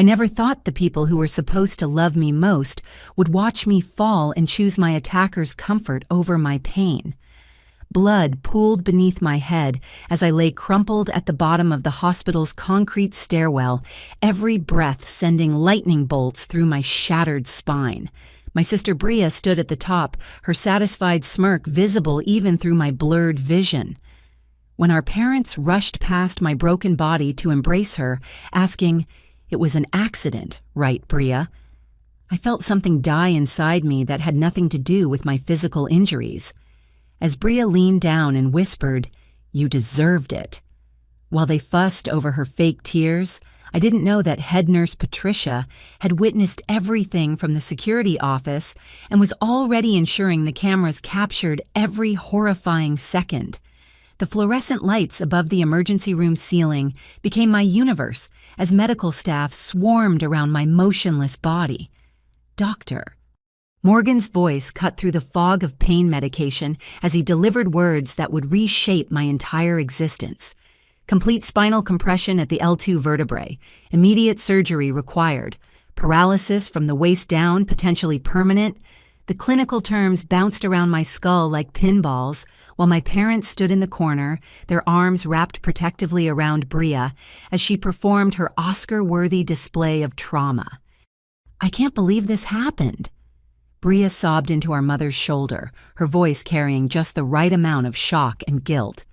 I never thought the people who were supposed to love me most would watch me fall and choose my attacker's comfort over my pain. Blood pooled beneath my head as I lay crumpled at the bottom of the hospital's concrete stairwell, every breath sending lightning bolts through my shattered spine. My sister Bria stood at the top, her satisfied smirk visible even through my blurred vision. When our parents rushed past my broken body to embrace her, asking, "It was an accident, right, Bria?" I felt something die inside me that had nothing to do with my physical injuries. As Bria leaned down and whispered, "You deserved it." While they fussed over her fake tears, I didn't know that head nurse Patricia had witnessed everything from the security office and was already ensuring the cameras captured every horrifying second. The fluorescent lights above the emergency room ceiling became my universe as medical staff swarmed around my motionless body. "Doctor." Morgan's voice cut through the fog of pain medication as he delivered words that would reshape my entire existence. Complete spinal compression at the L2 vertebrae, immediate surgery required, paralysis from the waist down, potentially permanent. The clinical terms bounced around my skull like pinballs, while my parents stood in the corner, their arms wrapped protectively around Bria as she performed her Oscar-worthy display of trauma. "I can't believe this happened." Bria sobbed into our mother's shoulder, her voice carrying just the right amount of shock and guilt.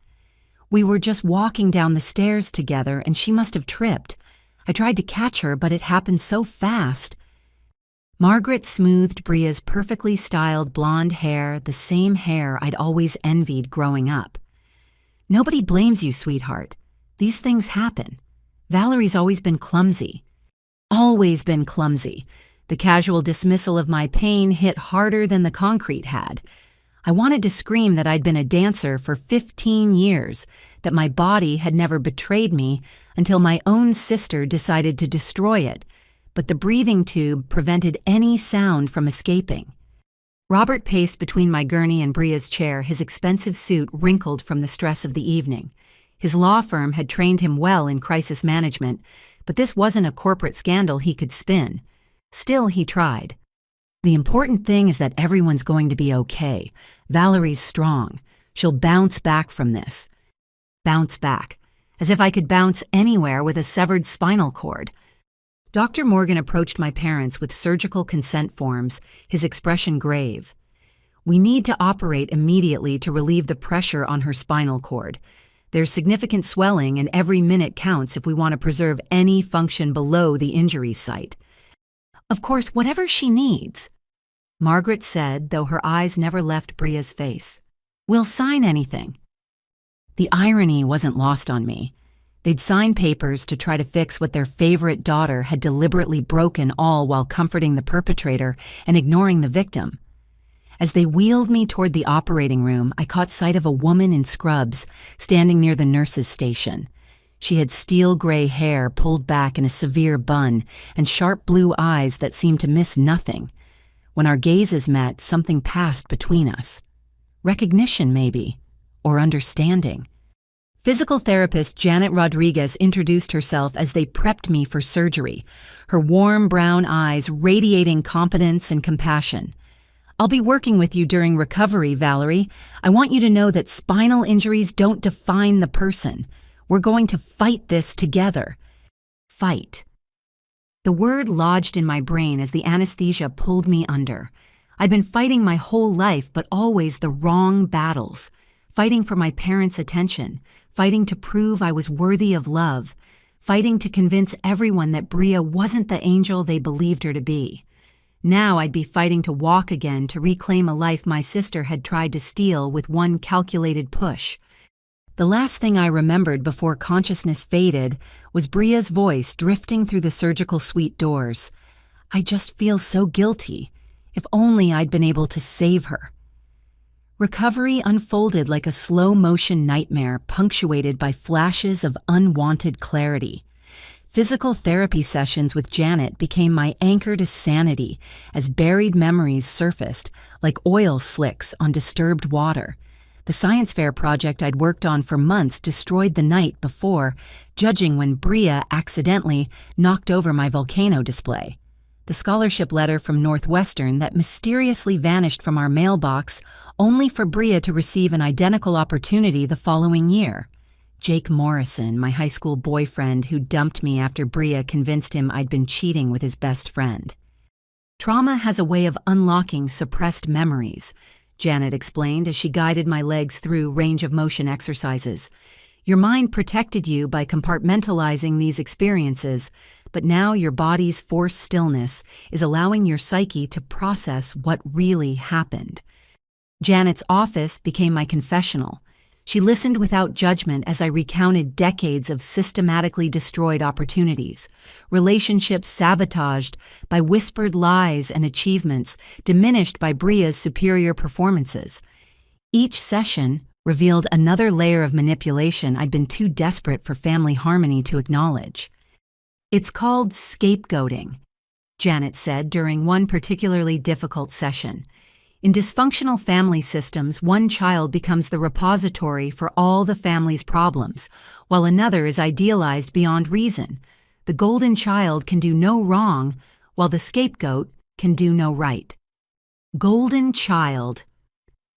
"We were just walking down the stairs together and she must have tripped. I tried to catch her, but it happened so fast." Margaret smoothed Bria's perfectly styled blonde hair, the same hair I'd always envied growing up. "Nobody blames you, sweetheart. These things happen. Valerie's always been clumsy." Always been clumsy. The casual dismissal of my pain hit harder than the concrete had. I wanted to scream that I'd been a dancer for 15 years, that my body had never betrayed me until my own sister decided to destroy it, but the breathing tube prevented any sound from escaping. Robert paced between my gurney and Bria's chair, his expensive suit wrinkled from the stress of the evening. His law firm had trained him well in crisis management, but this wasn't a corporate scandal he could spin. Still, he tried. "The important thing is that everyone's going to be okay. Valerie's strong. She'll bounce back from this." Bounce back. As if I could bounce anywhere with a severed spinal cord. Dr. Morgan approached my parents with surgical consent forms, his expression grave. "We need to operate immediately to relieve the pressure on her spinal cord. There's significant swelling and every minute counts if we want to preserve any function below the injury site." "Of course, whatever she needs," Margaret said, though her eyes never left Bria's face. "We'll sign anything." The irony wasn't lost on me. They'd sign papers to try to fix what their favorite daughter had deliberately broken, all while comforting the perpetrator and ignoring the victim. As they wheeled me toward the operating room, I caught sight of a woman in scrubs standing near the nurse's station. She had steel gray hair pulled back in a severe bun and sharp blue eyes that seemed to miss nothing. When our gazes met, something passed between us. Recognition, maybe, or understanding. Physical therapist Janet Rodriguez introduced herself as they prepped me for surgery, her warm brown eyes radiating competence and compassion. "I'll be working with you during recovery, Valerie. I want you to know that spinal injuries don't define the person. We're going to fight this together." Fight. The word lodged in my brain as the anesthesia pulled me under. I'd been fighting my whole life, but always the wrong battles. Fighting for my parents' attention, fighting to prove I was worthy of love, fighting to convince everyone that Bria wasn't the angel they believed her to be. Now I'd be fighting to walk again, to reclaim a life my sister had tried to steal with one calculated push. The last thing I remembered before consciousness faded was Bria's voice drifting through the surgical suite doors. "I just feel so guilty. If only I'd been able to save her." Recovery unfolded like a slow-motion nightmare punctuated by flashes of unwanted clarity. Physical therapy sessions with Janet became my anchor to sanity as buried memories surfaced like oil slicks on disturbed water. The science fair project I'd worked on for months destroyed the night before, judging when Bria accidentally knocked over my volcano display. The scholarship letter from Northwestern that mysteriously vanished from our mailbox only for Bria to receive an identical opportunity the following year. Jake Morrison, my high school boyfriend who dumped me after Bria convinced him I'd been cheating with his best friend. Trauma has a way of unlocking suppressed memories, Janet explained as she guided my legs through range of motion exercises. Your mind protected you by compartmentalizing these experiences, but now your body's forced stillness is allowing your psyche to process what really happened. Janet's office became my confessional. She listened without judgment as I recounted decades of systematically destroyed opportunities, relationships sabotaged by whispered lies and achievements diminished by Bria's superior performances. Each session revealed another layer of manipulation I'd been too desperate for family harmony to acknowledge. "It's called scapegoating," Janet said during one particularly difficult session. In dysfunctional family systems, one child becomes the repository for all the family's problems, while another is idealized beyond reason. The golden child can do no wrong, while the scapegoat can do no right. Golden child.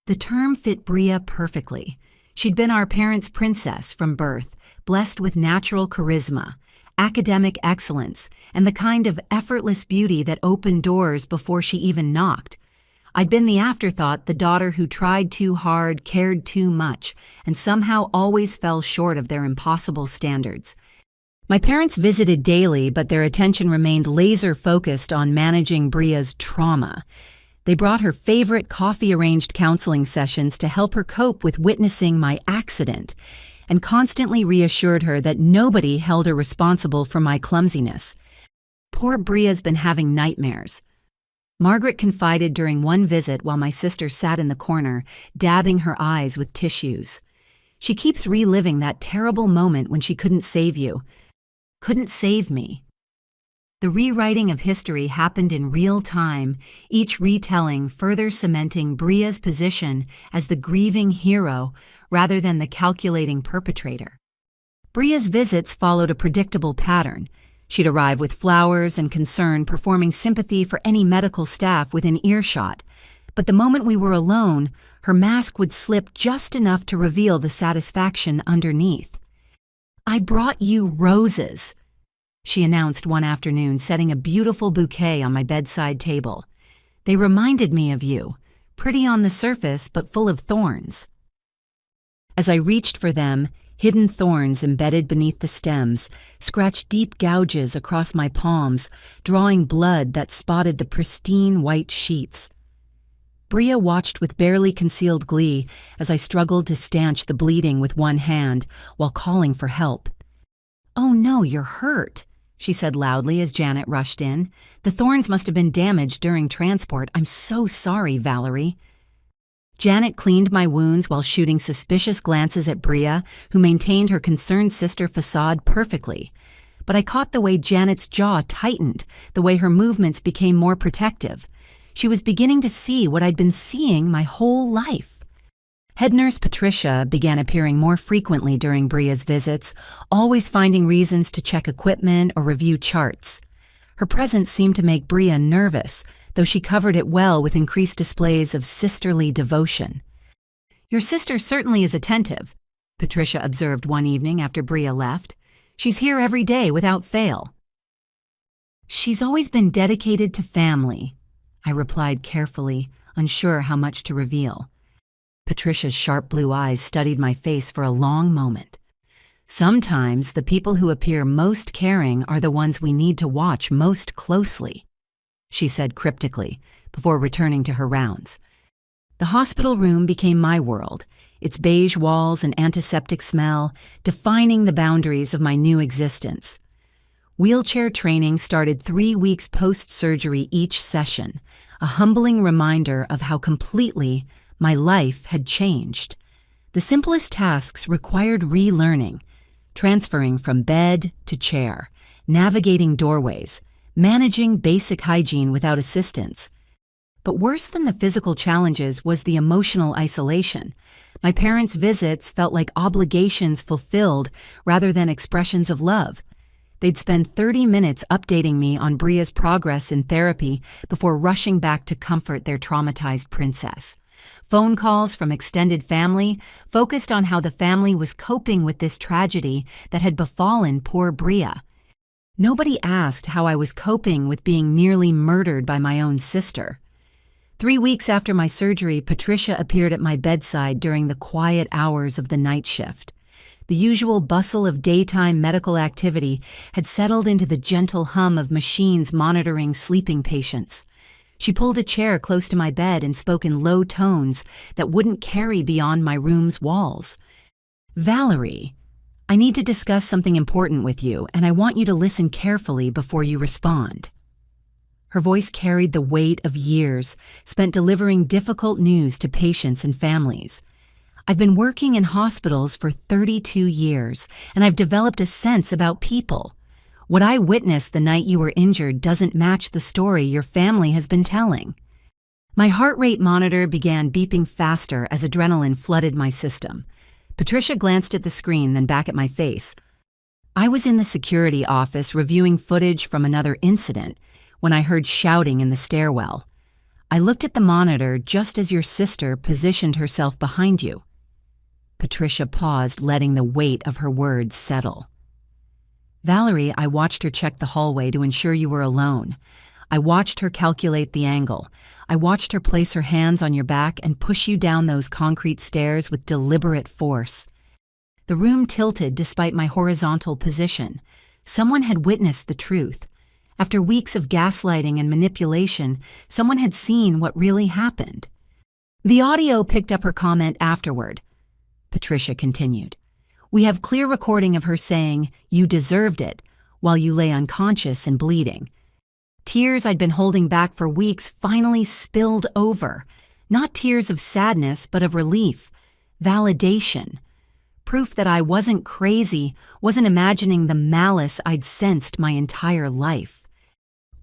The term fit Bria perfectly. She'd been our parents' princess from birth, blessed with natural charisma, academic excellence, and the kind of effortless beauty that opened doors before she even knocked. I'd been the afterthought, the daughter who tried too hard, cared too much, and somehow always fell short of their impossible standards. My parents visited daily, but their attention remained laser-focused on managing Bria's trauma. They brought her favorite coffee-arranged counseling sessions to help her cope with witnessing my accident, and constantly reassured her that nobody held her responsible for my clumsiness. Poor Bria's been having nightmares. Margaret confided during one visit while my sister sat in the corner, dabbing her eyes with tissues. She keeps reliving that terrible moment when she couldn't save you. Couldn't save me. The rewriting of history happened in real time, each retelling further cementing Bria's position as the grieving hero rather than the calculating perpetrator. Bria's visits followed a predictable pattern. She'd arrive with flowers and concern, performing sympathy for any medical staff within earshot. But the moment we were alone, her mask would slip just enough to reveal the satisfaction underneath. "I brought you roses," she announced one afternoon, setting a beautiful bouquet on my bedside table. "They reminded me of you, pretty on the surface but full of thorns." As I reached for them, hidden thorns embedded beneath the stems scratched deep gouges across my palms, drawing blood that spotted the pristine white sheets. Bria watched with barely concealed glee as I struggled to stanch the bleeding with one hand while calling for help. "Oh no, you're hurt," she said loudly as Janet rushed in. "The thorns must have been damaged during transport. I'm so sorry, Valerie." Janet cleaned my wounds while shooting suspicious glances at Bria, who maintained her concerned sister facade perfectly. But I caught the way Janet's jaw tightened, the way her movements became more protective. She was beginning to see what I'd been seeing my whole life. Head nurse Patricia began appearing more frequently during Bria's visits, always finding reasons to check equipment or review charts. Her presence seemed to make Bria nervous, though she covered it well with increased displays of sisterly devotion. "Your sister certainly is attentive," Patricia observed one evening after Bria left. "She's here every day without fail." "She's always been dedicated to family," I replied carefully, unsure how much to reveal. Patricia's sharp blue eyes studied my face for a long moment. "Sometimes the people who appear most caring are the ones we need to watch most closely," she said cryptically, before returning to her rounds. The hospital room became my world, its beige walls and antiseptic smell defining the boundaries of my new existence. Wheelchair training started 3 weeks post-surgery each session, a humbling reminder of how completely my life had changed. The simplest tasks required relearning, transferring from bed to chair, navigating doorways, managing basic hygiene without assistance. But worse than the physical challenges was the emotional isolation. My parents' visits felt like obligations fulfilled rather than expressions of love. They'd spend 30 minutes updating me on Bria's progress in therapy before rushing back to comfort their traumatized princess. Phone calls from extended family focused on how the family was coping with this tragedy that had befallen poor Bria. Nobody asked how I was coping with being nearly murdered by my own sister. 3 weeks after my surgery, Patricia appeared at my bedside during the quiet hours of the night shift. The usual bustle of daytime medical activity had settled into the gentle hum of machines monitoring sleeping patients. She pulled a chair close to my bed and spoke in low tones that wouldn't carry beyond my room's walls. "Valerie, I need to discuss something important with you, and I want you to listen carefully before you respond." Her voice carried the weight of years spent delivering difficult news to patients and families. "I've been working in hospitals for 32 years, and I've developed a sense about people. What I witnessed the night you were injured doesn't match the story your family has been telling." My heart rate monitor began beeping faster as adrenaline flooded my system. Patricia glanced at the screen, then back at my face. I was in the security office reviewing footage from another incident when I heard shouting in the stairwell. I looked at the monitor just as your sister positioned herself behind you. Patricia paused, letting the weight of her words settle. "Valerie, I watched her check the hallway to ensure you were alone. I watched her calculate the angle. I watched her place her hands on your back and push you down those concrete stairs with deliberate force." The room tilted despite my horizontal position. Someone had witnessed the truth. After weeks of gaslighting and manipulation, someone had seen what really happened. The audio picked up her comment afterward. Patricia continued. "We have clear recording of her saying, 'You deserved it,' while you lay unconscious and bleeding. Tears I'd been holding back for weeks finally spilled over. Not tears of sadness, but of relief, validation. Proof that I wasn't crazy, wasn't imagining the malice I'd sensed my entire life."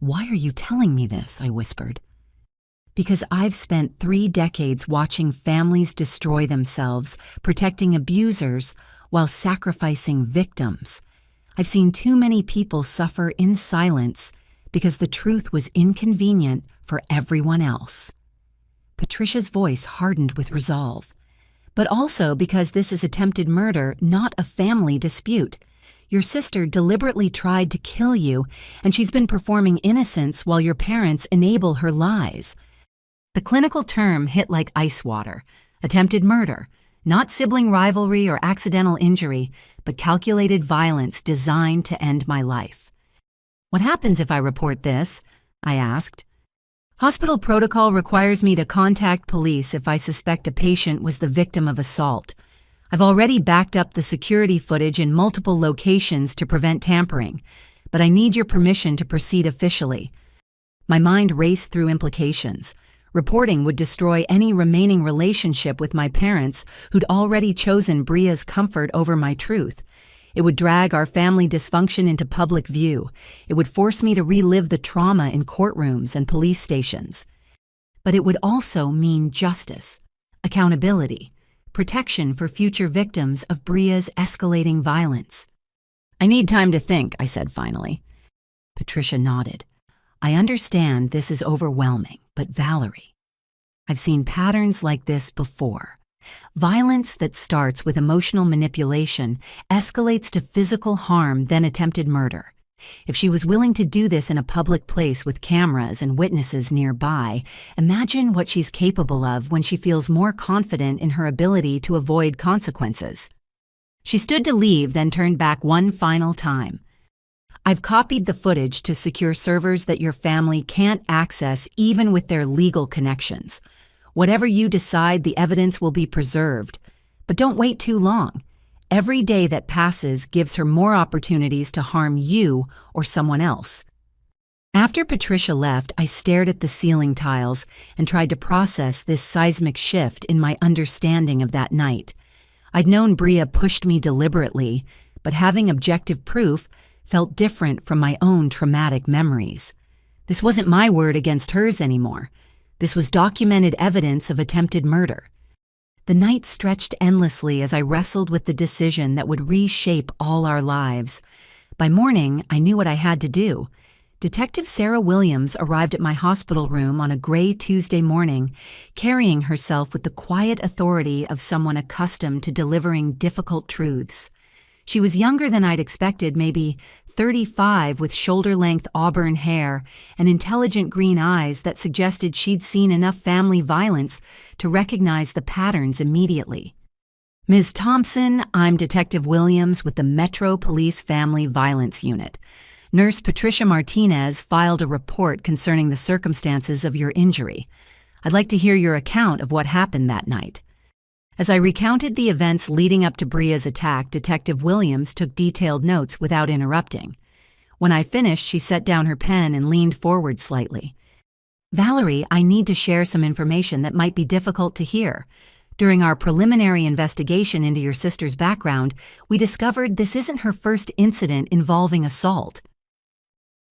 "Why are you telling me this?" I whispered. "Because I've spent 3 decades watching families destroy themselves, protecting abusers while sacrificing victims. I've seen too many people suffer in silence because the truth was inconvenient for everyone else." Patricia's voice hardened with resolve. "But also because this is attempted murder, not a family dispute. Your sister deliberately tried to kill you, and she's been performing innocence while your parents enable her lies." The clinical term hit like ice water. Attempted murder, not sibling rivalry or accidental injury, but calculated violence designed to end my life. "What happens if I report this?" I asked. "Hospital protocol requires me to contact police if I suspect a patient was the victim of assault. I've already backed up the security footage in multiple locations to prevent tampering, but I need your permission to proceed officially." My mind raced through implications. Reporting would destroy any remaining relationship with my parents who'd already chosen Bria's comfort over my truth. It would drag our family dysfunction into public view. It would force me to relive the trauma in courtrooms and police stations. But it would also mean justice, accountability, protection for future victims of Bria's escalating violence. "I need time to think," I said finally. Patricia nodded. "I understand this is overwhelming, but Valerie, I've seen patterns like this before. Violence that starts with emotional manipulation escalates to physical harm, then attempted murder. If she was willing to do this in a public place with cameras and witnesses nearby, imagine what she's capable of when she feels more confident in her ability to avoid consequences." She stood to leave, then turned back one final time. "I've copied the footage to secure servers that your family can't access even with their legal connections. Whatever you decide, the evidence will be preserved. But don't wait too long. Every day that passes gives her more opportunities to harm you or someone else." After Patricia left, I stared at the ceiling tiles and tried to process this seismic shift in my understanding of that night. I'd known Bria pushed me deliberately, but having objective proof felt different from my own traumatic memories. This wasn't my word against hers anymore. This was documented evidence of attempted murder. The night stretched endlessly as I wrestled with the decision that would reshape all our lives. By morning, I knew what I had to do. Detective Sarah Williams arrived at my hospital room on a gray Tuesday morning, carrying herself with the quiet authority of someone accustomed to delivering difficult truths. She was younger than I'd expected, maybe 35, with shoulder-length auburn hair and intelligent green eyes that suggested she'd seen enough family violence to recognize the patterns immediately. "Ms. Thompson, I'm Detective Williams with the Metro Police Family Violence Unit. Nurse Patricia Martinez filed a report concerning the circumstances of your injury. I'd like to hear your account of what happened that night." As I recounted the events leading up to Bria's attack, Detective Williams took detailed notes without interrupting. When I finished, she set down her pen and leaned forward slightly. "Valerie, I need to share some information that might be difficult to hear. During our preliminary investigation into your sister's background, we discovered this isn't her first incident involving assault."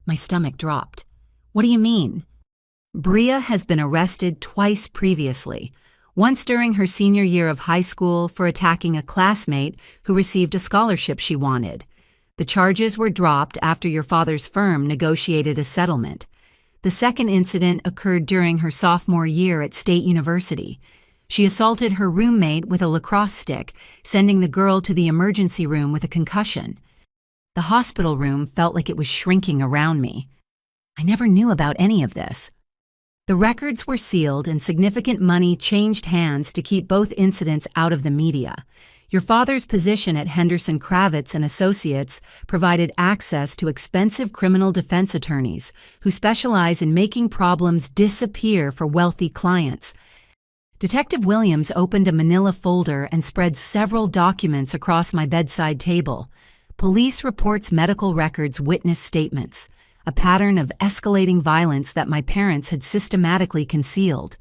My stomach dropped. "What do you mean?" "Bria has been arrested twice previously. Once during her senior year of high school for attacking a classmate who received a scholarship she wanted. The charges were dropped after your father's firm negotiated a settlement. The second incident occurred during her sophomore year at State University. She assaulted her roommate with a lacrosse stick, sending the girl to the emergency room with a concussion. The hospital room felt like it was shrinking around me. I never knew about any of this. The records were sealed and significant money changed hands to keep both incidents out of the media. Your father's position at Henderson Kravitz and Associates provided access to expensive criminal defense attorneys who specialize in making problems disappear for wealthy clients. Detective Williams opened a manila folder and spread several documents across my bedside table. Police reports, medical records, witness statements. A pattern of escalating violence that my parents had systematically concealed.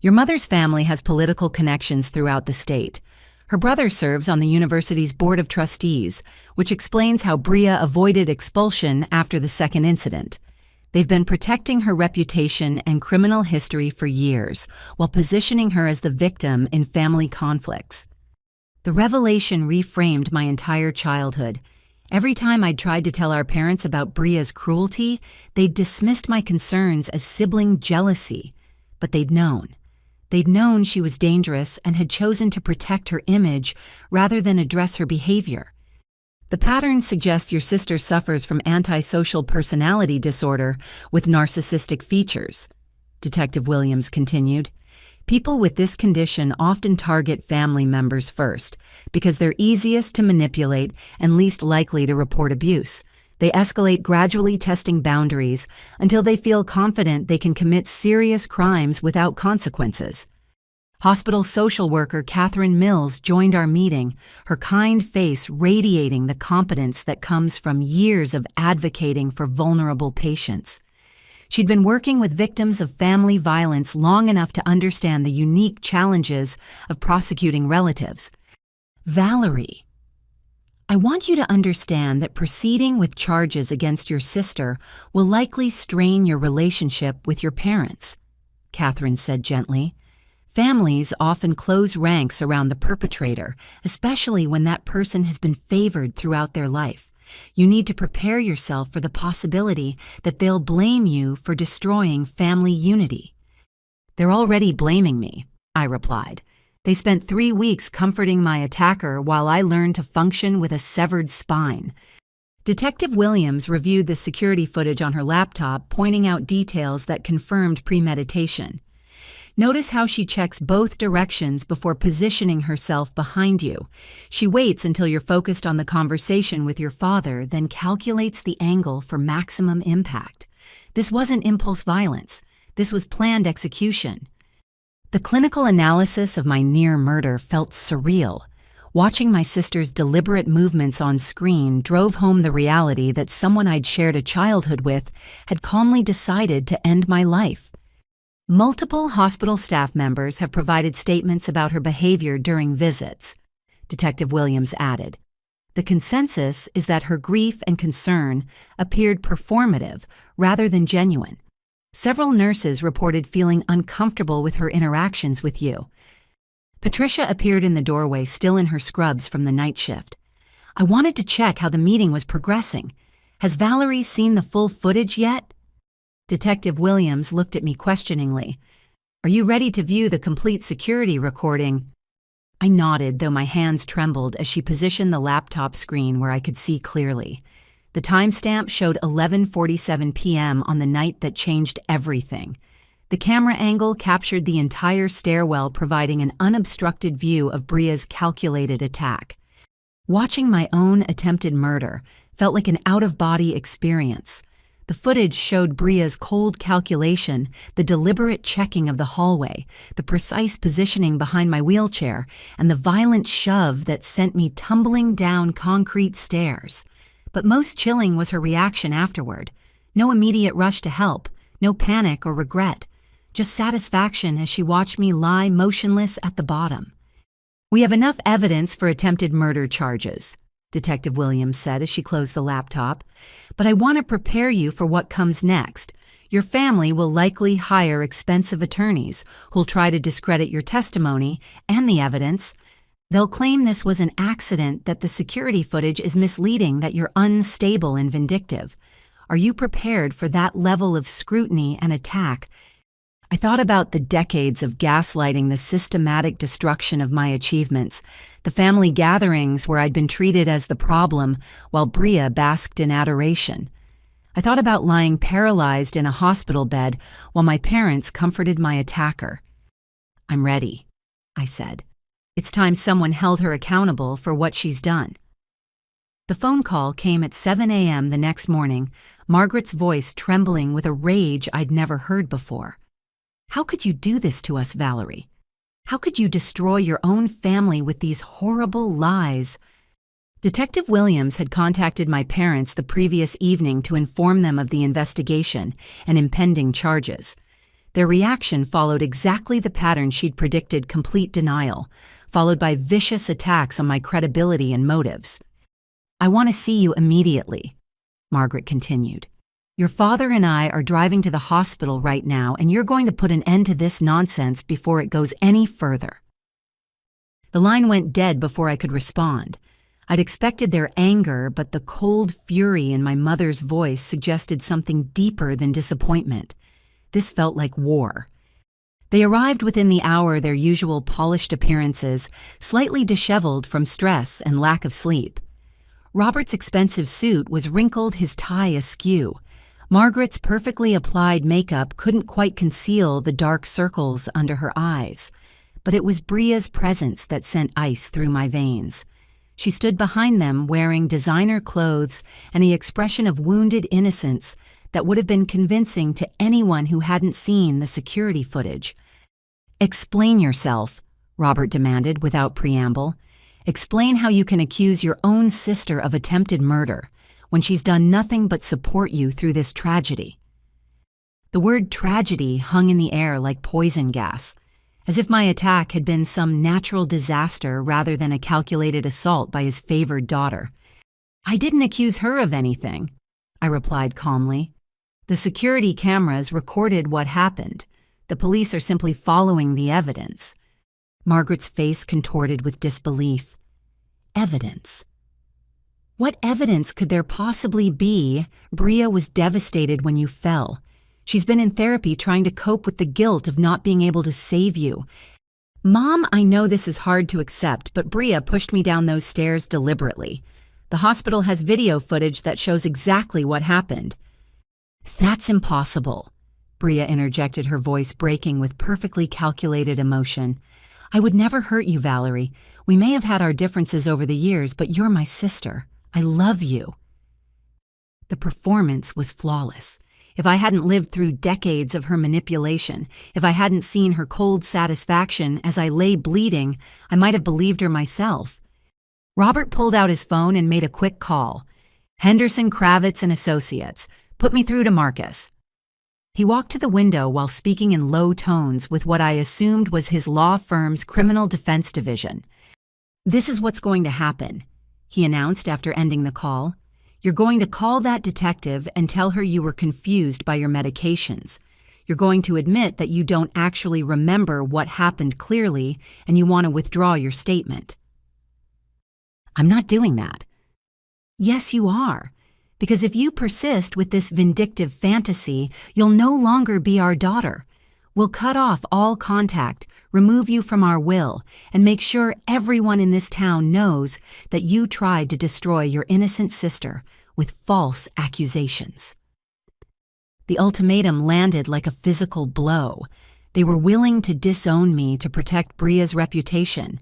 Your mother's family has political connections throughout the state. Her brother serves on the university's Board of Trustees, which explains how Bria avoided expulsion after the second incident. They've been protecting her reputation and criminal history for years, while positioning her as the victim in family conflicts. The revelation reframed my entire childhood. Every time I'd tried to tell our parents about Bria's cruelty, they'd dismissed my concerns as sibling jealousy. But they'd known. They'd known she was dangerous and had chosen to protect her image rather than address her behavior. The pattern suggests your sister suffers from antisocial personality disorder with narcissistic features, Detective Williams continued. People with this condition often target family members first because they're easiest to manipulate and least likely to report abuse. They escalate, gradually testing boundaries until they feel confident they can commit serious crimes without consequences. Hospital social worker Catherine Mills joined our meeting, her kind face radiating the competence that comes from years of advocating for vulnerable patients. She'd been working with victims of family violence long enough to understand the unique challenges of prosecuting relatives. "Valerie, I want you to understand that proceeding with charges against your sister will likely strain your relationship with your parents," Catherine said gently. "Families often close ranks around the perpetrator, especially when that person has been favored throughout their life. You need to prepare yourself for the possibility that they'll blame you for destroying family unity." "They're already blaming me," I replied. "They spent 3 weeks comforting my attacker while I learned to function with a severed spine." Detective Williams reviewed the security footage on her laptop, pointing out details that confirmed premeditation. "Notice how she checks both directions before positioning herself behind you. She waits until you're focused on the conversation with your father, then calculates the angle for maximum impact. This wasn't impulse violence. This was planned execution." The clinical analysis of my near murder felt surreal. Watching my sister's deliberate movements on screen drove home the reality that someone I'd shared a childhood with had calmly decided to end my life. Multiple hospital staff members have provided statements about her behavior during visits, Detective Williams added. The consensus is that her grief and concern appeared performative rather than genuine. Several nurses reported feeling uncomfortable with her interactions with you. Patricia appeared in the doorway, still in her scrubs from the night shift. I wanted to check how the meeting was progressing. Has Valerie seen the full footage yet? Detective Williams looked at me questioningly. Are you ready to view the complete security recording? I nodded, though my hands trembled as she positioned the laptop screen where I could see clearly. The timestamp showed 11:47 p.m. on the night that changed everything. The camera angle captured the entire stairwell, providing an unobstructed view of Bria's calculated attack. Watching my own attempted murder felt like an out-of-body experience. The footage showed Bria's cold calculation, the deliberate checking of the hallway, the precise positioning behind my wheelchair, and the violent shove that sent me tumbling down concrete stairs. But most chilling was her reaction afterward. No immediate rush to help, no panic or regret, just satisfaction as she watched me lie motionless at the bottom. We have enough evidence for attempted murder charges, Detective Williams said as she closed the laptop, but I want to prepare you for what comes next. Your family will likely hire expensive attorneys who'll try to discredit your testimony and the evidence. They'll claim this was an accident, that the security footage is misleading, that you're unstable and vindictive. Are you prepared for that level of scrutiny and attack? I thought about the decades of gaslighting, the systematic destruction of my achievements, the family gatherings where I'd been treated as the problem while Bria basked in adoration. I thought about lying paralyzed in a hospital bed while my parents comforted my attacker. I'm ready, I said. It's time someone held her accountable for what she's done. The phone call came at 7 a.m. the next morning, Margaret's voice trembling with a rage I'd never heard before. How could you do this to us, Valerie? How could you destroy your own family with these horrible lies? Detective Williams had contacted my parents the previous evening to inform them of the investigation and impending charges. Their reaction followed exactly the pattern she'd predicted: complete denial, followed by vicious attacks on my credibility and motives. I want to see you immediately, Margaret continued. Your father and I are driving to the hospital right now, and you're going to put an end to this nonsense before it goes any further. The line went dead before I could respond. I'd expected their anger, but the cold fury in my mother's voice suggested something deeper than disappointment. This felt like war. They arrived within the hour, their usual polished appearances, slightly disheveled from stress and lack of sleep. Robert's expensive suit was wrinkled, his tie askew. Margaret's perfectly applied makeup couldn't quite conceal the dark circles under her eyes, but it was Bria's presence that sent ice through my veins. She stood behind them wearing designer clothes and the expression of wounded innocence that would have been convincing to anyone who hadn't seen the security footage. Explain yourself, Robert demanded without preamble. Explain how you can accuse your own sister of attempted murder when she's done nothing but support you through this tragedy. The word tragedy hung in the air like poison gas, as if my attack had been some natural disaster rather than a calculated assault by his favored daughter. I didn't accuse her of anything, I replied calmly. The security cameras recorded what happened. The police are simply following the evidence. Margaret's face contorted with disbelief. Evidence? What evidence could there possibly be? Bria was devastated when you fell. She's been in therapy trying to cope with the guilt of not being able to save you. Mom, I know this is hard to accept, but Bria pushed me down those stairs deliberately. The hospital has video footage that shows exactly what happened. That's impossible, Bria interjected, her voice breaking with perfectly calculated emotion. I would never hurt you, Valerie. We may have had our differences over the years, but you're my sister. I love you. The performance was flawless. If I hadn't lived through decades of her manipulation, if I hadn't seen her cold satisfaction as I lay bleeding, I might have believed her myself. Robert pulled out his phone and made a quick call. Henderson, Kravitz and Associates. Put me through to Marcus. He walked to the window while speaking in low tones with what I assumed was his law firm's criminal defense division. This is what's going to happen, he announced after ending the call. You're going to call that detective and tell her you were confused by your medications. You're going to admit that you don't actually remember what happened clearly and you want to withdraw your statement. I'm not doing that. Yes, you are. Because if you persist with this vindictive fantasy, you'll no longer be our daughter. We'll cut off all contact, remove you from our will, and make sure everyone in this town knows that you tried to destroy your innocent sister with false accusations. The ultimatum landed like a physical blow. They were willing to disown me to protect Bria's reputation.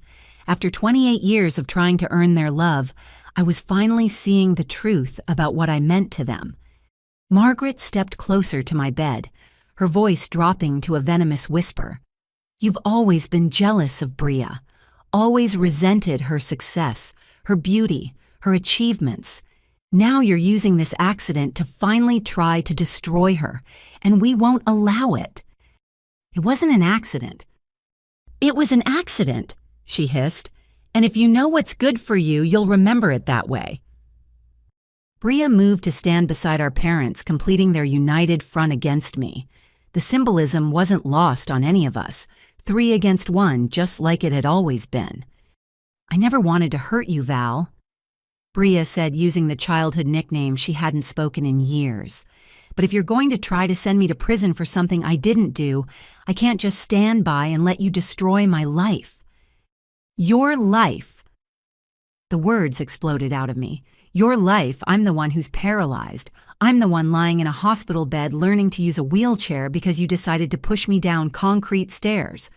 After 28 years of trying to earn their love, I was finally seeing the truth about what I meant to them. Margaret stepped closer to my bed, her voice dropping to a venomous whisper. You've always been jealous of Bria, always resented her success, her beauty, her achievements. Now you're using this accident to finally try to destroy her, and we won't allow it. It wasn't an accident. It was an accident, she hissed, and if you know what's good for you, you'll remember it that way. Bria moved to stand beside our parents, completing their united front against me. The symbolism wasn't lost on any of us, 3 against 1, just like it had always been. I never wanted to hurt you, Val, Bria said, using the childhood nickname she hadn't spoken in years. But if you're going to try to send me to prison for something I didn't do, I can't just stand by and let you destroy my life. Your life. The words exploded out of me. Your life, I'm the one who's paralyzed. I'm the one lying in a hospital bed learning to use a wheelchair because you decided to push me down concrete stairs.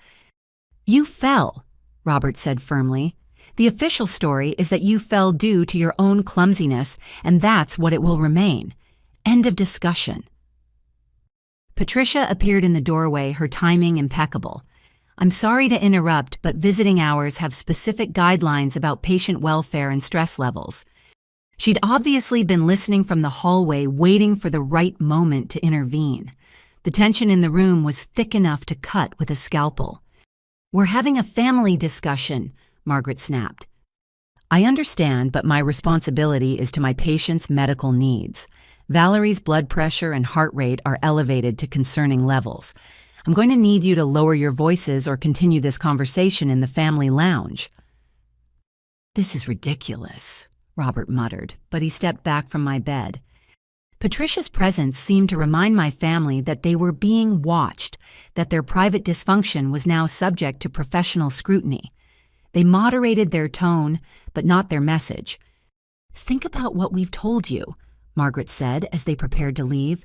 You fell, Robert said firmly. The official story is that you fell due to your own clumsiness, and that's what it will remain. End of discussion. Patricia appeared in the doorway, her timing impeccable. I'm sorry to interrupt, but visiting hours have specific guidelines about patient welfare and stress levels. She'd obviously been listening from the hallway, waiting for the right moment to intervene. The tension in the room was thick enough to cut with a scalpel. We're having a family discussion, Margaret snapped. I understand, but my responsibility is to my patient's medical needs. Valerie's blood pressure and heart rate are elevated to concerning levels. I'm going to need you to lower your voices or continue this conversation in the family lounge. This is ridiculous, Robert muttered, but he stepped back from my bed. Patricia's presence seemed to remind my family that they were being watched, that their private dysfunction was now subject to professional scrutiny. They moderated their tone, but not their message. Think about what we've told you, Margaret said as they prepared to leave.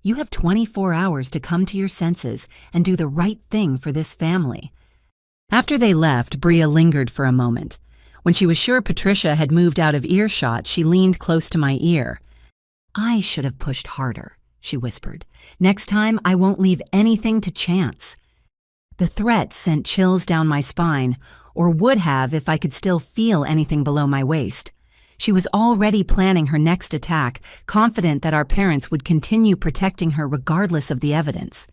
You have 24 hours to come to your senses and do the right thing for this family. After they left, Bria lingered for a moment. When she was sure Patricia had moved out of earshot, she leaned close to my ear. I should have pushed harder, she whispered. Next time, I won't leave anything to chance. The threat sent chills down my spine, or would have if I could still feel anything below my waist. She was already planning her next attack, confident that our parents would continue protecting her regardless of the evidence.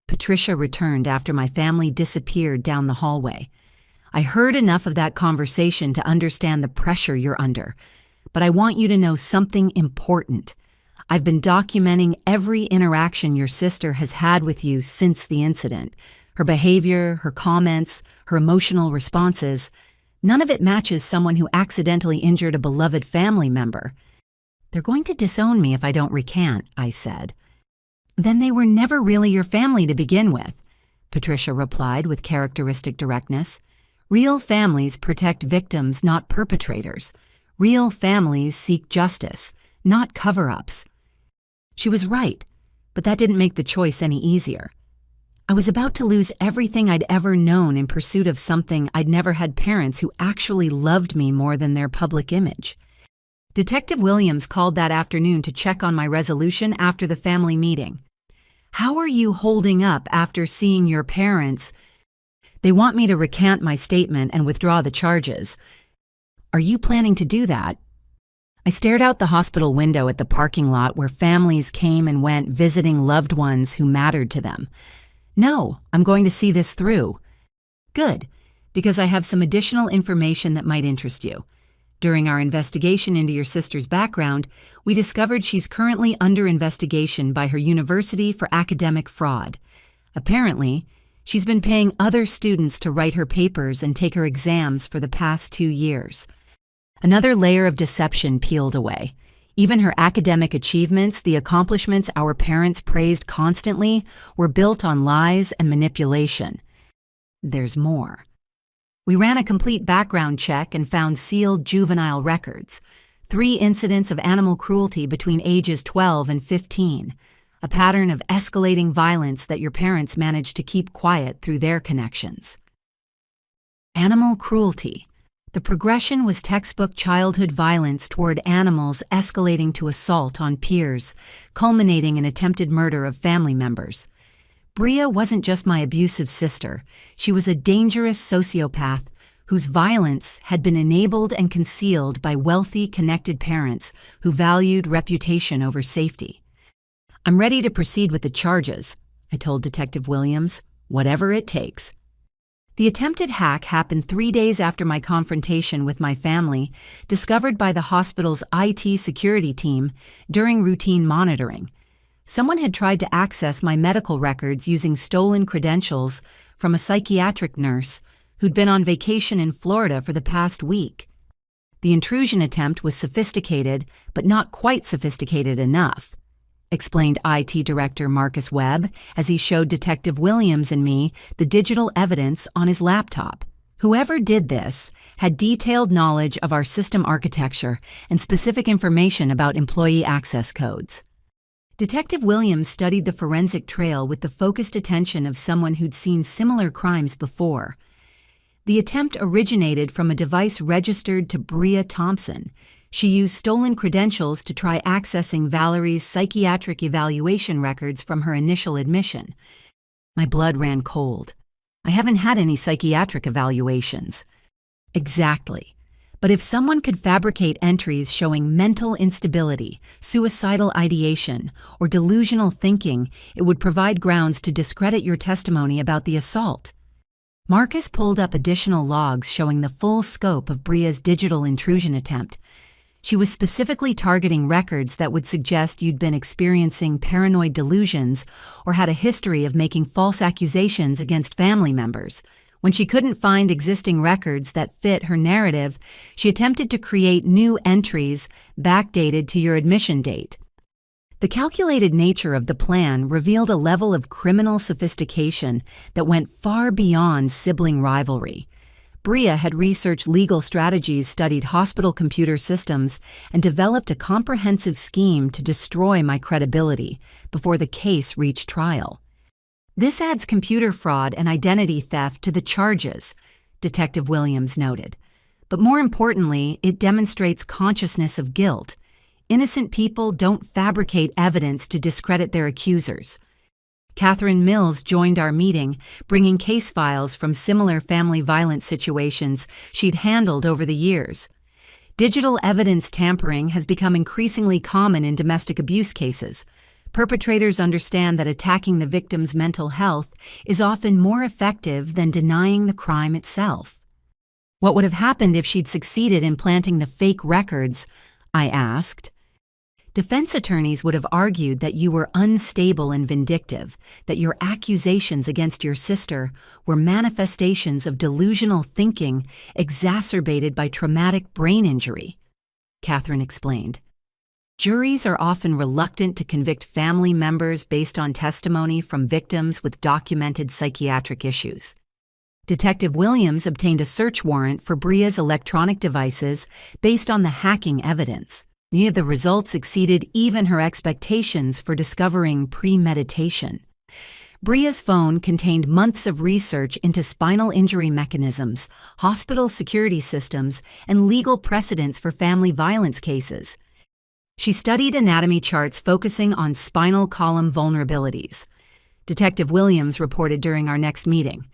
Patricia returned after my family disappeared down the hallway. I heard enough of that conversation to understand the pressure you're under, but I want you to know something important. I've been documenting every interaction your sister has had with you since the incident. Her behavior, her comments, her emotional responses. None of it matches someone who accidentally injured a beloved family member. They're going to disown me if I don't recant, I said. Then they were never really your family to begin with, Patricia replied with characteristic directness. Real families protect victims, not perpetrators. Real families seek justice, not cover-ups. She was right, but that didn't make the choice any easier. I was about to lose everything I'd ever known in pursuit of something I'd never had parents who actually loved me more than their public image. Detective Williams called that afternoon to check on my resolution after the family meeting. How are you holding up after seeing your parents? They want me to recant my statement and withdraw the charges. Are you planning to do that? I stared out the hospital window at the parking lot where families came and went visiting loved ones who mattered to them. No, I'm going to see this through. Good, because I have some additional information that might interest you. During our investigation into your sister's background, we discovered she's currently under investigation by her university for academic fraud. Apparently, she's been paying other students to write her papers and take her exams for the past 2 years. Another layer of deception peeled away. Even her academic achievements, the accomplishments our parents praised constantly, were built on lies and manipulation. There's more. We ran a complete background check and found sealed juvenile records, 3 incidents of animal cruelty between ages 12 and 15, a pattern of escalating violence that your parents managed to keep quiet through their connections. Animal cruelty. The progression was textbook childhood violence toward animals escalating to assault on peers, culminating in attempted murder of family members. Bria wasn't just my abusive sister. She was a dangerous sociopath whose violence had been enabled and concealed by wealthy, connected parents who valued reputation over safety. "I'm ready to proceed with the charges," I told Detective Williams, "whatever it takes." The attempted hack happened 3 days after my confrontation with my family, discovered by the hospital's IT security team during routine monitoring. Someone had tried to access my medical records using stolen credentials from a psychiatric nurse who'd been on vacation in Florida for the past week. The intrusion attempt was sophisticated, but not quite sophisticated enough, explained IT Director Marcus Webb as he showed Detective Williams and me the digital evidence on his laptop. Whoever did this had detailed knowledge of our system architecture and specific information about employee access codes. Detective Williams studied the forensic trail with the focused attention of someone who'd seen similar crimes before. The attempt originated from a device registered to Bria Thompson. She used stolen credentials to try accessing Valerie's psychiatric evaluation records from her initial admission. My blood ran cold. I haven't had any psychiatric evaluations. Exactly. But if someone could fabricate entries showing mental instability, suicidal ideation, or delusional thinking, it would provide grounds to discredit your testimony about the assault. Marcus pulled up additional logs showing the full scope of Bria's digital intrusion attempt. She was specifically targeting records that would suggest you'd been experiencing paranoid delusions or had a history of making false accusations against family members. When she couldn't find existing records that fit her narrative, she attempted to create new entries backdated to your admission date. The calculated nature of the plan revealed a level of criminal sophistication that went far beyond sibling rivalry. Bria had researched legal strategies, studied hospital computer systems, and developed a comprehensive scheme to destroy my credibility before the case reached trial. This adds computer fraud and identity theft to the charges, Detective Williams noted. But more importantly, it demonstrates consciousness of guilt. Innocent people don't fabricate evidence to discredit their accusers. Catherine Mills joined our meeting, bringing case files from similar family violence situations she'd handled over the years. Digital evidence tampering has become increasingly common in domestic abuse cases. Perpetrators understand that attacking the victim's mental health is often more effective than denying the crime itself. What would have happened if she'd succeeded in planting the fake records? I asked. Defense attorneys would have argued that you were unstable and vindictive, that your accusations against your sister were manifestations of delusional thinking exacerbated by traumatic brain injury, Catherine explained. Juries are often reluctant to convict family members based on testimony from victims with documented psychiatric issues. Detective Williams obtained a search warrant for Bria's electronic devices based on the hacking evidence. The results exceeded even her expectations for discovering premeditation. Bria's phone contained months of research into spinal injury mechanisms, hospital security systems, and legal precedents for family violence cases. She studied anatomy charts focusing on spinal column vulnerabilities. Detective Williams reported during our next meeting.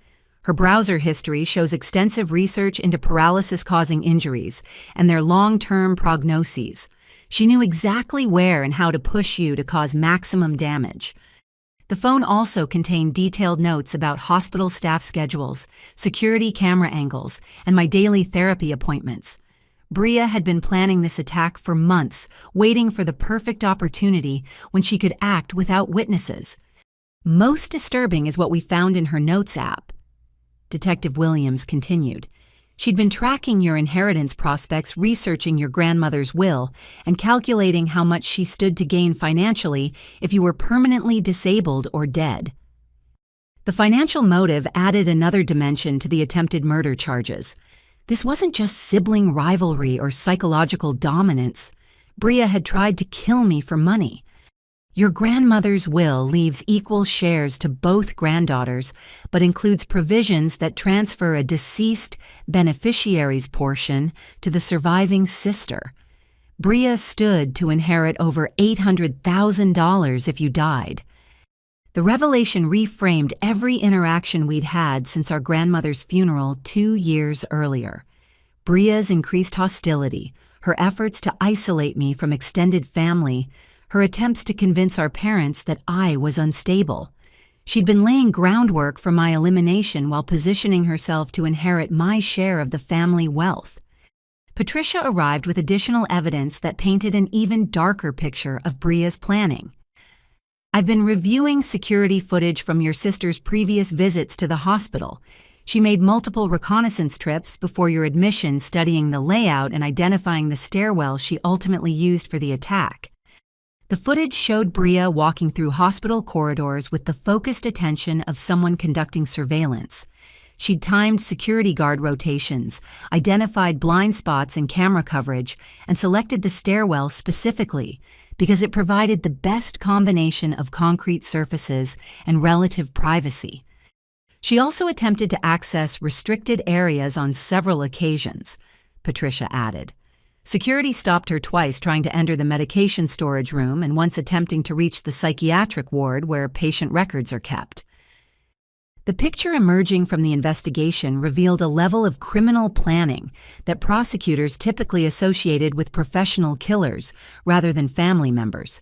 Her browser history shows extensive research into paralysis-causing injuries and their long-term prognoses. She knew exactly where and how to push you to cause maximum damage. The phone also contained detailed notes about hospital staff schedules, security camera angles, and my daily therapy appointments. Bria had been planning this attack for months, waiting for the perfect opportunity when she could act without witnesses. Most disturbing is what we found in her notes app. Detective Williams continued. She'd been tracking your inheritance prospects, researching your grandmother's will, and calculating how much she stood to gain financially if you were permanently disabled or dead. The financial motive added another dimension to the attempted murder charges. This wasn't just sibling rivalry or psychological dominance. Bria had tried to kill me for money. Your grandmother's will leaves equal shares to both granddaughters, but includes provisions that transfer a deceased beneficiary's portion to the surviving sister. Bria stood to inherit over $800,000 if you died. The revelation reframed every interaction we'd had since our grandmother's funeral 2 years earlier. Bria's increased hostility, her efforts to isolate me from extended family, her attempts to convince our parents that I was unstable. She'd been laying groundwork for my elimination while positioning herself to inherit my share of the family wealth. Patricia arrived with additional evidence that painted an even darker picture of Bria's planning. I've been reviewing security footage from your sister's previous visits to the hospital. She made multiple reconnaissance trips before your admission, studying the layout and identifying the stairwell she ultimately used for the attack. The footage showed Bria walking through hospital corridors with the focused attention of someone conducting surveillance. She'd timed security guard rotations, identified blind spots in camera coverage, and selected the stairwell specifically because it provided the best combination of concrete surfaces and relative privacy. She also attempted to access restricted areas on several occasions, Patricia added. Security stopped her twice trying to enter the medication storage room and once attempting to reach the psychiatric ward where patient records are kept. The picture emerging from the investigation revealed a level of criminal planning that prosecutors typically associated with professional killers rather than family members.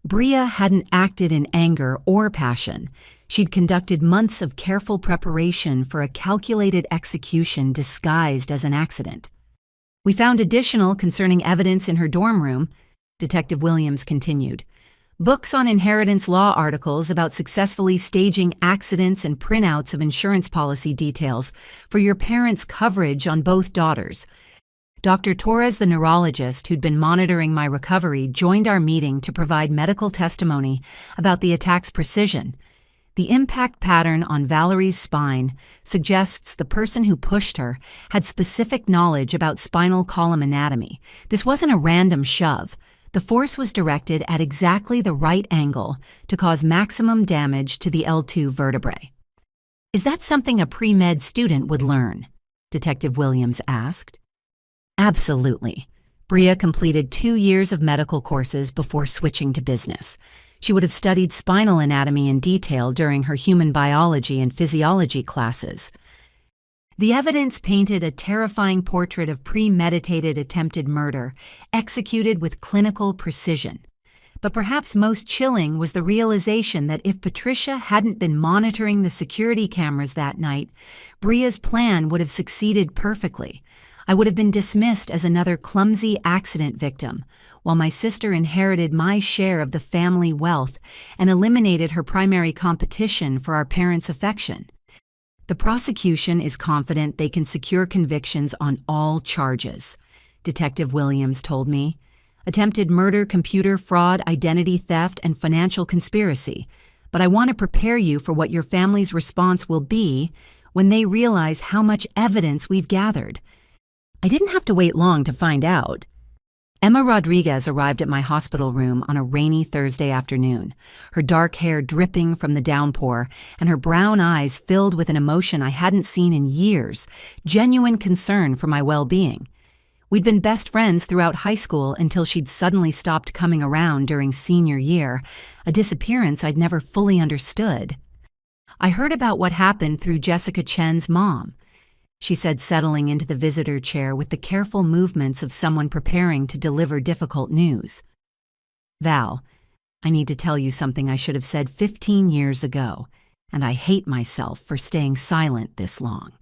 Bria hadn't acted in anger or passion. She'd conducted months of careful preparation for a calculated execution disguised as an accident. We found additional concerning evidence in her dorm room, Detective Williams continued. Books on inheritance law articles about successfully staging accidents and printouts of insurance policy details for your parents' coverage on both daughters. Dr. Torres, the neurologist who'd been monitoring my recovery, joined our meeting to provide medical testimony about the attack's precision. The impact pattern on Valerie's spine suggests the person who pushed her had specific knowledge about spinal column anatomy. This wasn't a random shove. The force was directed at exactly the right angle to cause maximum damage to the L2 vertebrae. Is that something a pre-med student would learn? Detective Williams asked. Absolutely. Bria completed 2 years of medical courses before switching to business. She would have studied spinal anatomy in detail during her human biology and physiology classes. The evidence painted a terrifying portrait of premeditated attempted murder, executed with clinical precision. But perhaps most chilling was the realization that if Patricia hadn't been monitoring the security cameras that night, Bria's plan would have succeeded perfectly. I would have been dismissed as another clumsy accident victim, while my sister inherited my share of the family wealth and eliminated her primary competition for our parents' affection. The prosecution is confident they can secure convictions on all charges, Detective Williams told me. Attempted murder, computer fraud, identity theft, and financial conspiracy. But I want to prepare you for what your family's response will be when they realize how much evidence we've gathered. I didn't have to wait long to find out. Emma Rodriguez arrived at my hospital room on a rainy Thursday afternoon, her dark hair dripping from the downpour and her brown eyes filled with an emotion I hadn't seen in years, genuine concern for my well-being. We'd been best friends throughout high school until she'd suddenly stopped coming around during senior year, a disappearance I'd never fully understood. I heard about what happened through Jessica Chen's mom, she said, settling into the visitor chair with the careful movements of someone preparing to deliver difficult news. Val, I need to tell you something I should have said 15 years ago, and I hate myself for staying silent this long.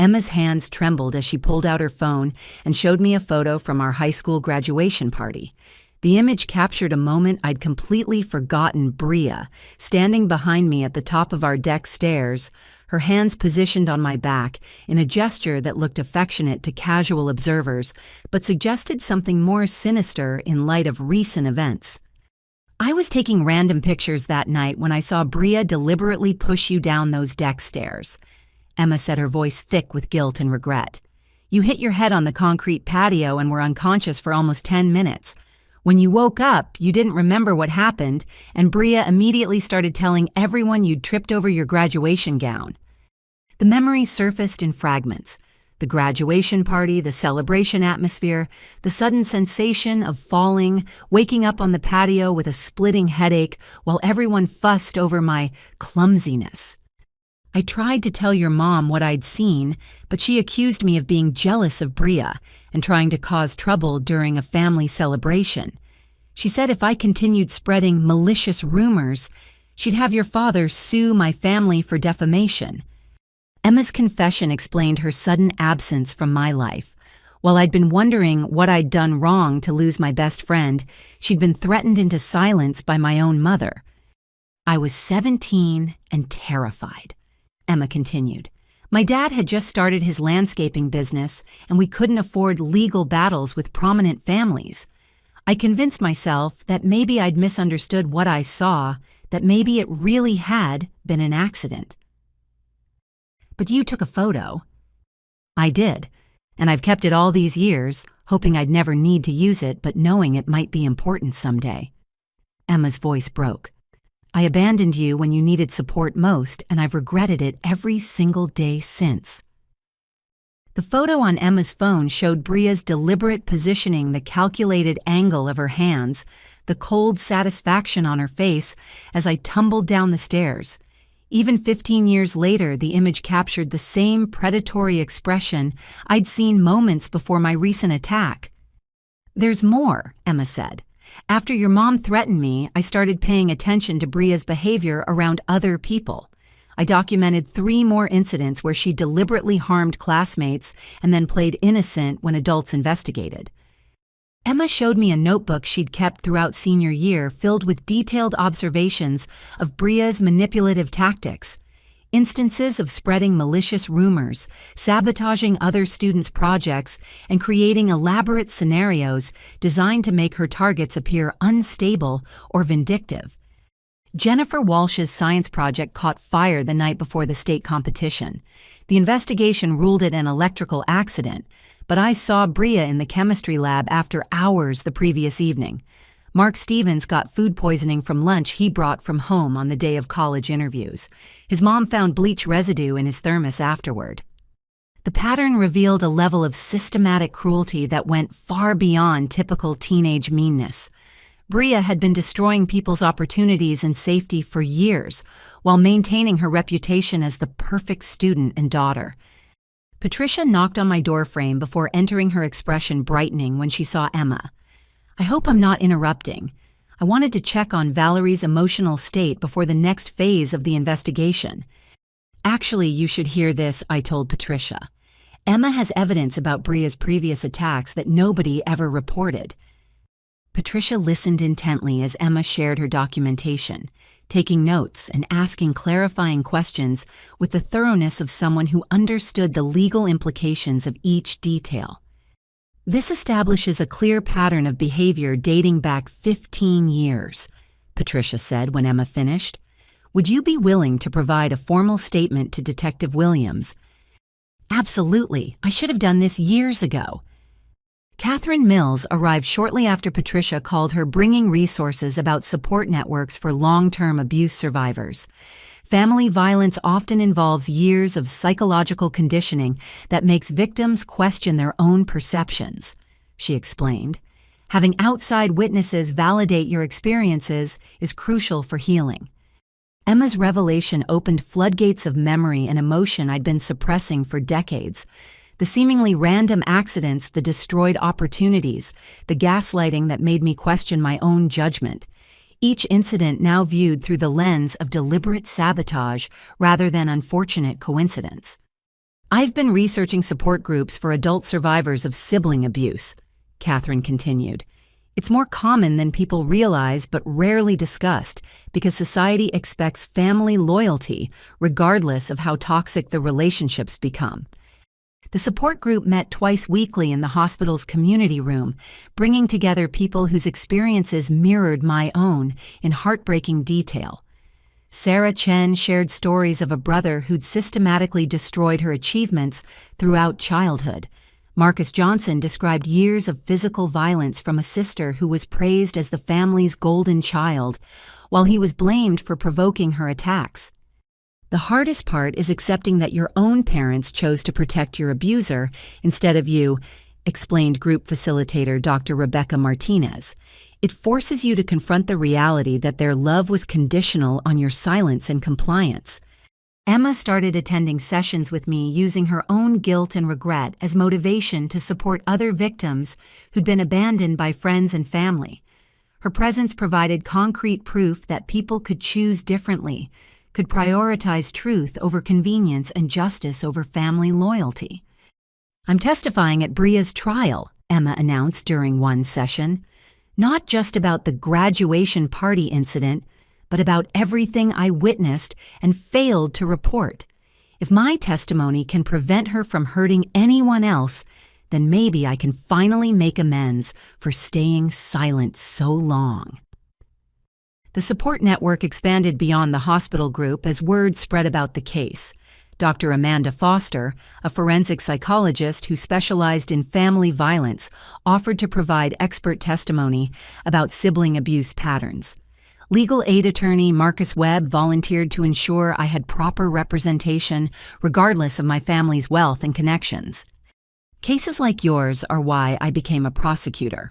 Emma's hands trembled as she pulled out her phone and showed me a photo from our high school graduation party. The image captured a moment I'd completely forgotten: Bria, standing behind me at the top of our deck stairs, her hands positioned on my back in a gesture that looked affectionate to casual observers, but suggested something more sinister in light of recent events. "I was taking random pictures that night when I saw Bria deliberately push you down those deck stairs," Emma said, her voice thick with guilt and regret. "You hit your head on the concrete patio and were unconscious for almost 10 minutes. When you woke up, you didn't remember what happened, and Bria immediately started telling everyone you'd tripped over your graduation gown." The memory surfaced in fragments: the graduation party, the celebration atmosphere, the sudden sensation of falling, waking up on the patio with a splitting headache while everyone fussed over my clumsiness. I tried to tell your mom what I'd seen, but she accused me of being jealous of Bria and trying to cause trouble during a family celebration. She said if I continued spreading malicious rumors, she'd have your father sue my family for defamation. Emma's confession explained her sudden absence from my life. While I'd been wondering what I'd done wrong to lose my best friend, she'd been threatened into silence by my own mother. "I was 17 and terrified," Emma continued. "My dad had just started his landscaping business, and we couldn't afford legal battles with prominent families. I convinced myself that maybe I'd misunderstood what I saw, that maybe it really had been an accident." "But you took a photo." "I did, and I've kept it all these years, hoping I'd never need to use it, but knowing it might be important someday." Emma's voice broke. "I abandoned you when you needed support most, and I've regretted it every single day since." The photo on Emma's phone showed Bria's deliberate positioning, the calculated angle of her hands, the cold satisfaction on her face as I tumbled down the stairs. Even 15 years later, the image captured the same predatory expression I'd seen moments before my recent attack. "There's more," Emma said. "After your mom threatened me, I started paying attention to Bria's behavior around other people. I documented 3 more incidents where she deliberately harmed classmates and then played innocent when adults investigated." Emma showed me a notebook she'd kept throughout senior year filled with detailed observations of Bria's manipulative tactics, instances of spreading malicious rumors, sabotaging other students' projects, and creating elaborate scenarios designed to make her targets appear unstable or vindictive. Jennifer Walsh's science project caught fire the night before the state competition. The investigation ruled it an electrical accident, but I saw Bria in the chemistry lab after hours the previous evening. Mark Stevens got food poisoning from lunch he brought from home on the day of college interviews. His mom found bleach residue in his thermos afterward. The pattern revealed a level of systematic cruelty that went far beyond typical teenage meanness. Bria had been destroying people's opportunities and safety for years, while maintaining her reputation as the perfect student and daughter. Patricia knocked on my doorframe before entering, her expression brightening when she saw Emma. "I hope I'm not interrupting. I wanted to check on Valerie's emotional state before the next phase of the investigation." "Actually, you should hear this," I told Patricia. "Emma has evidence about Bria's previous attacks that nobody ever reported." Patricia listened intently as Emma shared her documentation, taking notes and asking clarifying questions with the thoroughness of someone who understood the legal implications of each detail. "This establishes a clear pattern of behavior dating back 15 years, Patricia said when Emma finished. "Would you be willing to provide a formal statement to Detective Williams?" "Absolutely. I should have done this years ago." Catherine Mills arrived shortly after Patricia called her, bringing resources about support networks for long-term abuse survivors. Family violence often involves years of psychological conditioning that makes victims question their own perceptions, she explained. Having outside witnesses validate your experiences is crucial for healing. Emma's revelation opened floodgates of memory and emotion I'd been suppressing for decades. The seemingly random accidents, the destroyed opportunities, the gaslighting that made me question my own judgment. Each incident now viewed through the lens of deliberate sabotage rather than unfortunate coincidence. I've been researching support groups for adult survivors of sibling abuse, Catherine continued. It's more common than people realize but rarely discussed because society expects family loyalty regardless of how toxic the relationships become. The support group met twice weekly in the hospital's community room, bringing together people whose experiences mirrored my own in heartbreaking detail. Sarah Chen shared stories of a brother who'd systematically destroyed her achievements throughout childhood. Marcus Johnson described years of physical violence from a sister who was praised as the family's golden child, while he was blamed for provoking her attacks. The hardest part is accepting that your own parents chose to protect your abuser instead of you, explained group facilitator Dr. Rebecca Martinez. It forces you to confront the reality that their love was conditional on your silence and compliance. Emma started attending sessions with me using her own guilt and regret as motivation to support other victims who'd been abandoned by friends and family. Her presence provided concrete proof that people could choose differently, could prioritize truth over convenience and justice over family loyalty. I'm testifying at Bria's trial, Emma announced during one session, not just about the graduation party incident, but about everything I witnessed and failed to report. If my testimony can prevent her from hurting anyone else, then maybe I can finally make amends for staying silent so long. The support network expanded beyond the hospital group as word spread about the case. Dr. Amanda Foster, a forensic psychologist who specialized in family violence, offered to provide expert testimony about sibling abuse patterns. Legal aid attorney Marcus Webb volunteered to ensure I had proper representation regardless of my family's wealth and connections. Cases like yours are why I became a prosecutor.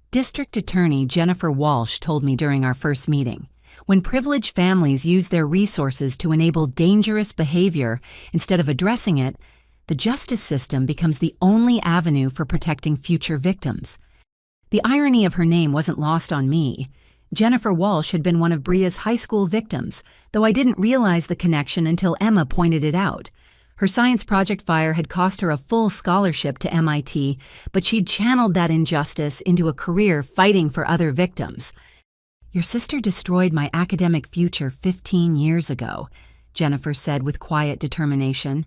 District Attorney Jennifer Walsh told me during our first meeting, when privileged families use their resources to enable dangerous behavior instead of addressing it, the justice system becomes the only avenue for protecting future victims. The irony of her name wasn't lost on me. Jennifer Walsh had been one of Bria's high school victims, though I didn't realize the connection until Emma pointed it out. Her science project fire had cost her a full scholarship to MIT, but she'd channeled that injustice into a career fighting for other victims. Your sister destroyed my academic future 15 years ago, Jennifer said with quiet determination.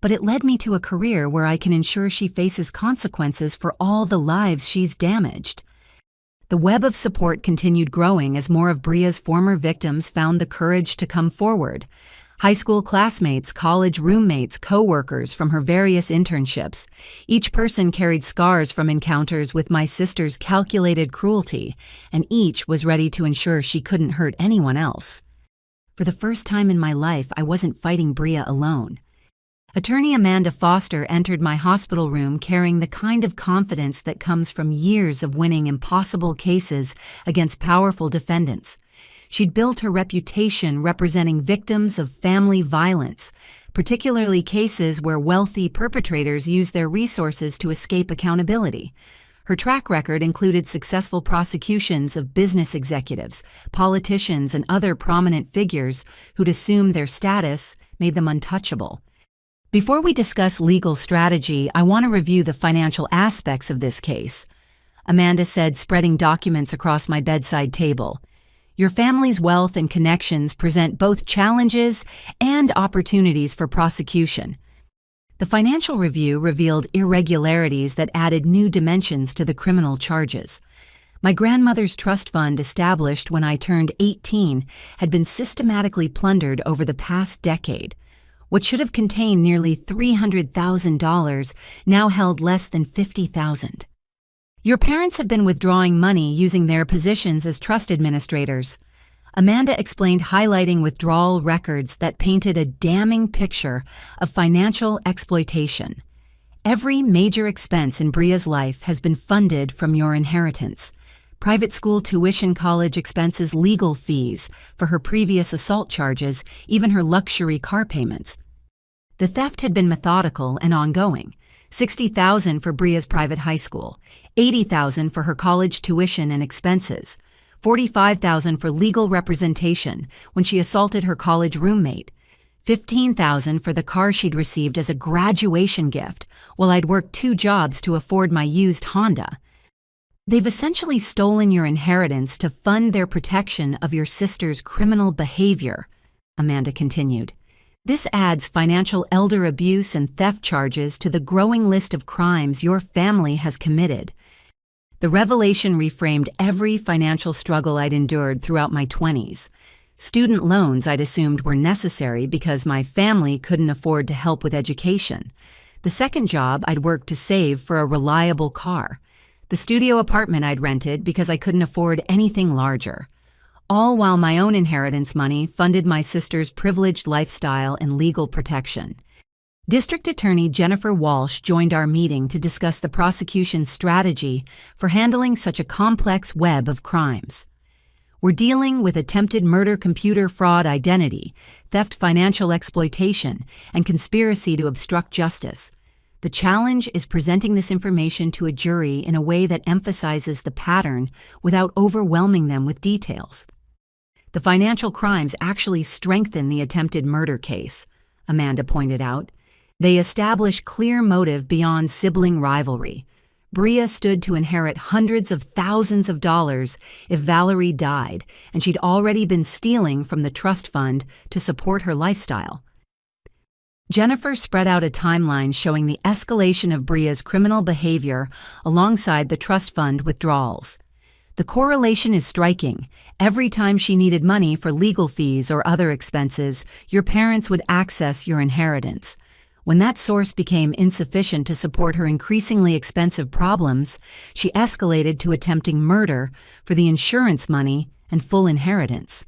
But it led me to a career where I can ensure she faces consequences for all the lives she's damaged. The web of support continued growing as more of Bria's former victims found the courage to come forward. High school classmates, college roommates, co-workers from her various internships. Each person carried scars from encounters with my sister's calculated cruelty, and each was ready to ensure she couldn't hurt anyone else. For the first time in my life, I wasn't fighting Bria alone. Attorney Amanda Foster entered my hospital room carrying the kind of confidence that comes from years of winning impossible cases against powerful defendants. She'd built her reputation representing victims of family violence, particularly cases where wealthy perpetrators use their resources to escape accountability. Her track record included successful prosecutions of business executives, politicians, and other prominent figures who'd assumed their status made them untouchable. Before we discuss legal strategy, I want to review the financial aspects of this case, Amanda said, spreading documents across my bedside table. Your family's wealth and connections present both challenges and opportunities for prosecution. The financial review revealed irregularities that added new dimensions to the criminal charges. My grandmother's trust fund, established when I turned 18, had been systematically plundered over the past decade. What should have contained nearly $300,000 now held less than $50,000. Your parents have been withdrawing money using their positions as trust administrators. Amanda explained, highlighting withdrawal records that painted a damning picture of financial exploitation. Every major expense in Bria's life has been funded from your inheritance. Private school tuition, college expenses, legal fees for her previous assault charges, even her luxury car payments. The theft had been methodical and ongoing. $60,000 for Bria's private high school, $80,000 for her college tuition and expenses, $45,000 for legal representation when she assaulted her college roommate, $15,000 for the car she'd received as a graduation gift, while I'd worked 2 jobs to afford my used Honda. They've essentially stolen your inheritance to fund their protection of your sister's criminal behavior, Amanda continued. This adds financial elder abuse and theft charges to the growing list of crimes your family has committed. The revelation reframed every financial struggle I'd endured throughout my 20s. Student loans I'd assumed were necessary because my family couldn't afford to help with education. The second job I'd worked to save for a reliable car. The studio apartment I'd rented because I couldn't afford anything larger. All while my own inheritance money funded my sister's privileged lifestyle and legal protection. District Attorney Jennifer Walsh joined our meeting to discuss the prosecution's strategy for handling such a complex web of crimes. We're dealing with attempted murder, computer fraud, identity, theft, financial exploitation, and conspiracy to obstruct justice. The challenge is presenting this information to a jury in a way that emphasizes the pattern without overwhelming them with details. The financial crimes actually strengthen the attempted murder case, Amanda pointed out. They establish clear motive beyond sibling rivalry. Bria stood to inherit hundreds of thousands of dollars if Valerie died, and she'd already been stealing from the trust fund to support her lifestyle. Jennifer spread out a timeline showing the escalation of Bria's criminal behavior alongside the trust fund withdrawals. The correlation is striking. Every time she needed money for legal fees or other expenses, your parents would access your inheritance. When that source became insufficient to support her increasingly expensive problems, she escalated to attempting murder for the insurance money and full inheritance.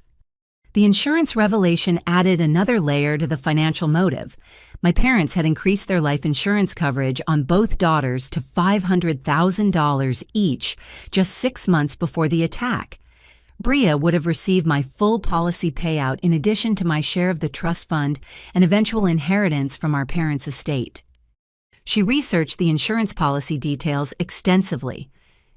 The insurance revelation added another layer to the financial motive. My parents had increased their life insurance coverage on both daughters to $500,000 each just 6 months before the attack. Bria would have received my full policy payout in addition to my share of the trust fund and eventual inheritance from our parents' estate. She researched the insurance policy details extensively.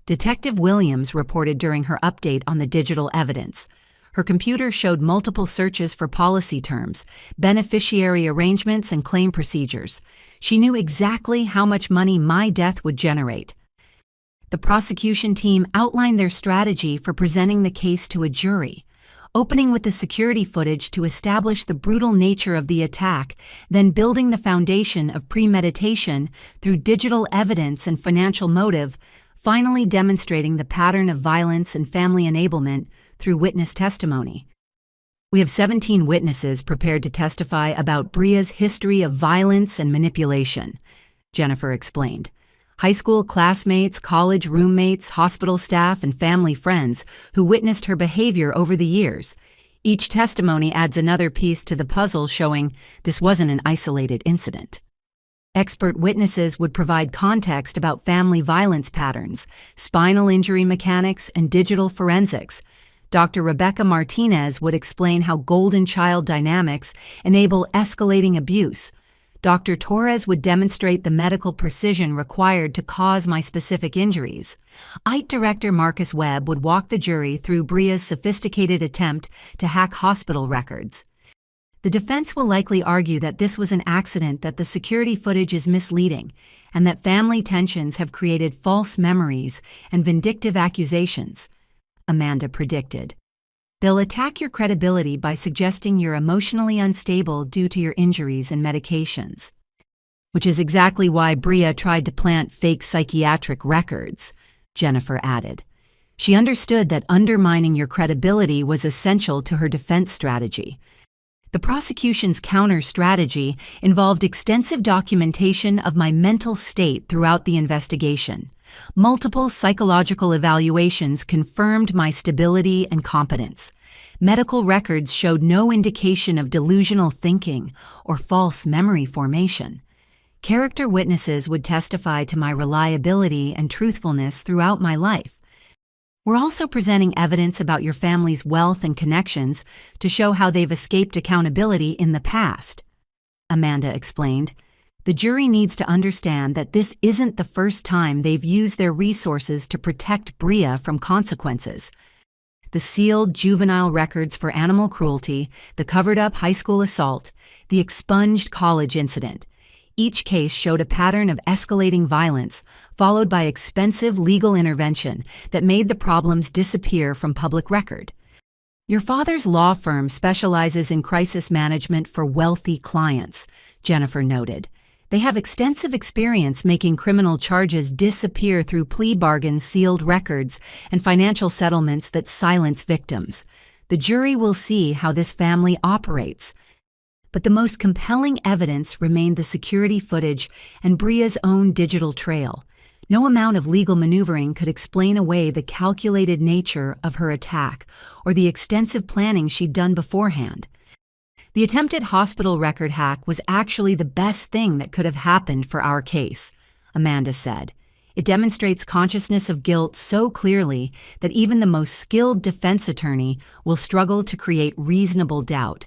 Detective Williams reported during her update on the digital evidence. Her computer showed multiple searches for policy terms, beneficiary arrangements, and claim procedures. She knew exactly how much money my death would generate. The prosecution team outlined their strategy for presenting the case to a jury, opening with the security footage to establish the brutal nature of the attack, then building the foundation of premeditation through digital evidence and financial motive, finally demonstrating the pattern of violence and family enablement through witness testimony. We have 17 witnesses prepared to testify about Bria's history of violence and manipulation, Jennifer explained. High school classmates, college roommates, hospital staff, and family friends who witnessed her behavior over the years. Each testimony adds another piece to the puzzle showing this wasn't an isolated incident. Expert witnesses would provide context about family violence patterns, spinal injury mechanics, and digital forensics. Dr. Rebecca Martinez would explain how golden child dynamics enable escalating abuse. Dr. Torres would demonstrate the medical precision required to cause my specific injuries. IT Director Marcus Webb would walk the jury through Bria's sophisticated attempt to hack hospital records. The defense will likely argue that this was an accident, that the security footage is misleading, and that family tensions have created false memories and vindictive accusations, Amanda predicted. They'll attack your credibility by suggesting you're emotionally unstable due to your injuries and medications. Which is exactly why Bria tried to plant fake psychiatric records, Jennifer added. She understood that undermining your credibility was essential to her defense strategy. The prosecution's counter-strategy involved extensive documentation of my mental state throughout the investigation. Multiple psychological evaluations confirmed my stability and competence. Medical records showed no indication of delusional thinking or false memory formation. Character witnesses would testify to my reliability and truthfulness throughout my life. We're also presenting evidence about your family's wealth and connections to show how they've escaped accountability in the past, Amanda explained. The jury needs to understand that this isn't the first time they've used their resources to protect Bria from consequences. the sealed juvenile records for animal cruelty, the covered-up high school assault, the expunged college incident. Each case showed a pattern of escalating violence, followed by expensive legal intervention that made the problems disappear from public record. Your father's law firm specializes in crisis management for wealthy clients, Jennifer noted. They have extensive experience making criminal charges disappear through plea bargains, sealed records, and financial settlements that silence victims. The jury will see how this family operates. But the most compelling evidence remained the security footage and Bria's own digital trail. No amount of legal maneuvering could explain away the calculated nature of her attack or the extensive planning she'd done beforehand. The attempted hospital record hack was actually the best thing that could have happened for our case, Amanda said. It demonstrates consciousness of guilt so clearly that even the most skilled defense attorney will struggle to create reasonable doubt.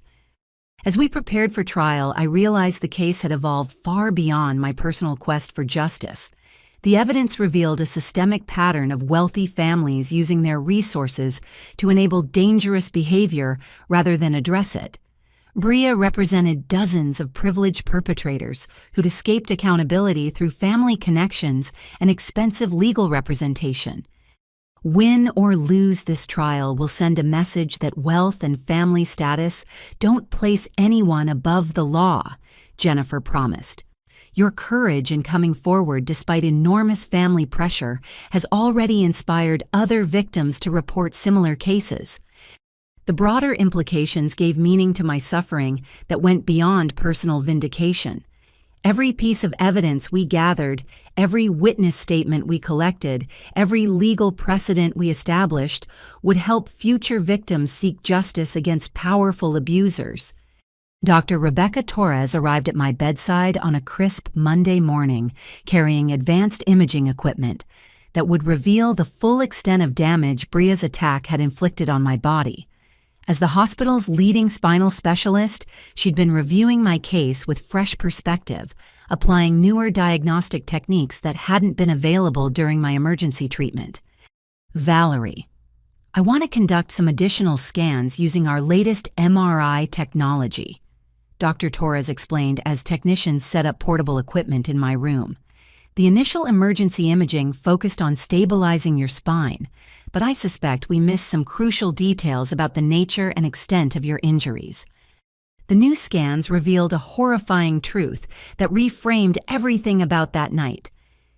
As we prepared for trial, I realized the case had evolved far beyond my personal quest for justice. The evidence revealed a systemic pattern of wealthy families using their resources to enable dangerous behavior rather than address it. Bria represented dozens of privileged perpetrators who'd escaped accountability through family connections and expensive legal representation. Win or lose this trial will send a message that wealth and family status don't place anyone above the law, Jennifer promised. Your courage in coming forward despite enormous family pressure has already inspired other victims to report similar cases. The broader implications gave meaning to my suffering that went beyond personal vindication. Every piece of evidence we gathered, every witness statement we collected, every legal precedent we established would help future victims seek justice against powerful abusers. Dr. Rebecca Torres arrived at my bedside on a crisp Monday morning, carrying advanced imaging equipment that would reveal the full extent of damage Bria's attack had inflicted on my body. As the hospital's leading spinal specialist, she'd been reviewing my case with fresh perspective, applying newer diagnostic techniques that hadn't been available during my emergency treatment. Valerie, I want to conduct some additional scans using our latest MRI technology, Dr. Torres explained as technicians set up portable equipment in my room. The initial emergency imaging focused on stabilizing your spine, but I suspect we missed some crucial details about the nature and extent of your injuries. The new scans revealed a horrifying truth that reframed everything about that night.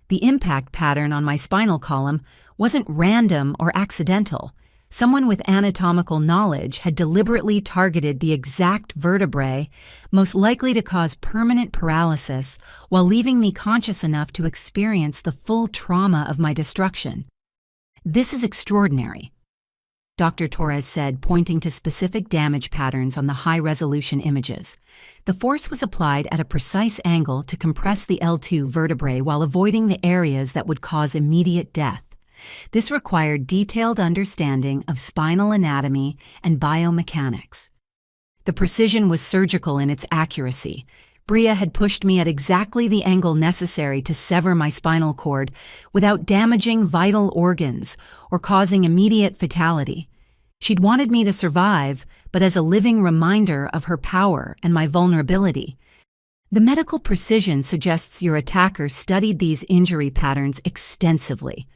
The impact pattern on my spinal column wasn't random or accidental. Someone with anatomical knowledge had deliberately targeted the exact vertebrae most likely to cause permanent paralysis while leaving me conscious enough to experience the full trauma of my destruction. This is extraordinary, Dr. Torres said, pointing to specific damage patterns on the high-resolution images. The force was applied at a precise angle to compress the L2 vertebrae while avoiding the areas that would cause immediate death. This required detailed understanding of spinal anatomy and biomechanics. The precision was surgical in its accuracy. Bria had pushed me at exactly the angle necessary to sever my spinal cord without damaging vital organs or causing immediate fatality. She'd wanted me to survive, but as a living reminder of her power and my vulnerability. The medical precision suggests your attacker studied these injury patterns extensively,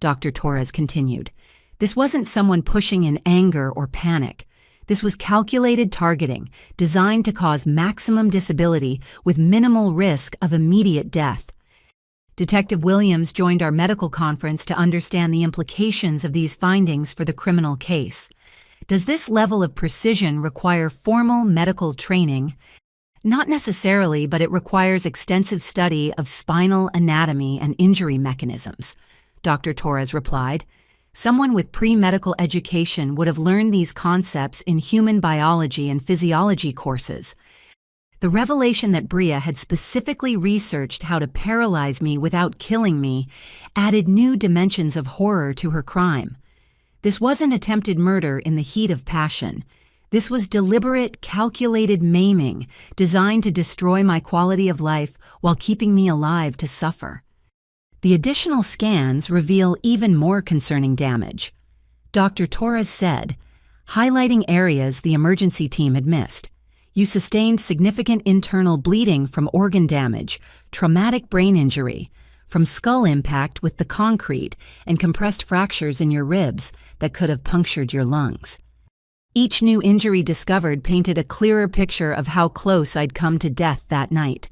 Dr. Torres continued. This wasn't someone pushing in anger or panic. This was calculated targeting, designed to cause maximum disability with minimal risk of immediate death. Detective Williams joined our medical conference to understand the implications of these findings for the criminal case. Does this level of precision require formal medical training? Not necessarily, but it requires extensive study of spinal anatomy and injury mechanisms, Dr. Torres replied. Someone with pre-medical education would have learned these concepts in human biology and physiology courses. The revelation that Bria had specifically researched how to paralyze me without killing me added new dimensions of horror to her crime. This wasn't attempted murder in the heat of passion. This was deliberate, calculated maiming designed to destroy my quality of life while keeping me alive to suffer. The additional scans reveal even more concerning damage. Dr. Torres said, highlighting areas the emergency team had missed. You sustained significant internal bleeding from organ damage, traumatic brain injury, from skull impact with the concrete, and compressed fractures in your ribs that could have punctured your lungs. Each new injury discovered painted a clearer picture of how close I'd come to death that night.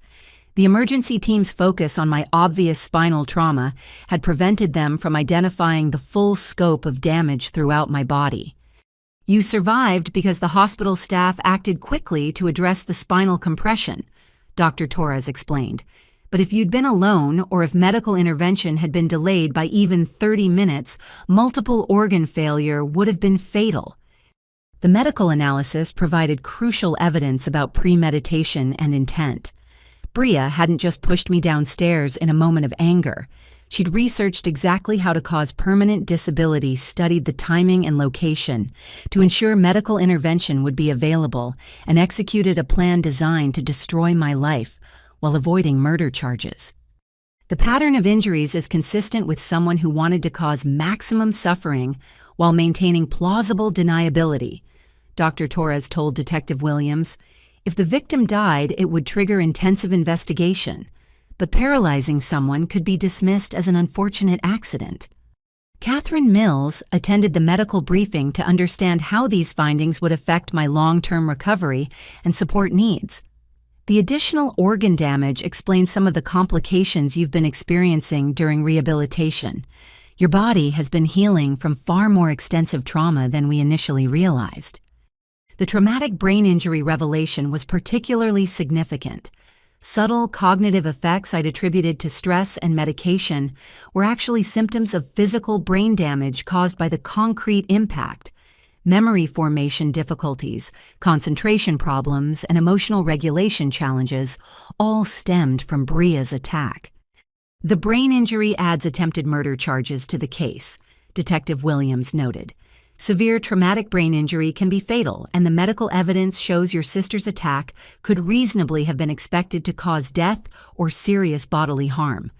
The emergency team's focus on my obvious spinal trauma had prevented them from identifying the full scope of damage throughout my body. You survived because the hospital staff acted quickly to address the spinal compression, Dr. Torres explained. But if you'd been alone or if medical intervention had been delayed by even 30 minutes, multiple organ failure would have been fatal. The medical analysis provided crucial evidence about premeditation and intent. Bria hadn't just pushed me downstairs in a moment of anger. She'd researched exactly how to cause permanent disability, studied the timing and location to ensure medical intervention would be available, and executed a plan designed to destroy my life while avoiding murder charges. The pattern of injuries is consistent with someone who wanted to cause maximum suffering while maintaining plausible deniability, Dr. Torres told Detective Williams. If the victim died, it would trigger intensive investigation, but paralyzing someone could be dismissed as an unfortunate accident. Catherine Mills attended the medical briefing to understand how these findings would affect my long-term recovery and support needs. The additional organ damage explains some of the complications you've been experiencing during rehabilitation. Your body has been healing from far more extensive trauma than we initially realized. The traumatic brain injury revelation was particularly significant. Subtle cognitive effects I'd attributed to stress and medication were actually symptoms of physical brain damage caused by the concrete impact. Memory formation difficulties, concentration problems, and emotional regulation challenges all stemmed from Bria's attack. The brain injury adds attempted murder charges to the case, Detective Williams noted. Severe traumatic brain injury can be fatal, and the medical evidence shows your sister's attack could reasonably have been expected to cause death or serious bodily harm.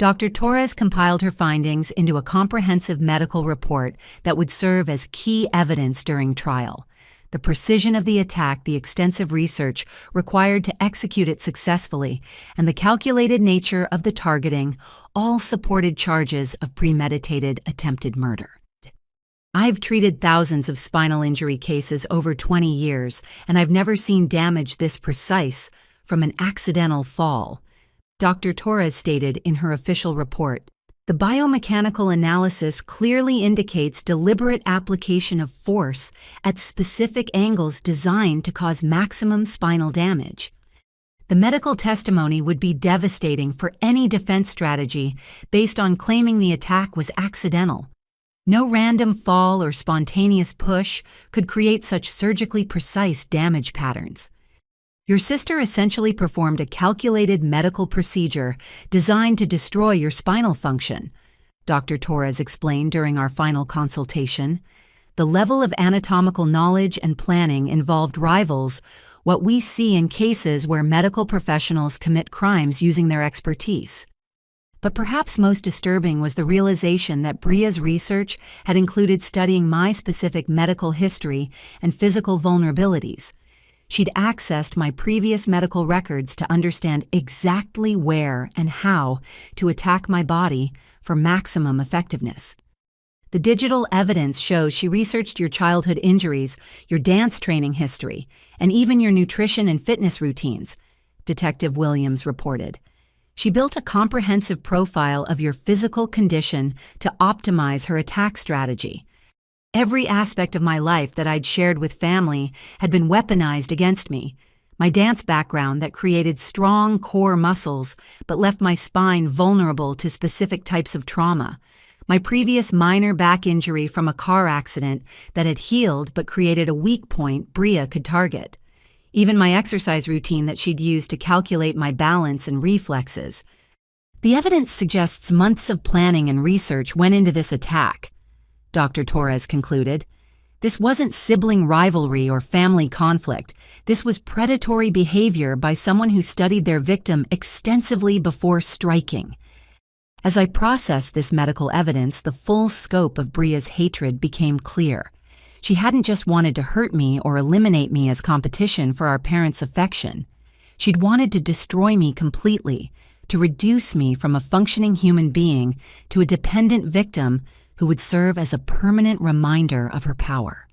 Dr. Torres compiled her findings into a comprehensive medical report that would serve as key evidence during trial. The precision of the attack, the extensive research required to execute it successfully, and the calculated nature of the targeting all supported charges of premeditated attempted murder. I've treated thousands of spinal injury cases over 20 years, and I've never seen damage this precise from an accidental fall, Dr. Torres stated in her official report. The biomechanical analysis clearly indicates deliberate application of force at specific angles designed to cause maximum spinal damage. The medical testimony would be devastating for any defense strategy based on claiming the attack was accidental. No random fall or spontaneous push could create such surgically precise damage patterns. Your sister essentially performed a calculated medical procedure designed to destroy your spinal function, Dr. Torres explained during our final consultation. The level of anatomical knowledge and planning involved rivals what we see in cases where medical professionals commit crimes using their expertise. But perhaps most disturbing was the realization that Bria's research had included studying my specific medical history and physical vulnerabilities. She'd accessed my previous medical records to understand exactly where and how to attack my body for maximum effectiveness. The digital evidence shows she researched your childhood injuries, your dance training history, and even your nutrition and fitness routines, Detective Williams reported. She built a comprehensive profile of your physical condition to optimize her attack strategy. Every aspect of my life that I'd shared with family had been weaponized against me. My dance background that created strong core muscles but left my spine vulnerable to specific types of trauma. My previous minor back injury from a car accident that had healed but created a weak point Bria could target. Even my exercise routine that she'd used to calculate my balance and reflexes. The evidence suggests months of planning and research went into this attack, Dr. Torres concluded. This wasn't sibling rivalry or family conflict. This was predatory behavior by someone who studied their victim extensively before striking. As I processed this medical evidence, the full scope of Bria's hatred became clear. She hadn't just wanted to hurt me or eliminate me as competition for our parents' affection. She'd wanted to destroy me completely, to reduce me from a functioning human being to a dependent victim who would serve as a permanent reminder of her power.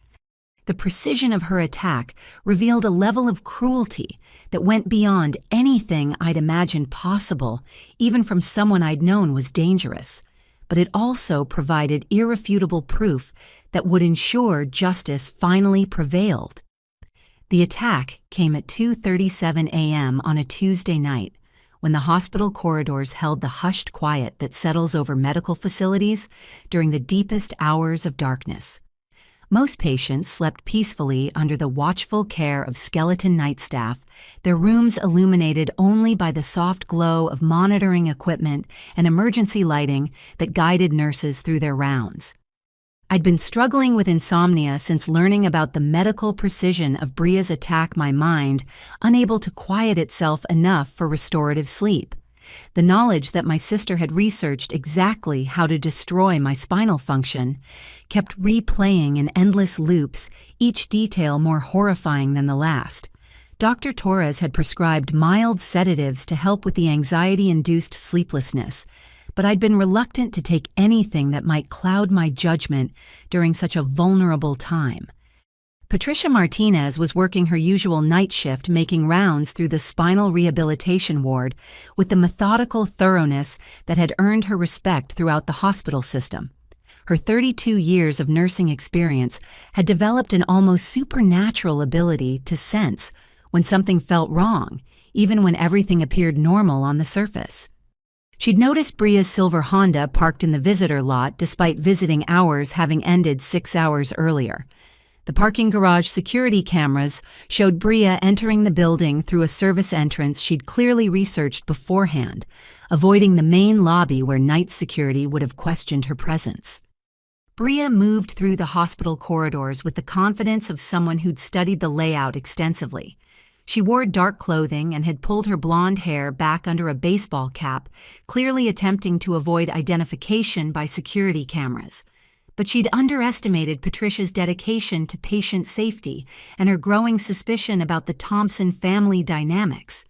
The precision of her attack revealed a level of cruelty that went beyond anything I'd imagined possible, even from someone I'd known was dangerous. But it also provided irrefutable proof that would ensure justice finally prevailed. The attack came at 2:37 a.m. on a Tuesday night, when the hospital corridors held the hushed quiet that settles over medical facilities during the deepest hours of darkness. Most patients slept peacefully under the watchful care of skeleton night staff, their rooms illuminated only by the soft glow of monitoring equipment and emergency lighting that guided nurses through their rounds. I'd been struggling with insomnia since learning about the medical precision of Bria's attack, my mind unable to quiet itself enough for restorative sleep. The knowledge that my sister had researched exactly how to destroy my spinal function kept replaying in endless loops, each detail more horrifying than the last. Dr. Torres had prescribed mild sedatives to help with the anxiety-induced sleeplessness, but I'd been reluctant to take anything that might cloud my judgment during such a vulnerable time. Patricia Martinez was working her usual night shift, making rounds through the spinal rehabilitation ward with the methodical thoroughness that had earned her respect throughout the hospital system. Her 32 years of nursing experience had developed an almost supernatural ability to sense when something felt wrong, even when everything appeared normal on the surface. She'd noticed Bria's silver Honda parked in the visitor lot despite visiting hours having ended 6 hours earlier. The parking garage security cameras showed Bria entering the building through a service entrance she'd clearly researched beforehand, avoiding the main lobby where night security would have questioned her presence. Bria moved through the hospital corridors with the confidence of someone who'd studied the layout extensively. She wore dark clothing and had pulled her blonde hair back under a baseball cap, clearly attempting to avoid identification by security cameras. But she'd underestimated Patricia's dedication to patient safety and her growing suspicion about the Thompson family dynamics.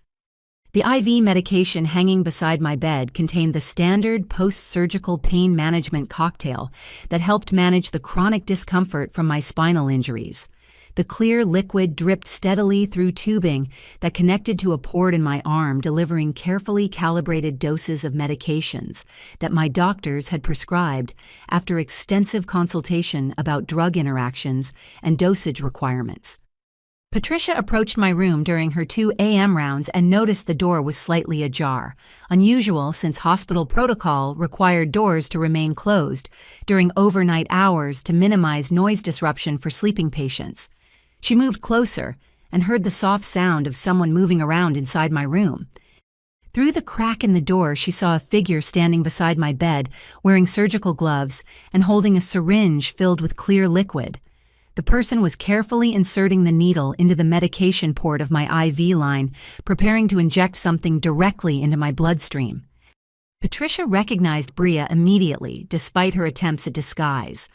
The IV medication hanging beside my bed contained the standard post-surgical pain management cocktail that helped manage the chronic discomfort from my spinal injuries. The clear liquid dripped steadily through tubing that connected to a port in my arm, delivering carefully calibrated doses of medications that my doctors had prescribed after extensive consultation about drug interactions and dosage requirements. Patricia approached my room during her 2 a.m. rounds and noticed the door was slightly ajar, unusual since hospital protocol required doors to remain closed during overnight hours to minimize noise disruption for sleeping patients. She moved closer and heard the soft sound of someone moving around inside my room. Through the crack in the door, she saw a figure standing beside my bed, wearing surgical gloves and holding a syringe filled with clear liquid. The person was carefully inserting the needle into the medication port of my IV line, preparing to inject something directly into my bloodstream. Patricia recognized Bria immediately, despite her attempts at disguise.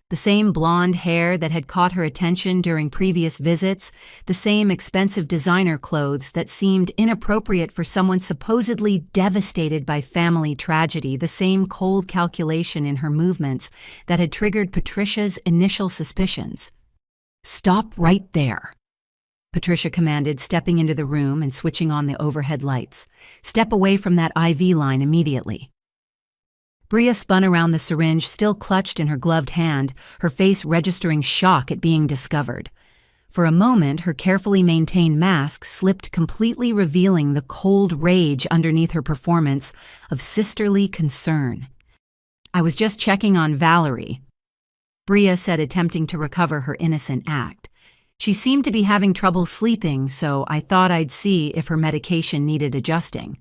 The same blonde hair that had caught her attention during previous visits, the same expensive designer clothes that seemed inappropriate for someone supposedly devastated by family tragedy, the same cold calculation in her movements that had triggered Patricia's initial suspicions. "Stop right there," Patricia commanded, stepping into the room and switching on the overhead lights. "Step away from that IV line immediately." Bria spun around the syringe still clutched in her gloved hand, her face registering shock at being discovered. For a moment, her carefully maintained mask slipped, completely revealing the cold rage underneath her performance of sisterly concern. "I was just checking on Valerie," Bria said, attempting to recover her innocent act. "She seemed to be having trouble sleeping, so I thought I'd see if her medication needed adjusting."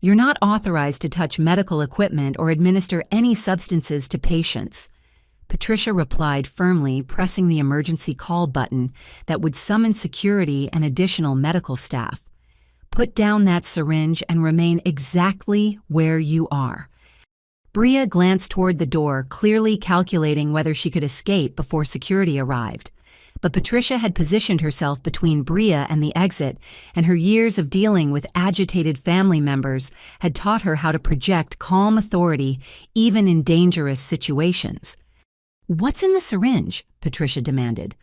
"You're not authorized to touch medical equipment or administer any substances to patients," Patricia replied firmly, pressing the emergency call button that would summon security and additional medical staff. "Put down that syringe and remain exactly where you are." Bria glanced toward the door, clearly calculating whether she could escape before security arrived. But Patricia had positioned herself between Bria and the exit, and her years of dealing with agitated family members had taught her how to project calm authority even in dangerous situations. "What's in the syringe?" Patricia demanded.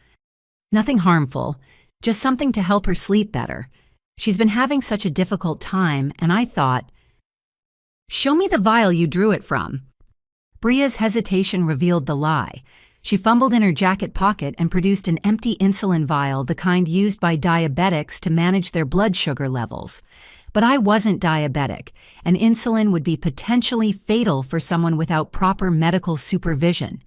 "Nothing harmful, just something to help her sleep better. She's been having such a difficult time, and I thought—" "Show me the vial you drew it from." Bria's hesitation revealed the lie. She fumbled in her jacket pocket and produced an empty insulin vial, the kind used by diabetics to manage their blood sugar levels. But I wasn't diabetic, and insulin would be potentially fatal for someone without proper medical supervision.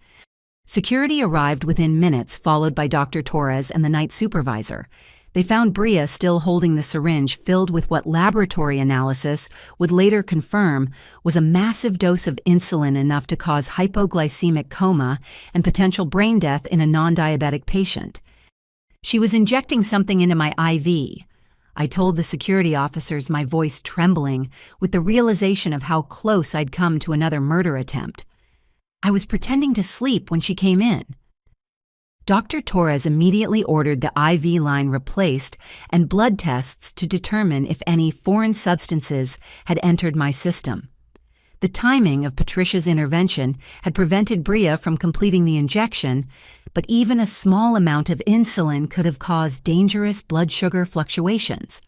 Security arrived within minutes, followed by Dr. Torres and the night supervisor. They found Bria still holding the syringe filled with what laboratory analysis would later confirm was a massive dose of insulin enough to cause hypoglycemic coma and potential brain death in a non-diabetic patient. "She was injecting something into my IV. I told the security officers, my voice trembling with the realization of how close I'd come to another murder attempt. I was pretending to sleep when she came in." Dr. Torres immediately ordered the IV line replaced and blood tests to determine if any foreign substances had entered my system. The timing of Patricia's intervention had prevented Bria from completing the injection, but even a small amount of insulin could have caused dangerous blood sugar fluctuations.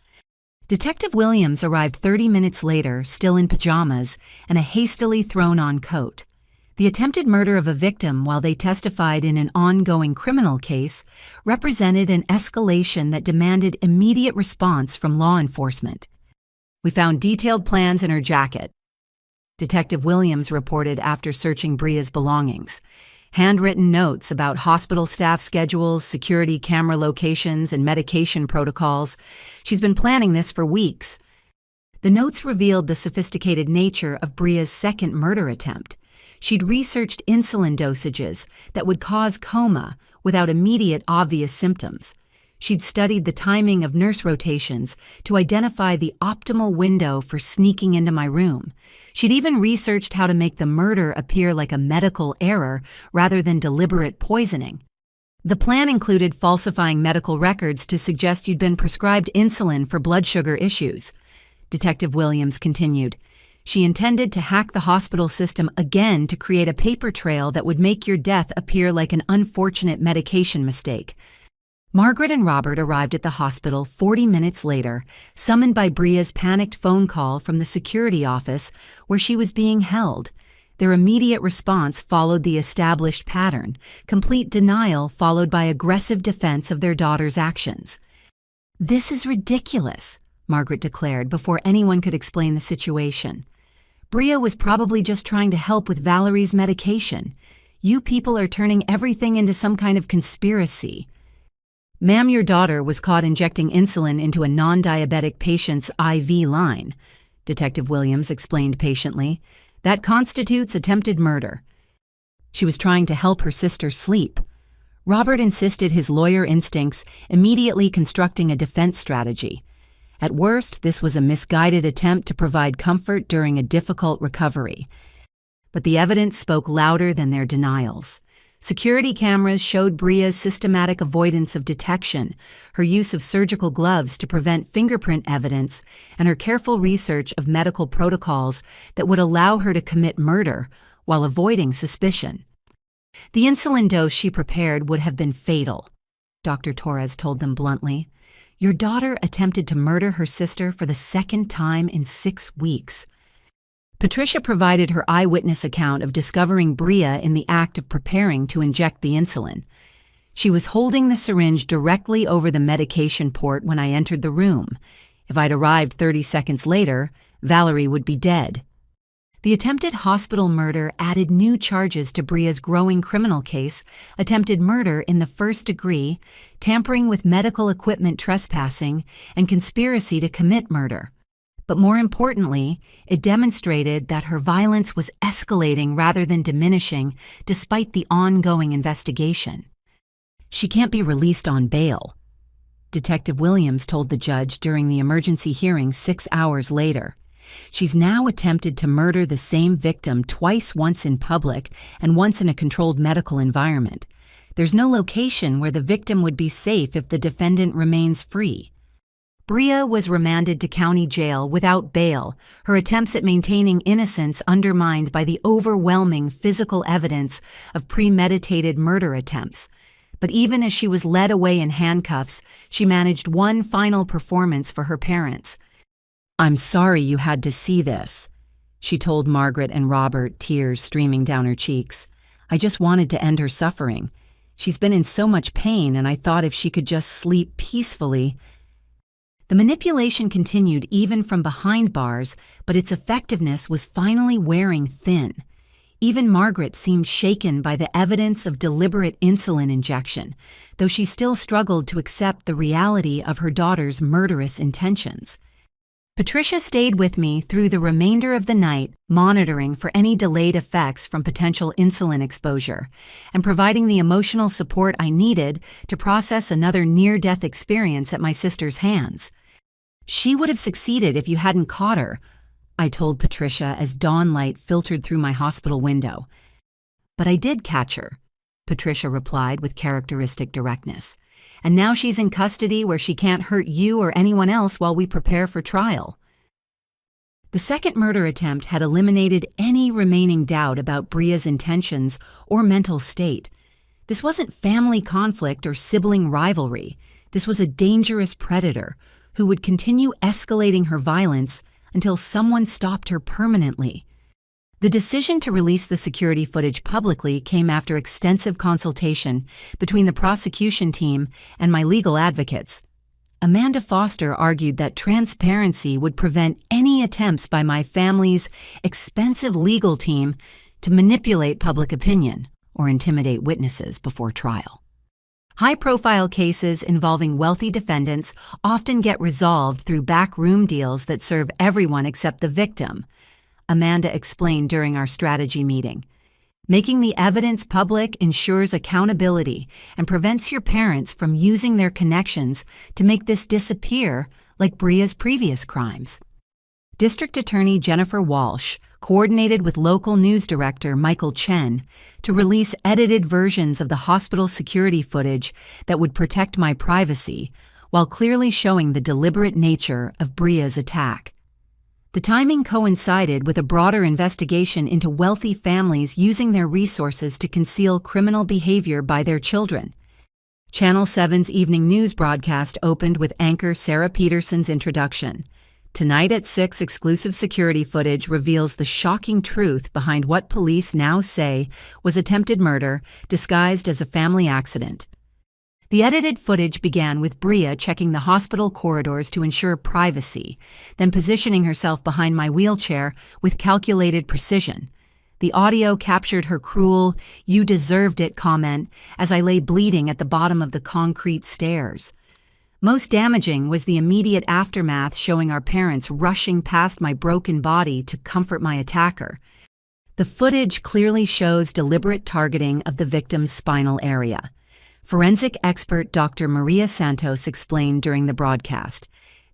Detective Williams arrived 30 minutes later, still in pajamas and a hastily thrown-on coat. The attempted murder of a victim while they testified in an ongoing criminal case represented an escalation that demanded immediate response from law enforcement. "We found detailed plans in her jacket," Detective Williams reported after searching Bria's belongings. "Handwritten notes about hospital staff schedules, security camera locations, and medication protocols. She's been planning this for weeks." The notes revealed the sophisticated nature of Bria's second murder attempt. She'd researched insulin dosages that would cause coma without immediate obvious symptoms. She'd studied the timing of nurse rotations to identify the optimal window for sneaking into my room. She'd even researched how to make the murder appear like a medical error rather than deliberate poisoning. The plan included falsifying medical records to suggest you'd been prescribed insulin for blood sugar issues. Detective Williams continued. "She intended to hack the hospital system again to create a paper trail that would make your death appear like an unfortunate medication mistake." Margaret and Robert arrived at the hospital 40 minutes later, summoned by Bria's panicked phone call from the security office where she was being held. Their immediate response followed the established pattern, complete denial followed by aggressive defense of their daughter's actions. "This is ridiculous," Margaret declared before anyone could explain the situation. "Bria was probably just trying to help with Valerie's medication. You people are turning everything into some kind of conspiracy." "Ma'am, your daughter was caught injecting insulin into a non-diabetic patient's IV line," Detective Williams explained patiently. "That constitutes attempted murder. She was trying to help her sister sleep." Robert insisted, his lawyer instincts immediately constructing a defense strategy. At worst, this was a misguided attempt to provide comfort during a difficult recovery. But the evidence spoke louder than their denials. Security cameras showed Bria's systematic avoidance of detection, her use of surgical gloves to prevent fingerprint evidence, and her careful research of medical protocols that would allow her to commit murder while avoiding suspicion. "The insulin dose she prepared would have been fatal," Dr. Torres told them bluntly. "Your daughter attempted to murder her sister for the second time in 6 weeks." Patricia provided her eyewitness account of discovering Bria in the act of preparing to inject the insulin. "She was holding the syringe directly over the medication port when I entered the room. If I'd arrived 30 seconds later, Valerie would be dead." The attempted hospital murder added new charges to Bria's growing criminal case: attempted murder in the first degree, tampering with medical equipment trespassing, and conspiracy to commit murder. But more importantly, it demonstrated that her violence was escalating rather than diminishing despite the ongoing investigation. "She can't be released on bail," Detective Williams told the judge during the emergency hearing 6 hours later. She's now attempted to murder the same victim twice, once in public and once in a controlled medical environment. There's no location where the victim would be safe if the defendant remains free. Bria was remanded to county jail without bail, her attempts at maintaining innocence undermined by the overwhelming physical evidence of premeditated murder attempts. But even as she was led away in handcuffs, she managed one final performance for her parents. "I'm sorry you had to see this," she told Margaret and Robert, tears streaming down her cheeks. "I just wanted to end her suffering. She's been in so much pain, and I thought if she could just sleep peacefully." The manipulation continued even from behind bars, but its effectiveness was finally wearing thin. Even Margaret seemed shaken by the evidence of deliberate insulin injection, though she still struggled to accept the reality of her daughter's murderous intentions. Patricia stayed with me through the remainder of the night, monitoring for any delayed effects from potential insulin exposure, and providing the emotional support I needed to process another near-death experience at my sister's hands. "She would have succeeded if you hadn't caught her," I told Patricia as dawn light filtered through my hospital window. "But I did catch her," Patricia replied with characteristic directness. "And now she's in custody where she can't hurt you or anyone else while we prepare for trial." The second murder attempt had eliminated any remaining doubt about Bria's intentions or mental state. This wasn't family conflict or sibling rivalry. This was a dangerous predator who would continue escalating her violence until someone stopped her permanently. The decision to release the security footage publicly came after extensive consultation between the prosecution team and my legal advocates. Amanda Foster argued that transparency would prevent any attempts by my family's expensive legal team to manipulate public opinion or intimidate witnesses before trial. High-profile cases involving wealthy defendants often get resolved through backroom deals that serve everyone except the victim, Amanda explained during our strategy meeting. Making the evidence public ensures accountability and prevents your parents from using their connections to make this disappear like Bria's previous crimes. District Attorney Jennifer Walsh coordinated with local news director Michael Chen to release edited versions of the hospital security footage that would protect my privacy while clearly showing the deliberate nature of Bria's attack. The timing coincided with a broader investigation into wealthy families using their resources to conceal criminal behavior by their children. Channel 7's evening news broadcast opened with anchor Sarah Peterson's introduction. Tonight at 6, exclusive security footage reveals the shocking truth behind what police now say was attempted murder disguised as a family accident. The edited footage began with Bria checking the hospital corridors to ensure privacy, then positioning herself behind my wheelchair with calculated precision. The audio captured her cruel, "You deserved it" comment as I lay bleeding at the bottom of the concrete stairs. Most damaging was the immediate aftermath, showing our parents rushing past my broken body to comfort my attacker. The footage clearly shows deliberate targeting of the victim's spinal area. Forensic expert Dr. Maria Santos explained during the broadcast,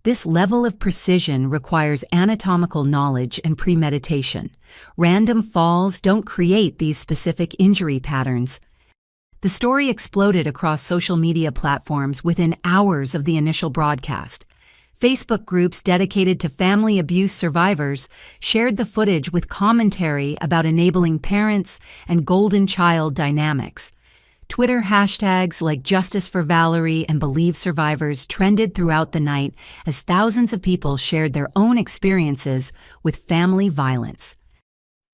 "This level of precision requires anatomical knowledge and premeditation. Random falls don't create these specific injury patterns." The story exploded across social media platforms within hours of the initial broadcast. Facebook groups dedicated to family abuse survivors shared the footage with commentary about enabling parents and golden child dynamics. Twitter hashtags like Justice for Valerie and Believe Survivors trended throughout the night as thousands of people shared their own experiences with family violence.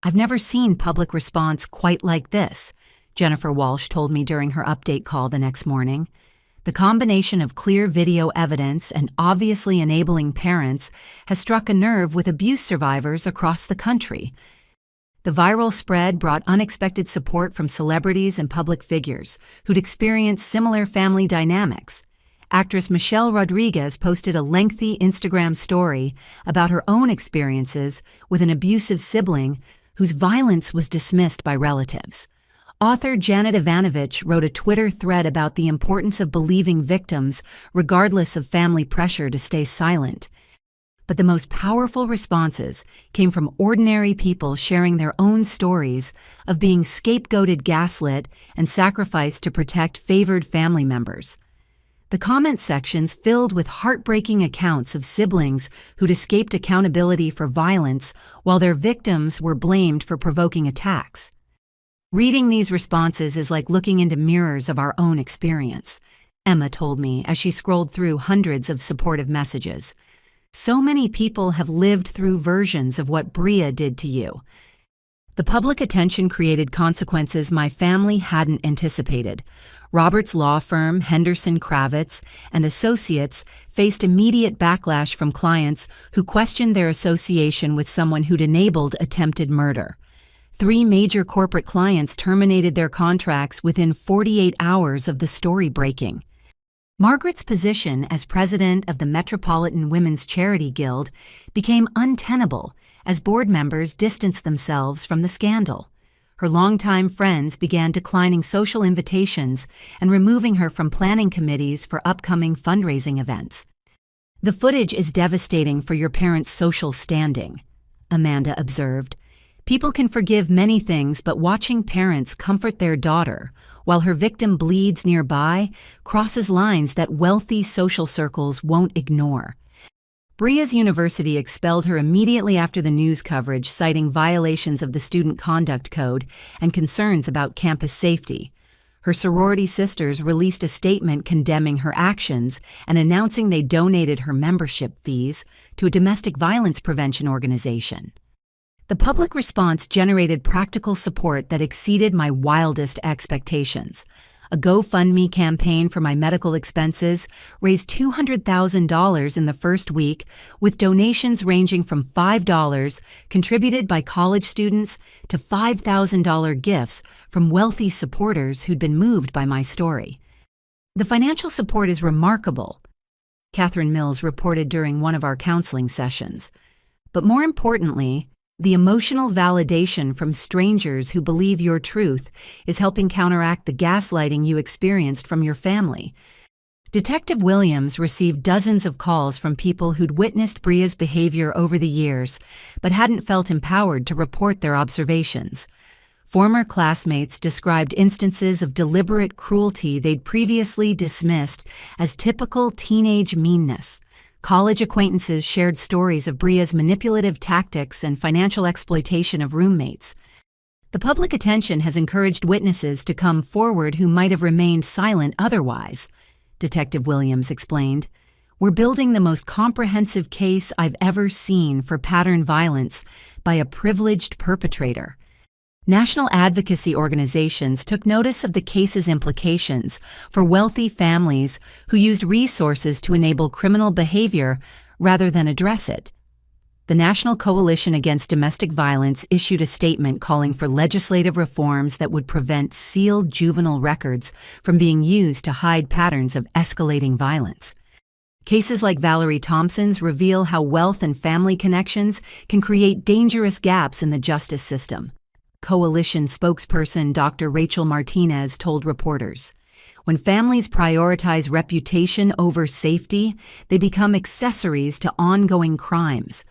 "I've never seen public response quite like this," Jennifer Walsh told me during her update call the next morning. "The combination of clear video evidence and obviously enabling parents has struck a nerve with abuse survivors across the country." The viral spread brought unexpected support from celebrities and public figures who'd experienced similar family dynamics. Actress Michelle Rodriguez posted a lengthy Instagram story about her own experiences with an abusive sibling whose violence was dismissed by relatives. Author Janet Ivanovich wrote a Twitter thread about the importance of believing victims regardless of family pressure to stay silent. But the most powerful responses came from ordinary people sharing their own stories of being scapegoated, gaslit, and sacrificed to protect favored family members. The comment sections filled with heartbreaking accounts of siblings who'd escaped accountability for violence while their victims were blamed for provoking attacks. Reading these responses is like looking into mirrors of our own experience, Emma told me as she scrolled through hundreds of supportive messages. So many people have lived through versions of what Bria did to you. The public attention created consequences my family hadn't anticipated. Robert's law firm, Henderson Kravitz and Associates, faced immediate backlash from clients who questioned their association with someone who'd enabled attempted murder. 3 major corporate clients terminated their contracts within 48 hours of the story breaking. Margaret's position as president of the Metropolitan Women's Charity Guild became untenable as board members distanced themselves from the scandal. Her longtime friends began declining social invitations and removing her from planning committees for upcoming fundraising events. "The footage is devastating for your parents' social standing," Amanda observed. "People can forgive many things, but watching parents comfort their daughter while her victim bleeds nearby crosses lines that wealthy social circles won't ignore." Bria's university expelled her immediately after the news coverage, citing violations of the Student Conduct Code and concerns about campus safety. Her sorority sisters released a statement condemning her actions and announcing they donated her membership fees to a domestic violence prevention organization. The public response generated practical support that exceeded my wildest expectations. A GoFundMe campaign for my medical expenses raised $200,000 in the first week, with donations ranging from $5 contributed by college students to $5,000 gifts from wealthy supporters who'd been moved by my story. "The financial support is remarkable," Catherine Mills reported during one of our counseling sessions. "But more importantly, the emotional validation from strangers who believe your truth is helping counteract the gaslighting you experienced from your family." Detective Williams received dozens of calls from people who'd witnessed Bria's behavior over the years, but hadn't felt empowered to report their observations. Former classmates described instances of deliberate cruelty they'd previously dismissed as typical teenage meanness. College acquaintances shared stories of Bria's manipulative tactics and financial exploitation of roommates. The public attention has encouraged witnesses to come forward who might have remained silent otherwise, Detective Williams explained. "We're building the most comprehensive case I've ever seen for pattern violence by a privileged perpetrator." National advocacy organizations took notice of the case's implications for wealthy families who used resources to enable criminal behavior rather than address it. The National Coalition Against Domestic Violence issued a statement calling for legislative reforms that would prevent sealed juvenile records from being used to hide patterns of escalating violence. Cases like Valerie Thompson's reveal how wealth and family connections can create dangerous gaps in the justice system. Coalition spokesperson Dr. Rachel Martinez told reporters, "When families prioritize reputation over safety, they become accessories to ongoing crimes."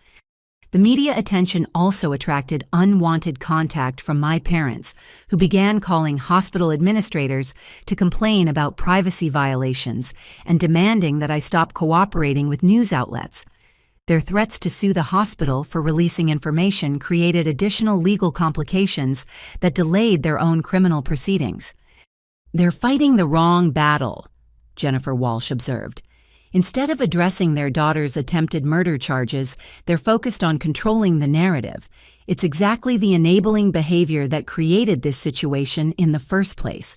The media attention also attracted unwanted contact from my parents, who began calling hospital administrators to complain about privacy violations and demanding that I stop cooperating with news outlets. Their threats to sue the hospital for releasing information created additional legal complications that delayed their own criminal proceedings. "They're fighting the wrong battle," Jennifer Walsh observed. Instead of addressing their daughter's attempted murder charges, they're focused on controlling the narrative. It's exactly the enabling behavior that created this situation in the first place.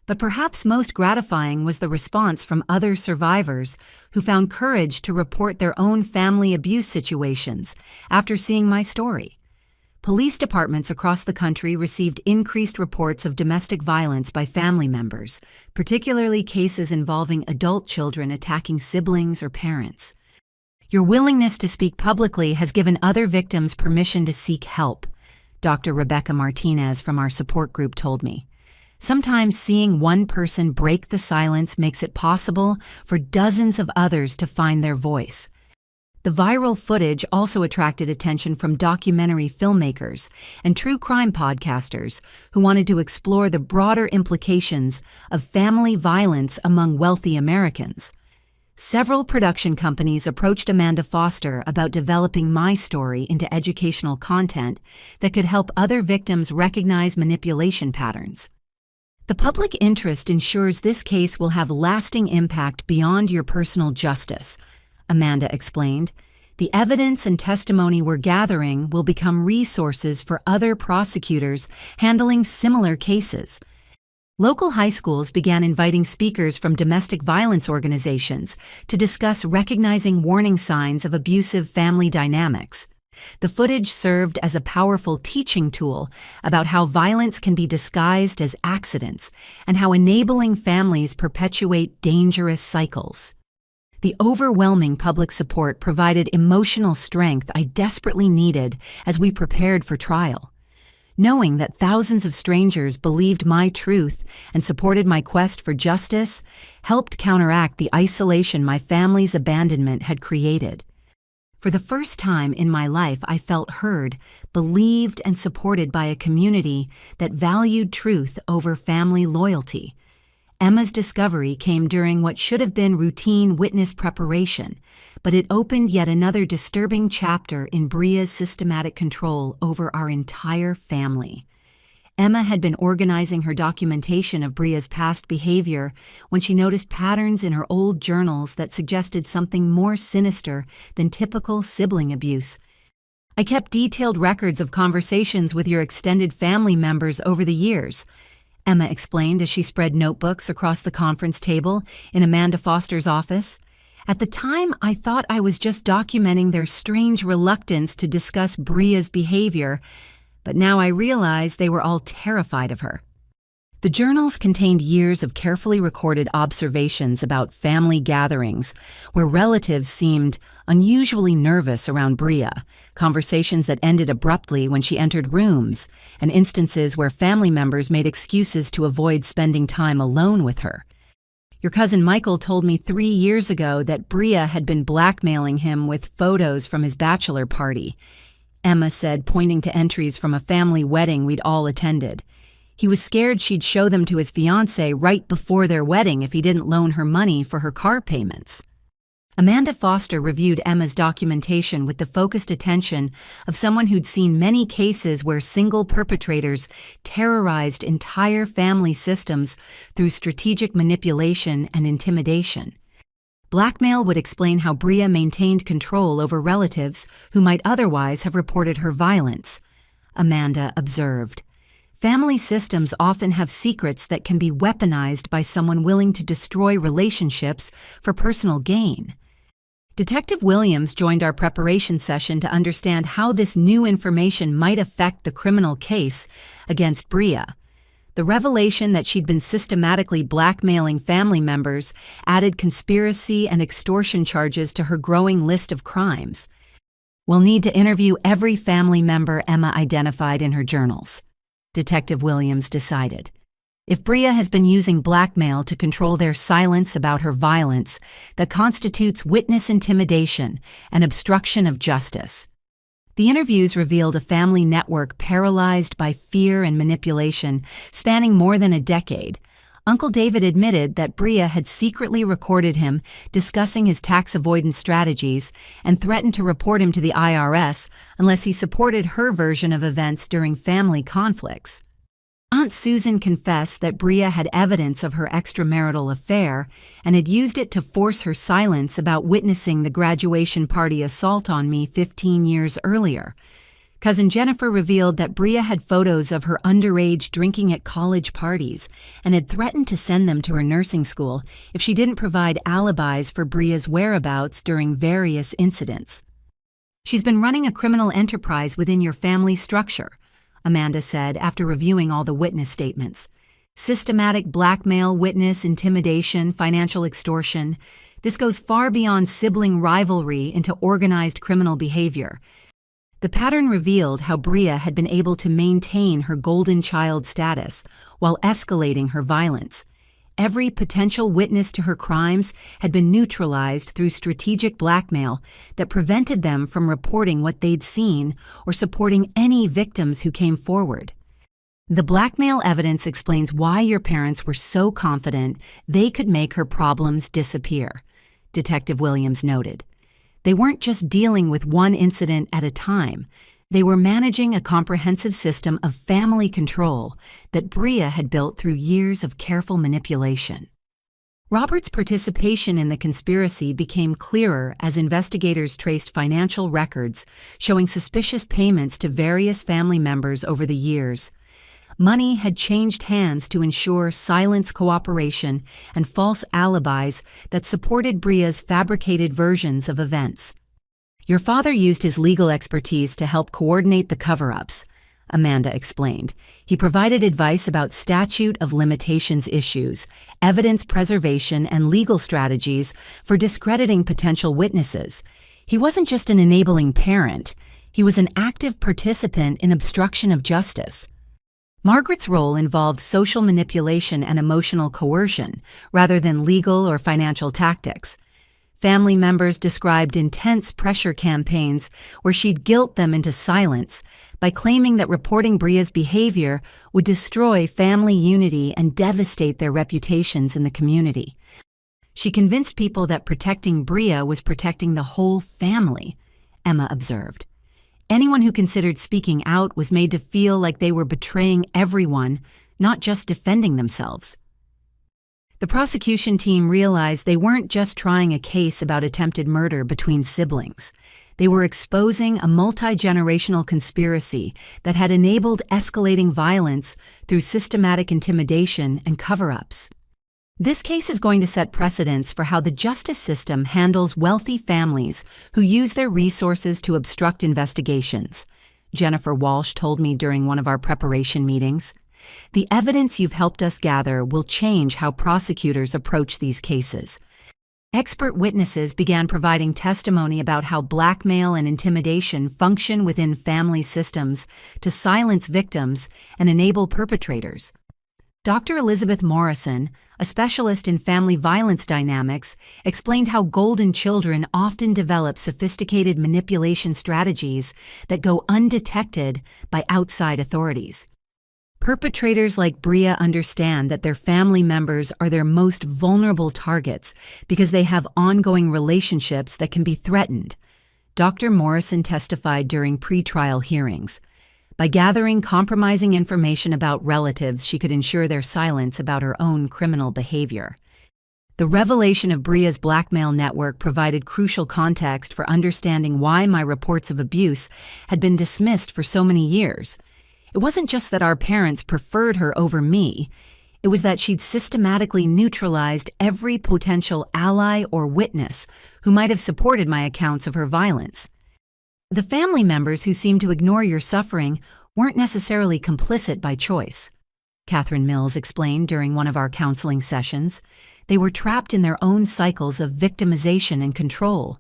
But perhaps most gratifying was the response from other survivors who found courage to report their own family abuse situations after seeing my story. Police departments across the country received increased reports of domestic violence by family members, particularly cases involving adult children attacking siblings or parents. "Your willingness to speak publicly has given other victims permission to seek help," Dr. Rebecca Martinez from our support group told me. "Sometimes seeing one person break the silence makes it possible for dozens of others to find their voice." The viral footage also attracted attention from documentary filmmakers and true crime podcasters who wanted to explore the broader implications of family violence among wealthy Americans. Several production companies approached Amanda Foster about developing my story into educational content that could help other victims recognize manipulation patterns. The public interest ensures this case will have lasting impact beyond your personal justice, Amanda explained. The evidence and testimony we're gathering will become resources for other prosecutors handling similar cases. Local high schools began inviting speakers from domestic violence organizations to discuss recognizing warning signs of abusive family dynamics. The footage served as a powerful teaching tool about how violence can be disguised as accidents and how enabling families perpetuate dangerous cycles. The overwhelming public support provided emotional strength I desperately needed as we prepared for trial. Knowing that thousands of strangers believed my truth and supported my quest for justice helped counteract the isolation my family's abandonment had created. For the first time in my life, I felt heard, believed, and supported by a community that valued truth over family loyalty. Emma's discovery came during what should have been routine witness preparation, but it opened yet another disturbing chapter in Bria's systematic control over our entire family. Emma had been organizing her documentation of Bria's past behavior when she noticed patterns in her old journals that suggested something more sinister than typical sibling abuse. "I kept detailed records of conversations with your extended family members over the years," Emma explained as she spread notebooks across the conference table in Amanda Foster's office. "At the time, I thought I was just documenting their strange reluctance to discuss Bria's behavior, but now I realize they were all terrified of her." The journals contained years of carefully recorded observations about family gatherings where relatives seemed unusually nervous around Bria, conversations that ended abruptly when she entered rooms, and instances where family members made excuses to avoid spending time alone with her. "Your cousin Michael told me 3 years ago that Bria had been blackmailing him with photos from his bachelor party," Emma said, pointing to entries from a family wedding we'd all attended. "He was scared she'd show them to his fiancé right before their wedding if he didn't loan her money for her car payments." Amanda Foster reviewed Emma's documentation with the focused attention of someone who'd seen many cases where single perpetrators terrorized entire family systems through strategic manipulation and intimidation. Blackmail would explain how Bria maintained control over relatives who might otherwise have reported her violence, Amanda observed. Family systems often have secrets that can be weaponized by someone willing to destroy relationships for personal gain. Detective Williams joined our preparation session to understand how this new information might affect the criminal case against Bria. The revelation that she'd been systematically blackmailing family members added conspiracy and extortion charges to her growing list of crimes. "We'll need to interview every family member Emma identified in her journals," Detective Williams decided. "If Bria has been using blackmail to control their silence about her violence, that constitutes witness intimidation and obstruction of justice." The interviews revealed a family network paralyzed by fear and manipulation, spanning more than a decade. Uncle David admitted that Bria had secretly recorded him discussing his tax avoidance strategies and threatened to report him to the IRS unless he supported her version of events during family conflicts. Aunt Susan confessed that Bria had evidence of her extramarital affair and had used it to force her silence about witnessing the graduation party assault on me 15 years earlier. Cousin Jennifer revealed that Bria had photos of her underage drinking at college parties and had threatened to send them to her nursing school if she didn't provide alibis for Bria's whereabouts during various incidents. "She's been running a criminal enterprise within your family structure," Amanda said after reviewing all the witness statements. "Systematic blackmail, witness intimidation, financial extortion. This goes far beyond sibling rivalry into organized criminal behavior." The pattern revealed how Bria had been able to maintain her golden child status while escalating her violence. Every potential witness to her crimes had been neutralized through strategic blackmail that prevented them from reporting what they'd seen or supporting any victims who came forward. The blackmail evidence explains why your parents were so confident they could make her problems disappear, Detective Williams noted. They weren't just dealing with one incident at a time. They were managing a comprehensive system of family control that Bria had built through years of careful manipulation. Robert's participation in the conspiracy became clearer as investigators traced financial records showing suspicious payments to various family members over the years. Money had changed hands to ensure silence cooperation and false alibis that supported Bria's fabricated versions of events. Your father used his legal expertise to help coordinate the cover-ups, Amanda explained. He provided advice about statute of limitations issues, evidence preservation, and legal strategies for discrediting potential witnesses. He wasn't just an enabling parent. He was an active participant in obstruction of justice. Margaret's role involved social manipulation and emotional coercion, rather than legal or financial tactics. Family members described intense pressure campaigns where she'd guilt them into silence by claiming that reporting Bria's behavior would destroy family unity and devastate their reputations in the community. She convinced people that protecting Bria was protecting the whole family, Emma observed. Anyone who considered speaking out was made to feel like they were betraying everyone, not just defending themselves. The prosecution team realized they weren't just trying a case about attempted murder between siblings. They were exposing a multi-generational conspiracy that had enabled escalating violence through systematic intimidation and cover-ups. This case is going to set precedents for how the justice system handles wealthy families who use their resources to obstruct investigations, Jennifer Walsh told me during one of our preparation meetings. The evidence you've helped us gather will change how prosecutors approach these cases. Expert witnesses began providing testimony about how blackmail and intimidation function within family systems to silence victims and enable perpetrators. Dr. Elizabeth Morrison, a specialist in family violence dynamics, explained how golden children often develop sophisticated manipulation strategies that go undetected by outside authorities. Perpetrators like Bria understand that their family members are their most vulnerable targets because they have ongoing relationships that can be threatened. Dr. Morrison testified during pre-trial hearings. By gathering compromising information about relatives, she could ensure their silence about her own criminal behavior. The revelation of Bria's blackmail network provided crucial context for understanding why my reports of abuse had been dismissed for so many years. It wasn't just that our parents preferred her over me. It was that she'd systematically neutralized every potential ally or witness who might have supported my accounts of her violence. The family members who seemed to ignore your suffering weren't necessarily complicit by choice, Catherine Mills explained during one of our counseling sessions. They were trapped in their own cycles of victimization and control.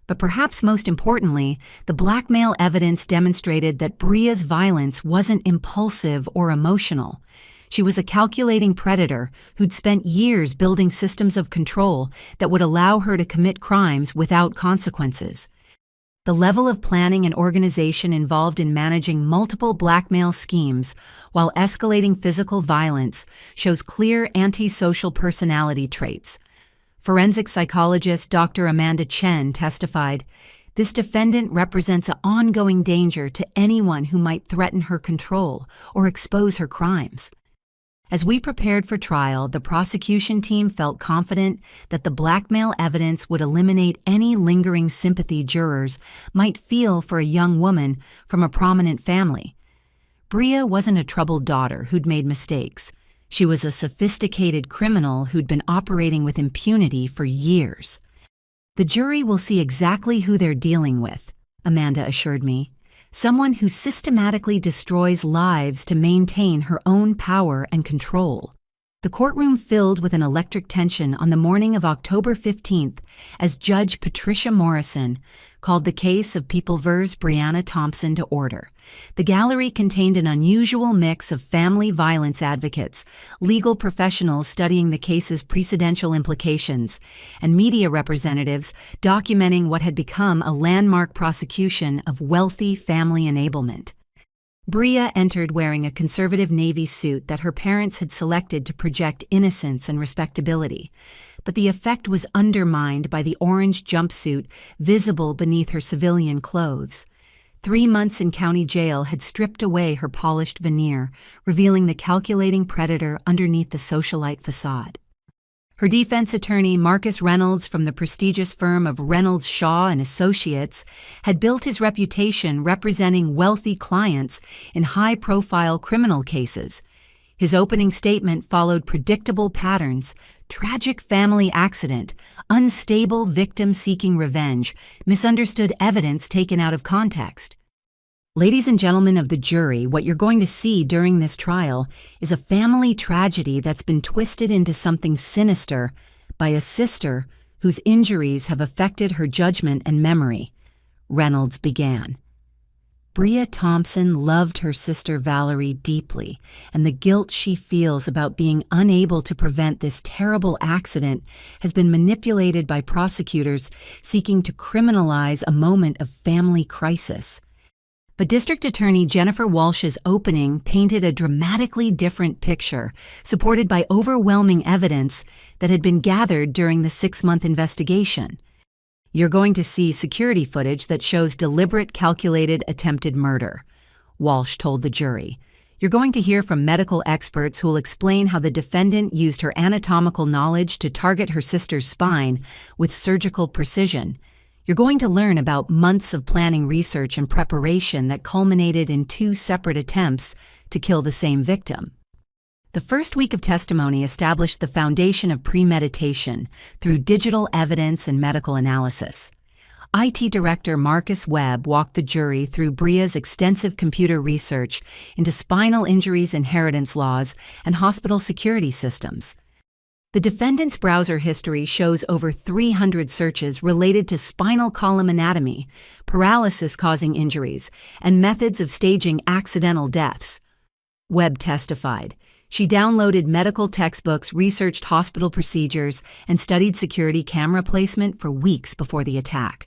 But perhaps most importantly, the blackmail evidence demonstrated that Bria's violence wasn't impulsive or emotional. She was a calculating predator who'd spent years building systems of control that would allow her to commit crimes without consequences. The level of planning and organization involved in managing multiple blackmail schemes while escalating physical violence shows clear antisocial personality traits. Forensic psychologist Dr. Amanda Chen testified, "This defendant represents an ongoing danger to anyone who might threaten her control or expose her crimes." As we prepared for trial, the prosecution team felt confident that the blackmail evidence would eliminate any lingering sympathy jurors might feel for a young woman from a prominent family. Bria wasn't a troubled daughter who'd made mistakes. She was a sophisticated criminal who'd been operating with impunity for years. "The jury will see exactly who they're dealing with," Amanda assured me. "Someone who systematically destroys lives to maintain her own power and control." The courtroom filled with an electric tension on the morning of October 15th as Judge Patricia Morrison called the case of People vs. Breonna Thompson to order. The gallery contained an unusual mix of family violence advocates, legal professionals studying the case's precedential implications, and media representatives documenting what had become a landmark prosecution of wealthy family enablement. Brea entered wearing a conservative navy suit that her parents had selected to project innocence and respectability, but the effect was undermined by the orange jumpsuit visible beneath her civilian clothes. 3 months in county jail had stripped away her polished veneer, revealing the calculating predator underneath the socialite facade. Her defense attorney, Marcus Reynolds from the prestigious firm of Reynolds, Shaw and Associates, had built his reputation representing wealthy clients in high-profile criminal cases. His opening statement followed predictable patterns: tragic family accident, unstable victim seeking revenge, misunderstood evidence taken out of context. Ladies and gentlemen of the jury, what you're going to see during this trial is a family tragedy that's been twisted into something sinister by a sister whose injuries have affected her judgment and memory. Reynolds began. Brea Thompson loved her sister Valerie deeply, and the guilt she feels about being unable to prevent this terrible accident has been manipulated by prosecutors seeking to criminalize a moment of family crisis. But District Attorney Jennifer Walsh's opening painted a dramatically different picture, supported by overwhelming evidence that had been gathered during the 6-month investigation. You're going to see security footage that shows deliberate, calculated, attempted murder, Walsh told the jury. You're going to hear from medical experts who will explain how the defendant used her anatomical knowledge to target her sister's spine with surgical precision. You're going to learn about months of planning, research, and preparation that culminated in 2 separate attempts to kill the same victim. The first week of testimony established the foundation of premeditation through digital evidence and medical analysis. IT Director Marcus Webb walked the jury through Brea's extensive computer research into spinal injuries inheritance laws and hospital security systems. The defendant's browser history shows over 300 searches related to spinal column anatomy, paralysis-causing injuries, and methods of staging accidental deaths. Webb testified. She downloaded medical textbooks, researched hospital procedures, and studied security camera placement for weeks before the attack.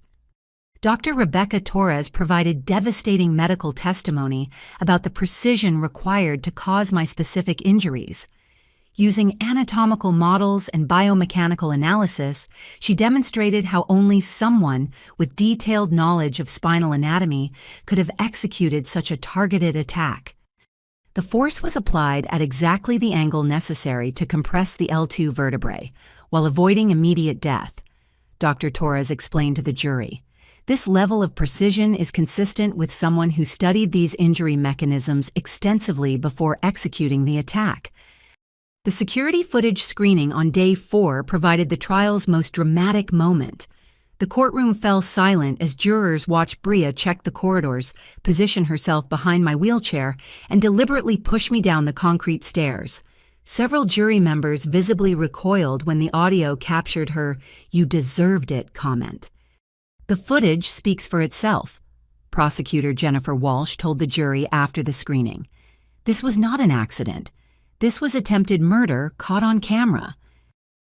Dr. Rebecca Torres provided devastating medical testimony about the precision required to cause my specific injuries. Using anatomical models and biomechanical analysis, she demonstrated how only someone with detailed knowledge of spinal anatomy could have executed such a targeted attack. The force was applied at exactly the angle necessary to compress the L2 vertebrae, while avoiding immediate death, Dr. Torres explained to the jury. This level of precision is consistent with someone who studied these injury mechanisms extensively before executing the attack. The security footage screening on day 4 provided the trial's most dramatic moment. The courtroom fell silent as jurors watched Brea check the corridors, position herself behind my wheelchair, and deliberately push me down the concrete stairs. Several jury members visibly recoiled when the audio captured her "you deserved it" comment. The footage speaks for itself, Prosecutor Jennifer Walsh told the jury after the screening. This was not an accident. This was attempted murder caught on camera.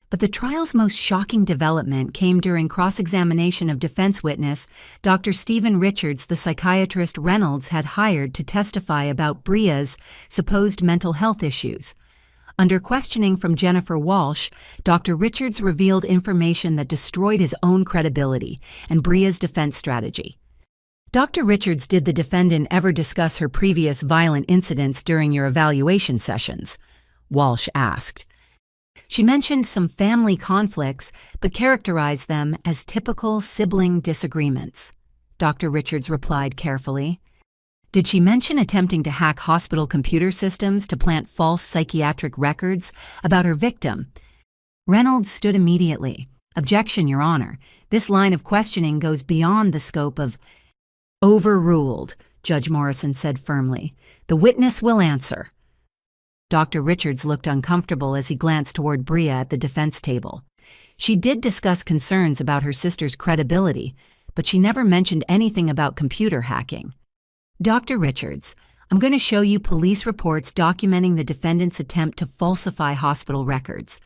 But the trial's most shocking development came during cross-examination of defense witness Dr. Stephen Richards, the psychiatrist Reynolds had hired to testify about Brea's supposed mental health issues. Under questioning from Jennifer Walsh, Dr. Richards revealed information that destroyed his own credibility and Brea's defense strategy. Dr. Richards, did the defendant ever discuss her previous violent incidents during your evaluation sessions? Walsh asked. She mentioned some family conflicts, but characterized them as typical sibling disagreements. Dr. Richards replied carefully. Did she mention attempting to hack hospital computer systems to plant false psychiatric records about her victim? Reynolds stood immediately. Objection, Your Honor. This line of questioning goes beyond the scope of... Overruled, Judge Morrison said firmly. The witness will answer. Dr. Richards looked uncomfortable as he glanced toward Bria at the defense table. She did discuss concerns about her sister's credibility, but she never mentioned anything about computer hacking. Dr. Richards, I'm going to show you police reports documenting the defendant's attempt to falsify hospital records.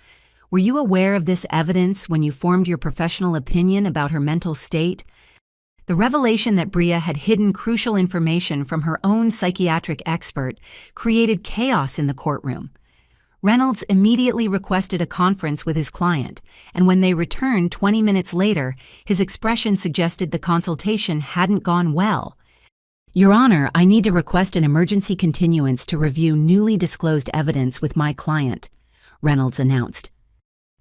Were you aware of this evidence when you formed your professional opinion about her mental state? The revelation that Bria had hidden crucial information from her own psychiatric expert created chaos in the courtroom. Reynolds immediately requested a conference with his client, and when they returned 20 minutes later, his expression suggested the consultation hadn't gone well. Your Honor, I need to request an emergency continuance to review newly disclosed evidence with my client, Reynolds announced.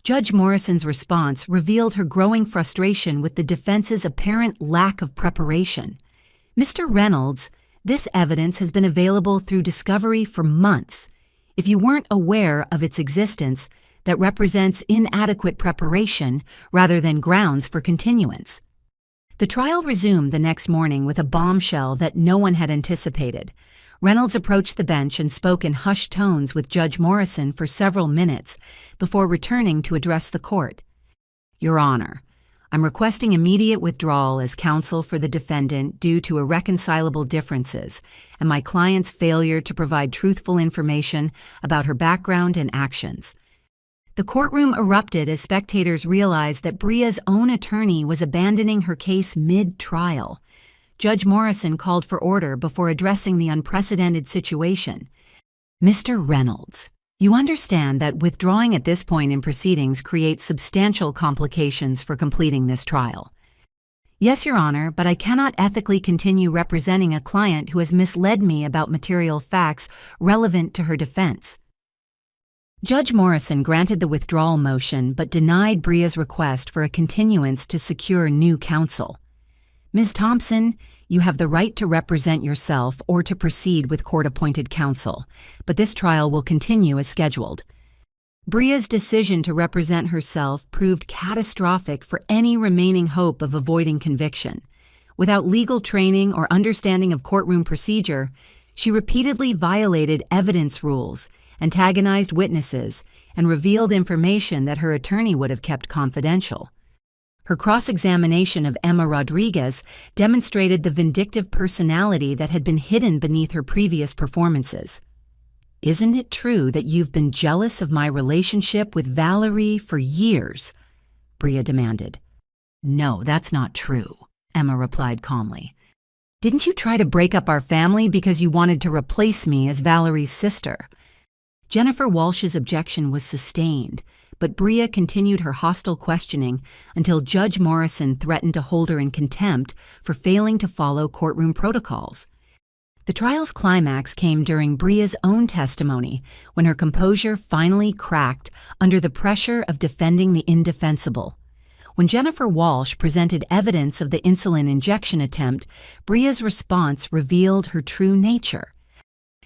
Judge Morrison's response revealed her growing frustration with the defense's apparent lack of preparation. Mr. Reynolds, this evidence has been available through discovery for months. If you weren't aware of its existence, that represents inadequate preparation rather than grounds for continuance. The trial resumed the next morning with a bombshell that no one had anticipated. Reynolds approached the bench and spoke in hushed tones with Judge Morrison for several minutes before returning to address the court. Your Honor, I'm requesting immediate withdrawal as counsel for the defendant due to irreconcilable differences and my client's failure to provide truthful information about her background and actions. The courtroom erupted as spectators realized that Bria's own attorney was abandoning her case mid-trial. Judge Morrison called for order before addressing the unprecedented situation. Mr. Reynolds, you understand that withdrawing at this point in proceedings creates substantial complications for completing this trial. Yes, Your Honor, but I cannot ethically continue representing a client who has misled me about material facts relevant to her defense. Judge Morrison granted the withdrawal motion but denied Bria's request for a continuance to secure new counsel. Ms. Thompson, you have the right to represent yourself or to proceed with court-appointed counsel, but this trial will continue as scheduled. Bria's decision to represent herself proved catastrophic for any remaining hope of avoiding conviction. Without legal training or understanding of courtroom procedure, she repeatedly violated evidence rules, antagonized witnesses, and revealed information that her attorney would have kept confidential. Her cross-examination of Emma Rodriguez demonstrated the vindictive personality that had been hidden beneath her previous performances. Isn't it true that you've been jealous of my relationship with Valerie for years? Bria demanded. No, that's not true, Emma replied calmly. Didn't you try to break up our family because you wanted to replace me as Valerie's sister? Jennifer Walsh's objection was sustained, but Bria continued her hostile questioning until Judge Morrison threatened to hold her in contempt for failing to follow courtroom protocols. The trial's climax came during Bria's own testimony when her composure finally cracked under the pressure of defending the indefensible. When Jennifer Walsh presented evidence of the insulin injection attempt, Bria's response revealed her true nature.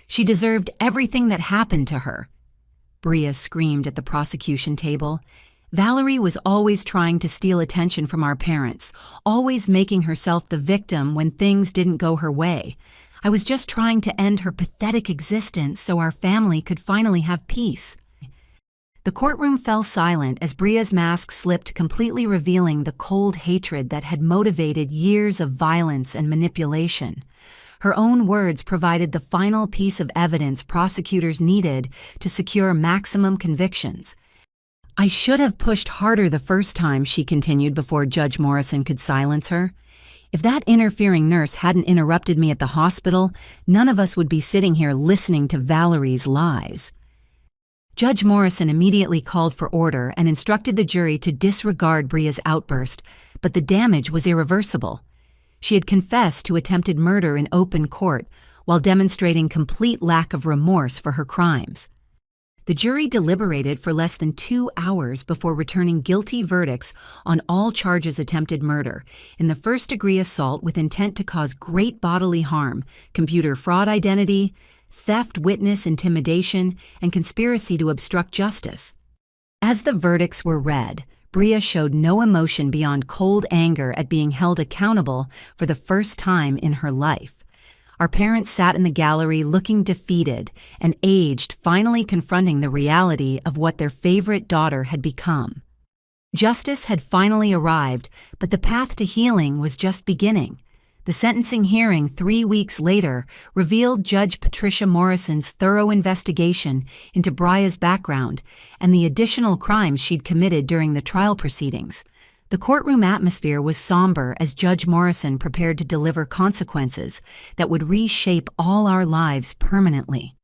She deserved everything that happened to her. Bria screamed at the prosecution table. Valerie was always trying to steal attention from our parents, always making herself the victim when things didn't go her way. I was just trying to end her pathetic existence so our family could finally have peace. The courtroom fell silent as Bria's mask slipped, completely revealing the cold hatred that had motivated years of violence and manipulation. Her own words provided the final piece of evidence prosecutors needed to secure maximum convictions. I should have pushed harder the first time, she continued before Judge Morrison could silence her. If that interfering nurse hadn't interrupted me at the hospital, none of us would be sitting here listening to Valerie's lies. Judge Morrison immediately called for order and instructed the jury to disregard Bria's outburst, but the damage was irreversible. She had confessed to attempted murder in open court while demonstrating complete lack of remorse for her crimes. The jury deliberated for less than 2 hours before returning guilty verdicts on all charges: attempted murder, in the first-degree assault with intent to cause great bodily harm, computer fraud identity, theft, witness intimidation, and conspiracy to obstruct justice. As the verdicts were read, Bria showed no emotion beyond cold anger at being held accountable for the first time in her life. Our parents sat in the gallery looking defeated and aged, finally confronting the reality of what their favorite daughter had become. Justice had finally arrived, but the path to healing was just beginning. The sentencing hearing 3 weeks later revealed Judge Patricia Morrison's thorough investigation into Bria's background and the additional crimes she'd committed during the trial proceedings. The courtroom atmosphere was somber as Judge Morrison prepared to deliver consequences that would reshape all our lives permanently.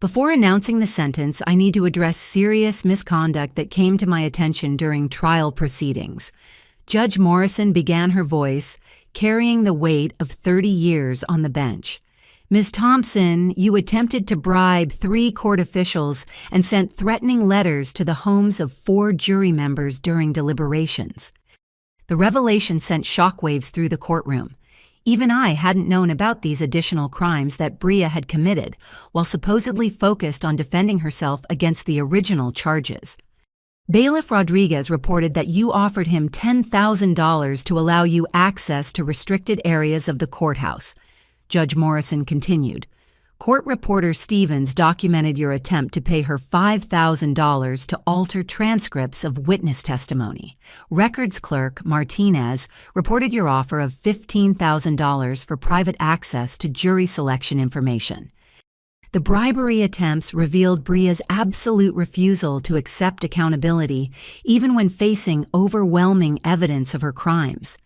Before announcing the sentence, I need to address serious misconduct that came to my attention during trial proceedings. Judge Morrison began her voice, carrying the weight of 30 years on the bench. Ms. Thompson, you attempted to bribe 3 court officials and sent threatening letters to the homes of 4 jury members during deliberations. The revelation sent shockwaves through the courtroom. Even I hadn't known about these additional crimes that Bria had committed, while supposedly focused on defending herself against the original charges. Bailiff Rodriguez reported that you offered him $10,000 to allow you access to restricted areas of the courthouse. Judge Morrison continued. Court reporter Stevens documented your attempt to pay her $5,000 to alter transcripts of witness testimony. Records clerk Martinez reported your offer of $15,000 for private access to jury selection information. The bribery attempts revealed Bria's absolute refusal to accept accountability, even when facing overwhelming evidence of her crimes.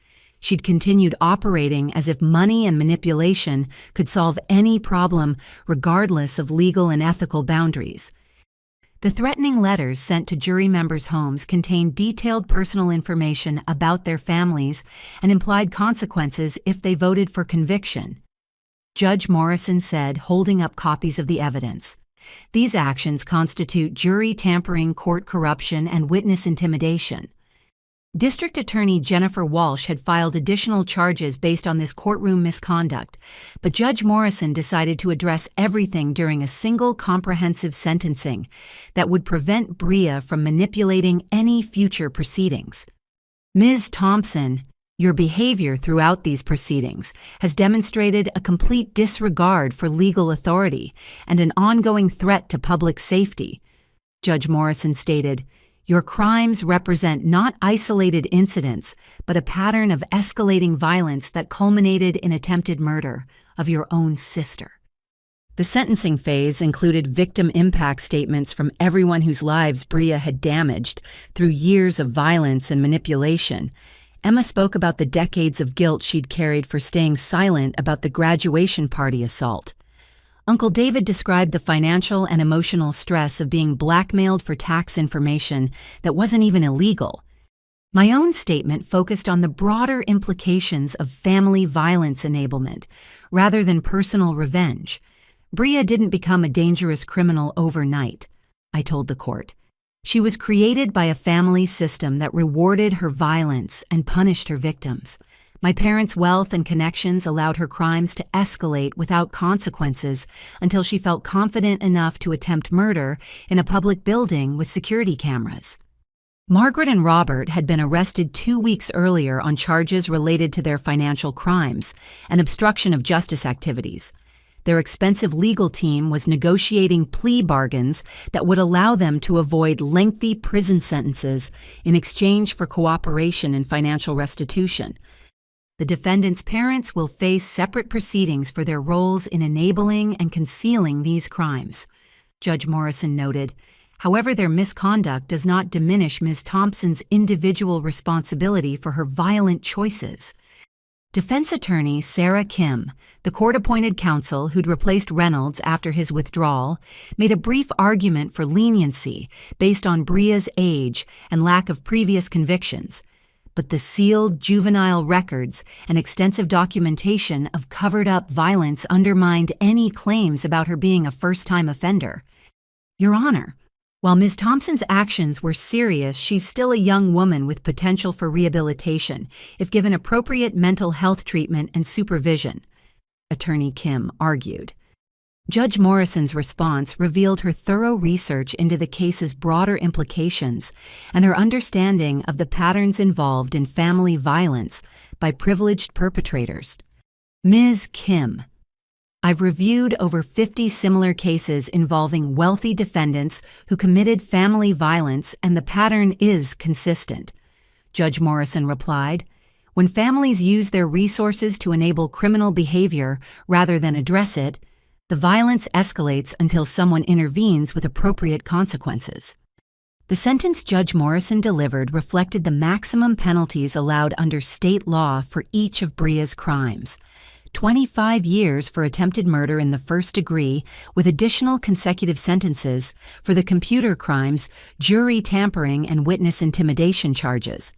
She'd continued operating as if money and manipulation could solve any problem, regardless of legal and ethical boundaries. The threatening letters sent to jury members' homes contained detailed personal information about their families and implied consequences if they voted for conviction. Judge Morrison said, holding up copies of the evidence, "These actions constitute jury tampering, court corruption, and witness intimidation." District Attorney Jennifer Walsh had filed additional charges based on this courtroom misconduct, but Judge Morrison decided to address everything during a single comprehensive sentencing that would prevent Bria from manipulating any future proceedings. Ms. Thompson, your behavior throughout these proceedings has demonstrated a complete disregard for legal authority and an ongoing threat to public safety. Judge Morrison stated, your crimes represent not isolated incidents, but a pattern of escalating violence that culminated in attempted murder of your own sister. The sentencing phase included victim impact statements from everyone whose lives Bria had damaged through years of violence and manipulation. Emma spoke about the decades of guilt she'd carried for staying silent about the graduation party assault. Uncle David described the financial and emotional stress of being blackmailed for tax information that wasn't even illegal. My own statement focused on the broader implications of family violence enablement, rather than personal revenge. Bria didn't become a dangerous criminal overnight, I told the court. She was created by a family system that rewarded her violence and punished her victims. My parents' wealth and connections allowed her crimes to escalate without consequences until she felt confident enough to attempt murder in a public building with security cameras. Margaret and Robert had been arrested 2 weeks earlier on charges related to their financial crimes and obstruction of justice activities. Their expensive legal team was negotiating plea bargains that would allow them to avoid lengthy prison sentences in exchange for cooperation and financial restitution. The defendants' parents will face separate proceedings for their roles in enabling and concealing these crimes, Judge Morrison noted. However, their misconduct does not diminish Ms. Thompson's individual responsibility for her violent choices. Defense attorney Sarah Kim, the court-appointed counsel who'd replaced Reynolds after his withdrawal, made a brief argument for leniency based on Bria's age and lack of previous convictions. But the sealed juvenile records and extensive documentation of covered-up violence undermined any claims about her being a first-time offender. Your Honor, while Ms. Thompson's actions were serious, she's still a young woman with potential for rehabilitation if given appropriate mental health treatment and supervision, Attorney Kim argued. Judge Morrison's response revealed her thorough research into the case's broader implications and her understanding of the patterns involved in family violence by privileged perpetrators. Ms. Kim, I've reviewed over 50 similar cases involving wealthy defendants who committed family violence, and the pattern is consistent. Judge Morrison replied, "When families use their resources to enable criminal behavior rather than address it, the violence escalates until someone intervenes with appropriate consequences." The sentence Judge Morrison delivered reflected the maximum penalties allowed under state law for each of Bria's crimes. 25 years for attempted murder in the first degree, with additional consecutive sentences for the computer crimes, jury tampering, and witness intimidation charges.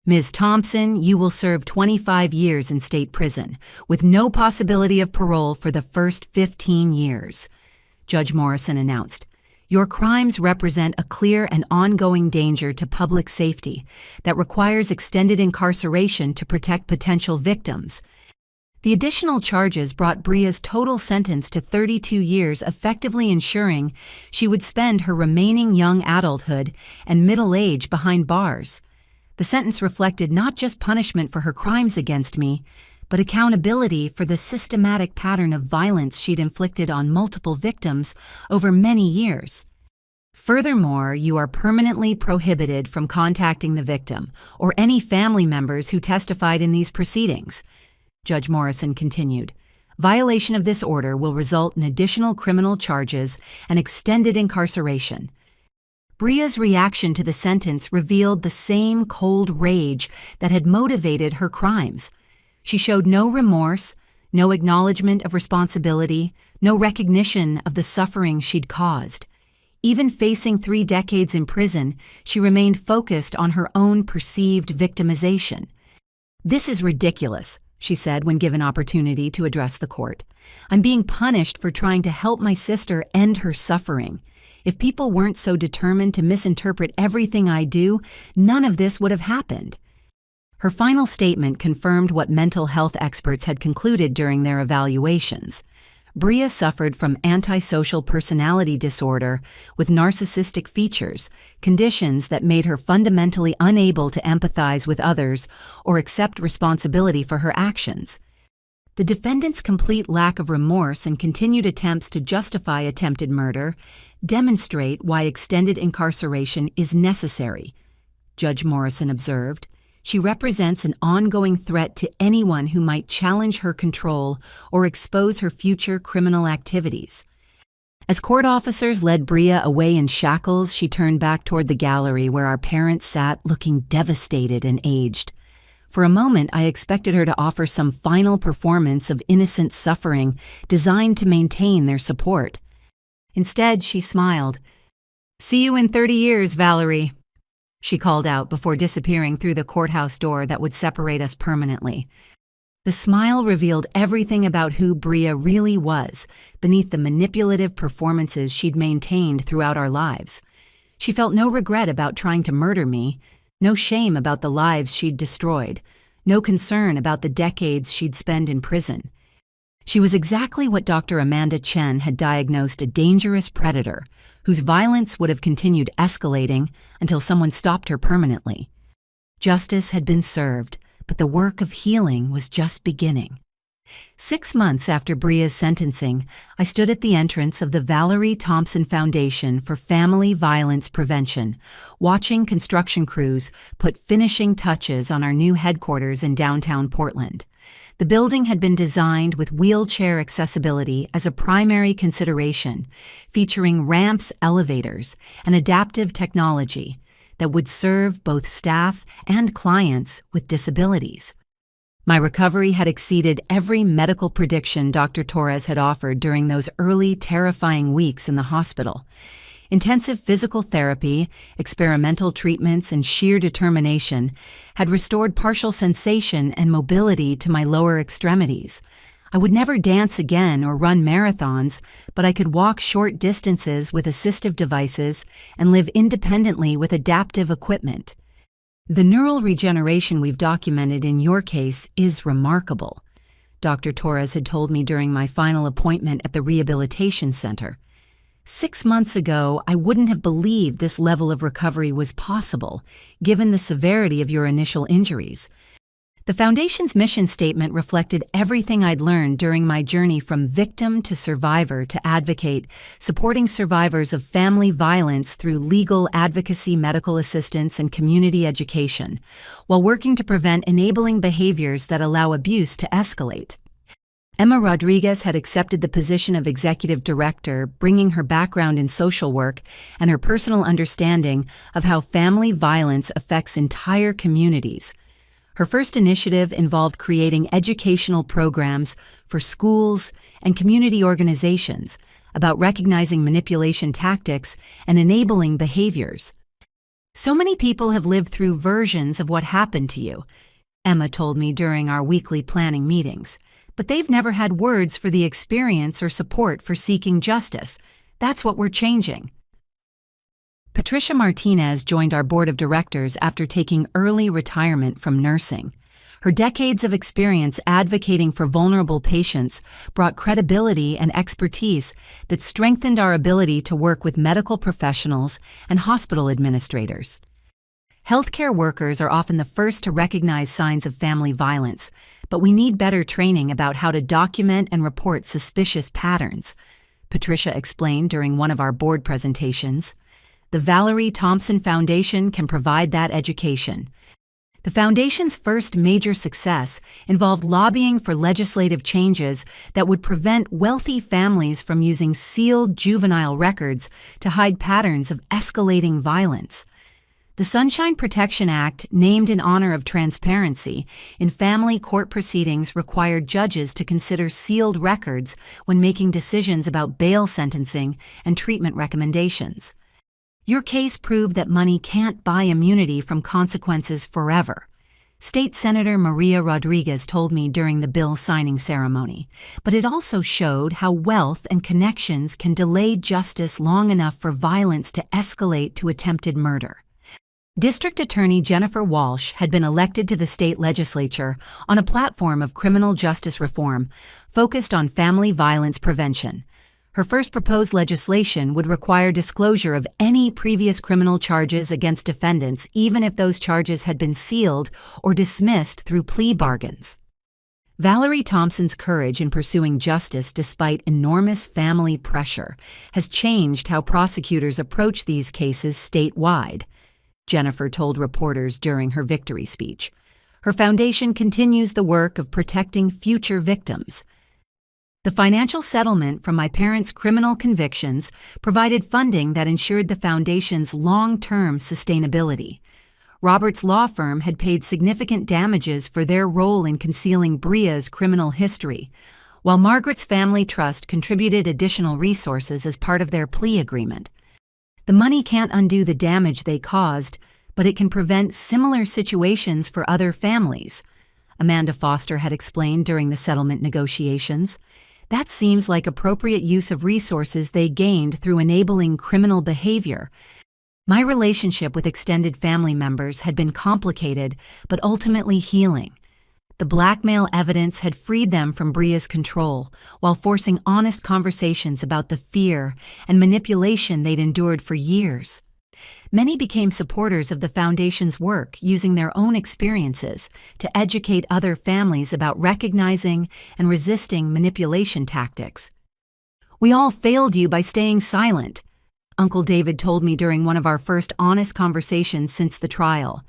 Ms. Thompson, you will serve 25 years in state prison, with no possibility of parole for the first 15 years, Judge Morrison announced. Your crimes represent a clear and ongoing danger to public safety that requires extended incarceration to protect potential victims. The additional charges brought Bria's total sentence to 32 years, effectively ensuring she would spend her remaining young adulthood and middle age behind bars. The sentence reflected not just punishment for her crimes against me, but accountability for the systematic pattern of violence she'd inflicted on multiple victims over many years. Furthermore, you are permanently prohibited from contacting the victim or any family members who testified in these proceedings, Judge Morrison continued. Violation of this order will result in additional criminal charges and extended incarceration. Bria's reaction to the sentence revealed the same cold rage that had motivated her crimes. She showed no remorse, no acknowledgement of responsibility, no recognition of the suffering she'd caused. Even facing 3 decades in prison, she remained focused on her own perceived victimization. "This is ridiculous," she said when given opportunity to address the court. "I'm being punished for trying to help my sister end her suffering. If people weren't so determined to misinterpret everything I do, none of this would have happened." Her final statement confirmed what mental health experts had concluded during their evaluations. Bria suffered from antisocial personality disorder with narcissistic features, conditions that made her fundamentally unable to empathize with others or accept responsibility for her actions. The defendant's complete lack of remorse and continued attempts to justify attempted murder demonstrate why extended incarceration is necessary, Judge Morrison observed. She represents an ongoing threat to anyone who might challenge her control or expose her future criminal activities. As court officers led Bria away in shackles, she turned back toward the gallery where our parents sat, looking devastated and aged. For a moment, I expected her to offer some final performance of innocent suffering designed to maintain their support. Instead, she smiled. "See you in 30 years, Valerie," she called out before disappearing through the courthouse door that would separate us permanently. The smile revealed everything about who Bria really was beneath the manipulative performances she'd maintained throughout our lives. She felt no regret about trying to murder me, no shame about the lives she'd destroyed, no concern about the decades she'd spent in prison. She was exactly what Dr. Amanda Chen had diagnosed: a dangerous predator whose violence would have continued escalating until someone stopped her permanently. Justice had been served, but the work of healing was just beginning. 6 months after Bria's sentencing, I stood at the entrance of the Valerie Thompson Foundation for Family Violence Prevention, watching construction crews put finishing touches on our new headquarters in downtown Portland. The building had been designed with wheelchair accessibility as a primary consideration, featuring ramps, elevators, and adaptive technology that would serve both staff and clients with disabilities. My recovery had exceeded every medical prediction Dr. Torres had offered during those early, terrifying weeks in the hospital. Intensive physical therapy, experimental treatments, and sheer determination had restored partial sensation and mobility to my lower extremities. I would never dance again or run marathons, but I could walk short distances with assistive devices and live independently with adaptive equipment. The neural regeneration we've documented in your case is remarkable, Dr. Torres had told me during my final appointment at the rehabilitation center. 6 months ago, I wouldn't have believed this level of recovery was possible, given the severity of your initial injuries. The Foundation's mission statement reflected everything I'd learned during my journey from victim to survivor to advocate, supporting survivors of family violence through legal advocacy, medical assistance, and community education, while working to prevent enabling behaviors that allow abuse to escalate. Emma Rodriguez had accepted the position of executive director, bringing her background in social work and her personal understanding of how family violence affects entire communities. Her first initiative involved creating educational programs for schools and community organizations about recognizing manipulation tactics and enabling behaviors. "So many people have lived through versions of what happened to you," Emma told me during our weekly planning meetings, "but they've never had words for the experience or support for seeking justice. That's what we're changing." Patricia Martinez joined our board of directors after taking early retirement from nursing. Her decades of experience advocating for vulnerable patients brought credibility and expertise that strengthened our ability to work with medical professionals and hospital administrators. Healthcare workers are often the first to recognize signs of family violence, but we need better training about how to document and report suspicious patterns, Patricia explained during one of our board presentations. The Valerie Thompson Foundation can provide that education. The Foundation's first major success involved lobbying for legislative changes that would prevent wealthy families from using sealed juvenile records to hide patterns of escalating violence. The Sunshine Protection Act, named in honor of transparency in family court proceedings, required judges to consider sealed records when making decisions about bail sentencing and treatment recommendations. "Your case proved that money can't buy immunity from consequences forever," State Senator Maria Rodriguez told me during the bill signing ceremony. "But it also showed how wealth and connections can delay justice long enough for violence to escalate to attempted murder." District Attorney Jennifer Walsh had been elected to the state legislature on a platform of criminal justice reform focused on family violence prevention. Her first proposed legislation would require disclosure of any previous criminal charges against defendants, even if those charges had been sealed or dismissed through plea bargains. Valerie Thompson's courage in pursuing justice despite enormous family pressure has changed how prosecutors approach these cases statewide, Jennifer told reporters during her victory speech. Her foundation continues the work of protecting future victims. "The financial settlement from my parents' criminal convictions provided funding that ensured the Foundation's long-term sustainability. Roberts' law firm had paid significant damages for their role in concealing Bria's criminal history, while Margaret's family trust contributed additional resources as part of their plea agreement. The money can't undo the damage they caused, but it can prevent similar situations for other families," Amanda Foster had explained during the settlement negotiations. "That seems like appropriate use of resources they gained through enabling criminal behavior. My relationship with extended family members had been complicated, but ultimately healing. The blackmail evidence had freed them from Bria's control, while forcing honest conversations about the fear and manipulation they'd endured for years. Many became supporters of the Foundation's work, using their own experiences to educate other families about recognizing and resisting manipulation tactics. "We all failed you by staying silent," Uncle David told me during one of our first honest conversations since the trial.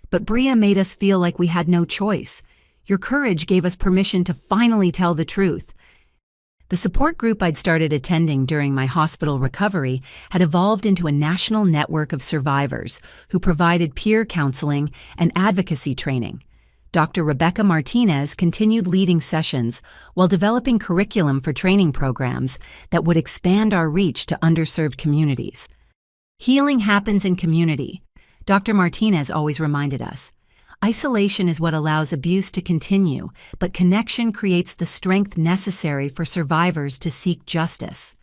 "But Bria made us feel like we had no choice. Your courage gave us permission to finally tell the truth." The support group I'd started attending during my hospital recovery had evolved into a national network of survivors who provided peer counseling and advocacy training. Dr. Rebecca Martinez continued leading sessions while developing curriculum for training programs that would expand our reach to underserved communities. "Healing happens in community," Dr. Martinez always reminded us. "Isolation is what allows abuse to continue, but connection creates the strength necessary for survivors to seek justice."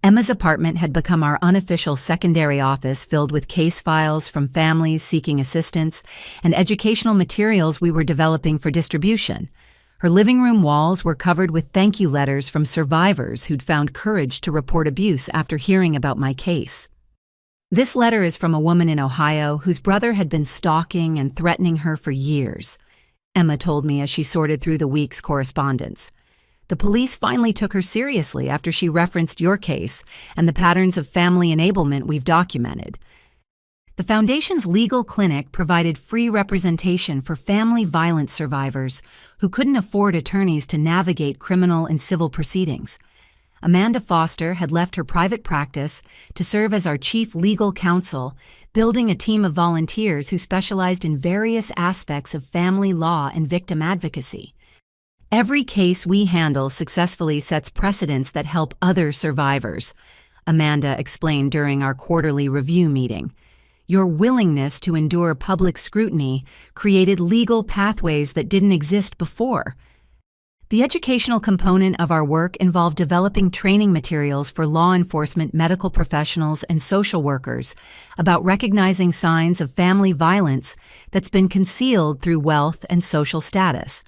Emma's apartment had become our unofficial secondary office, filled with case files from families seeking assistance and educational materials we were developing for distribution. Her living room walls were covered with thank you letters from survivors who'd found courage to report abuse after hearing about my case. This letter is from a woman in Ohio whose brother had been stalking and threatening her for years. Emma told me as she sorted through the week's correspondence. The police finally took her seriously after she referenced your case and the patterns of family enablement we've documented. The Foundation's legal clinic provided free representation for family violence survivors who couldn't afford attorneys to navigate criminal and civil proceedings. Amanda Foster had left her private practice to serve as our chief legal counsel, building a team of volunteers who specialized in various aspects of family law and victim advocacy. Every case we handle successfully sets precedents that help other survivors, Amanda explained during our quarterly review meeting. Your willingness to endure public scrutiny created legal pathways that didn't exist before. The educational component of our work involved developing training materials for law enforcement, medical professionals, and social workers about recognizing signs of family violence that's been concealed through wealth and social status.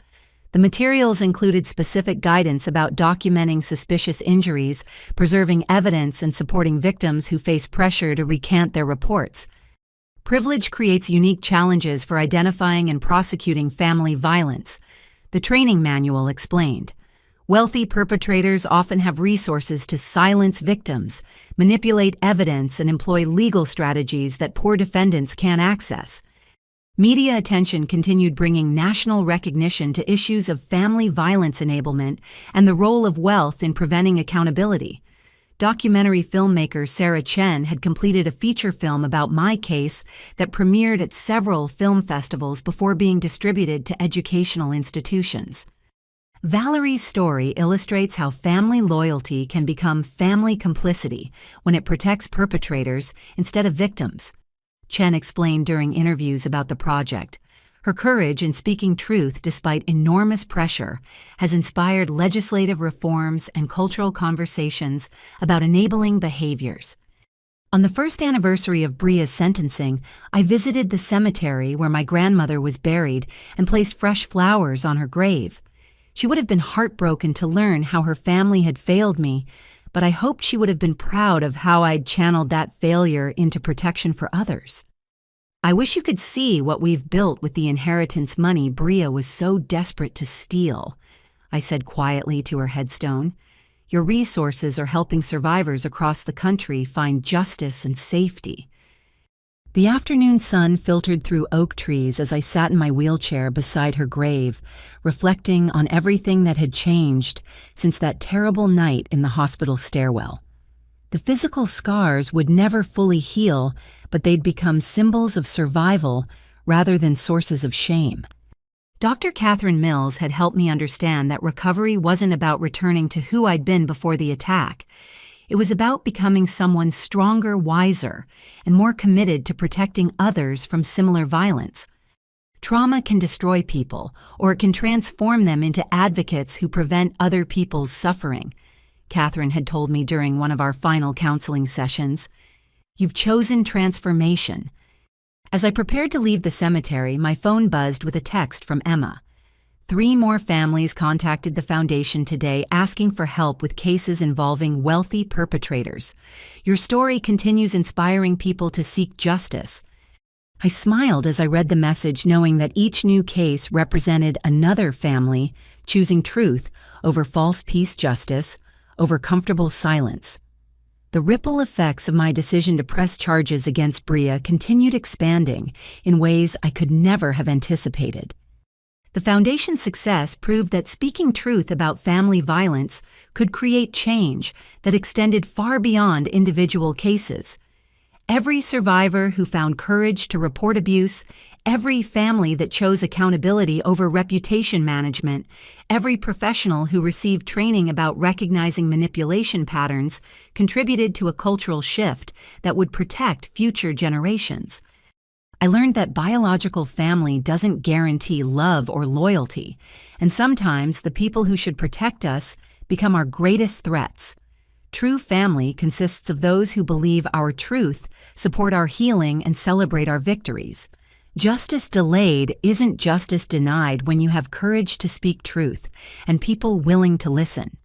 The materials included specific guidance about documenting suspicious injuries, preserving evidence, and supporting victims who face pressure to recant their reports. Privilege creates unique challenges for identifying and prosecuting family violence, the training manual explained. Wealthy perpetrators often have resources to silence victims, manipulate evidence, and employ legal strategies that poor defendants can't access. Media attention continued bringing national recognition to issues of family violence enablement and the role of wealth in preventing accountability. Documentary filmmaker Sarah Chen had completed a feature film about my case that premiered at several film festivals before being distributed to educational institutions. Valerie's story illustrates how family loyalty can become family complicity when it protects perpetrators instead of victims, Chen explained during interviews about the project. Her courage in speaking truth despite enormous pressure has inspired legislative reforms and cultural conversations about enabling behaviors. On the first anniversary of Bria's sentencing, I visited the cemetery where my grandmother was buried and placed fresh flowers on her grave. She would have been heartbroken to learn how her family had failed me, but I hoped she would have been proud of how I'd channeled that failure into protection for others. I wish you could see what we've built with the inheritance money Bria was so desperate to steal, I said quietly to her headstone. Your resources are helping survivors across the country find justice and safety. The afternoon sun filtered through oak trees as I sat in my wheelchair beside her grave, reflecting on everything that had changed since that terrible night in the hospital stairwell. The physical scars would never fully heal, but they'd become symbols of survival rather than sources of shame. Dr. Catherine Mills had helped me understand that recovery wasn't about returning to who I'd been before the attack. It was about becoming someone stronger, wiser, and more committed to protecting others from similar violence. Trauma can destroy people, or it can transform them into advocates who prevent other people's suffering, Catherine had told me during one of our final counseling sessions. You've chosen transformation. As I prepared to leave the cemetery, my phone buzzed with a text from Emma. 3 more families contacted the Foundation today asking for help with cases involving wealthy perpetrators. Your story continues inspiring people to seek justice. I smiled as I read the message, knowing that each new case represented another family choosing truth over false peace justice, over comfortable silence. The ripple effects of my decision to press charges against Bria continued expanding in ways I could never have anticipated. The Foundation's success proved that speaking truth about family violence could create change that extended far beyond individual cases. Every survivor who found courage to report abuse, every family that chose accountability over reputation management, every professional who received training about recognizing manipulation patterns contributed to a cultural shift that would protect future generations. I learned that biological family doesn't guarantee love or loyalty, and sometimes the people who should protect us become our greatest threats. True family consists of those who believe our truth, support our healing, and celebrate our victories. Justice delayed isn't justice denied when you have courage to speak truth and people willing to listen.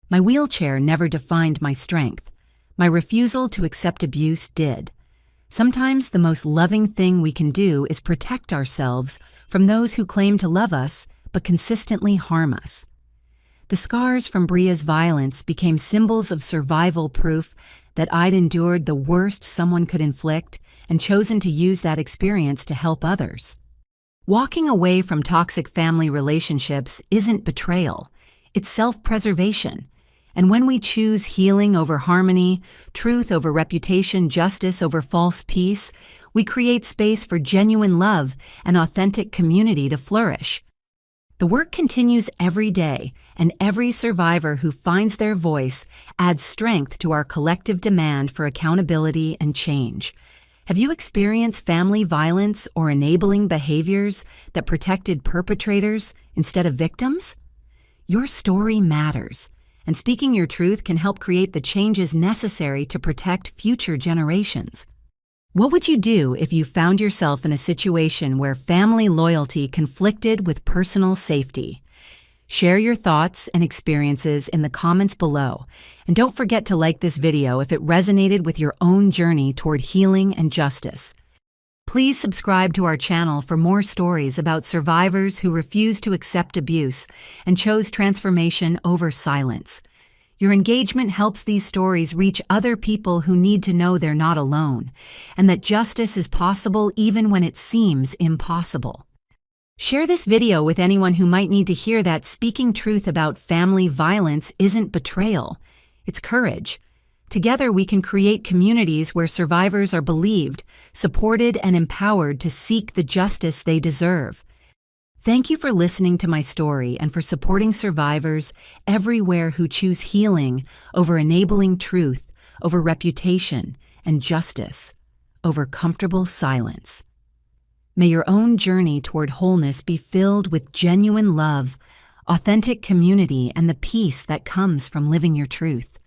My wheelchair never defined my strength. My refusal to accept abuse did. Sometimes the most loving thing we can do is protect ourselves from those who claim to love us but consistently harm us. The scars from Bria's violence became symbols of survival proof that I'd endured the worst someone could inflict and chosen to use that experience to help others. Walking away from toxic family relationships isn't betrayal, it's self-preservation. And when we choose healing over harmony, truth over reputation, justice over false peace, we create space for genuine love and authentic community to flourish. The work continues every day, and every survivor who finds their voice adds strength to our collective demand for accountability and change. Have you experienced family violence or enabling behaviors that protected perpetrators instead of victims? Your story matters, and speaking your truth can help create the changes necessary to protect future generations. What would you do if you found yourself in a situation where family loyalty conflicted with personal safety? Share your thoughts and experiences in the comments below, and don't forget to like this video if it resonated with your own journey toward healing and justice. Please subscribe to our channel for more stories about survivors who refused to accept abuse and chose transformation over silence. Your engagement helps these stories reach other people who need to know they're not alone, and that justice is possible even when it seems impossible. Share this video with anyone who might need to hear that speaking truth about family violence isn't betrayal, it's courage. Together we can create communities where survivors are believed, supported, and empowered to seek the justice they deserve. Thank you for listening to my story and for supporting survivors everywhere who choose healing over enabling truth, over reputation, and justice, over comfortable silence. May your own journey toward wholeness be filled with genuine love, authentic community, and the peace that comes from living your truth.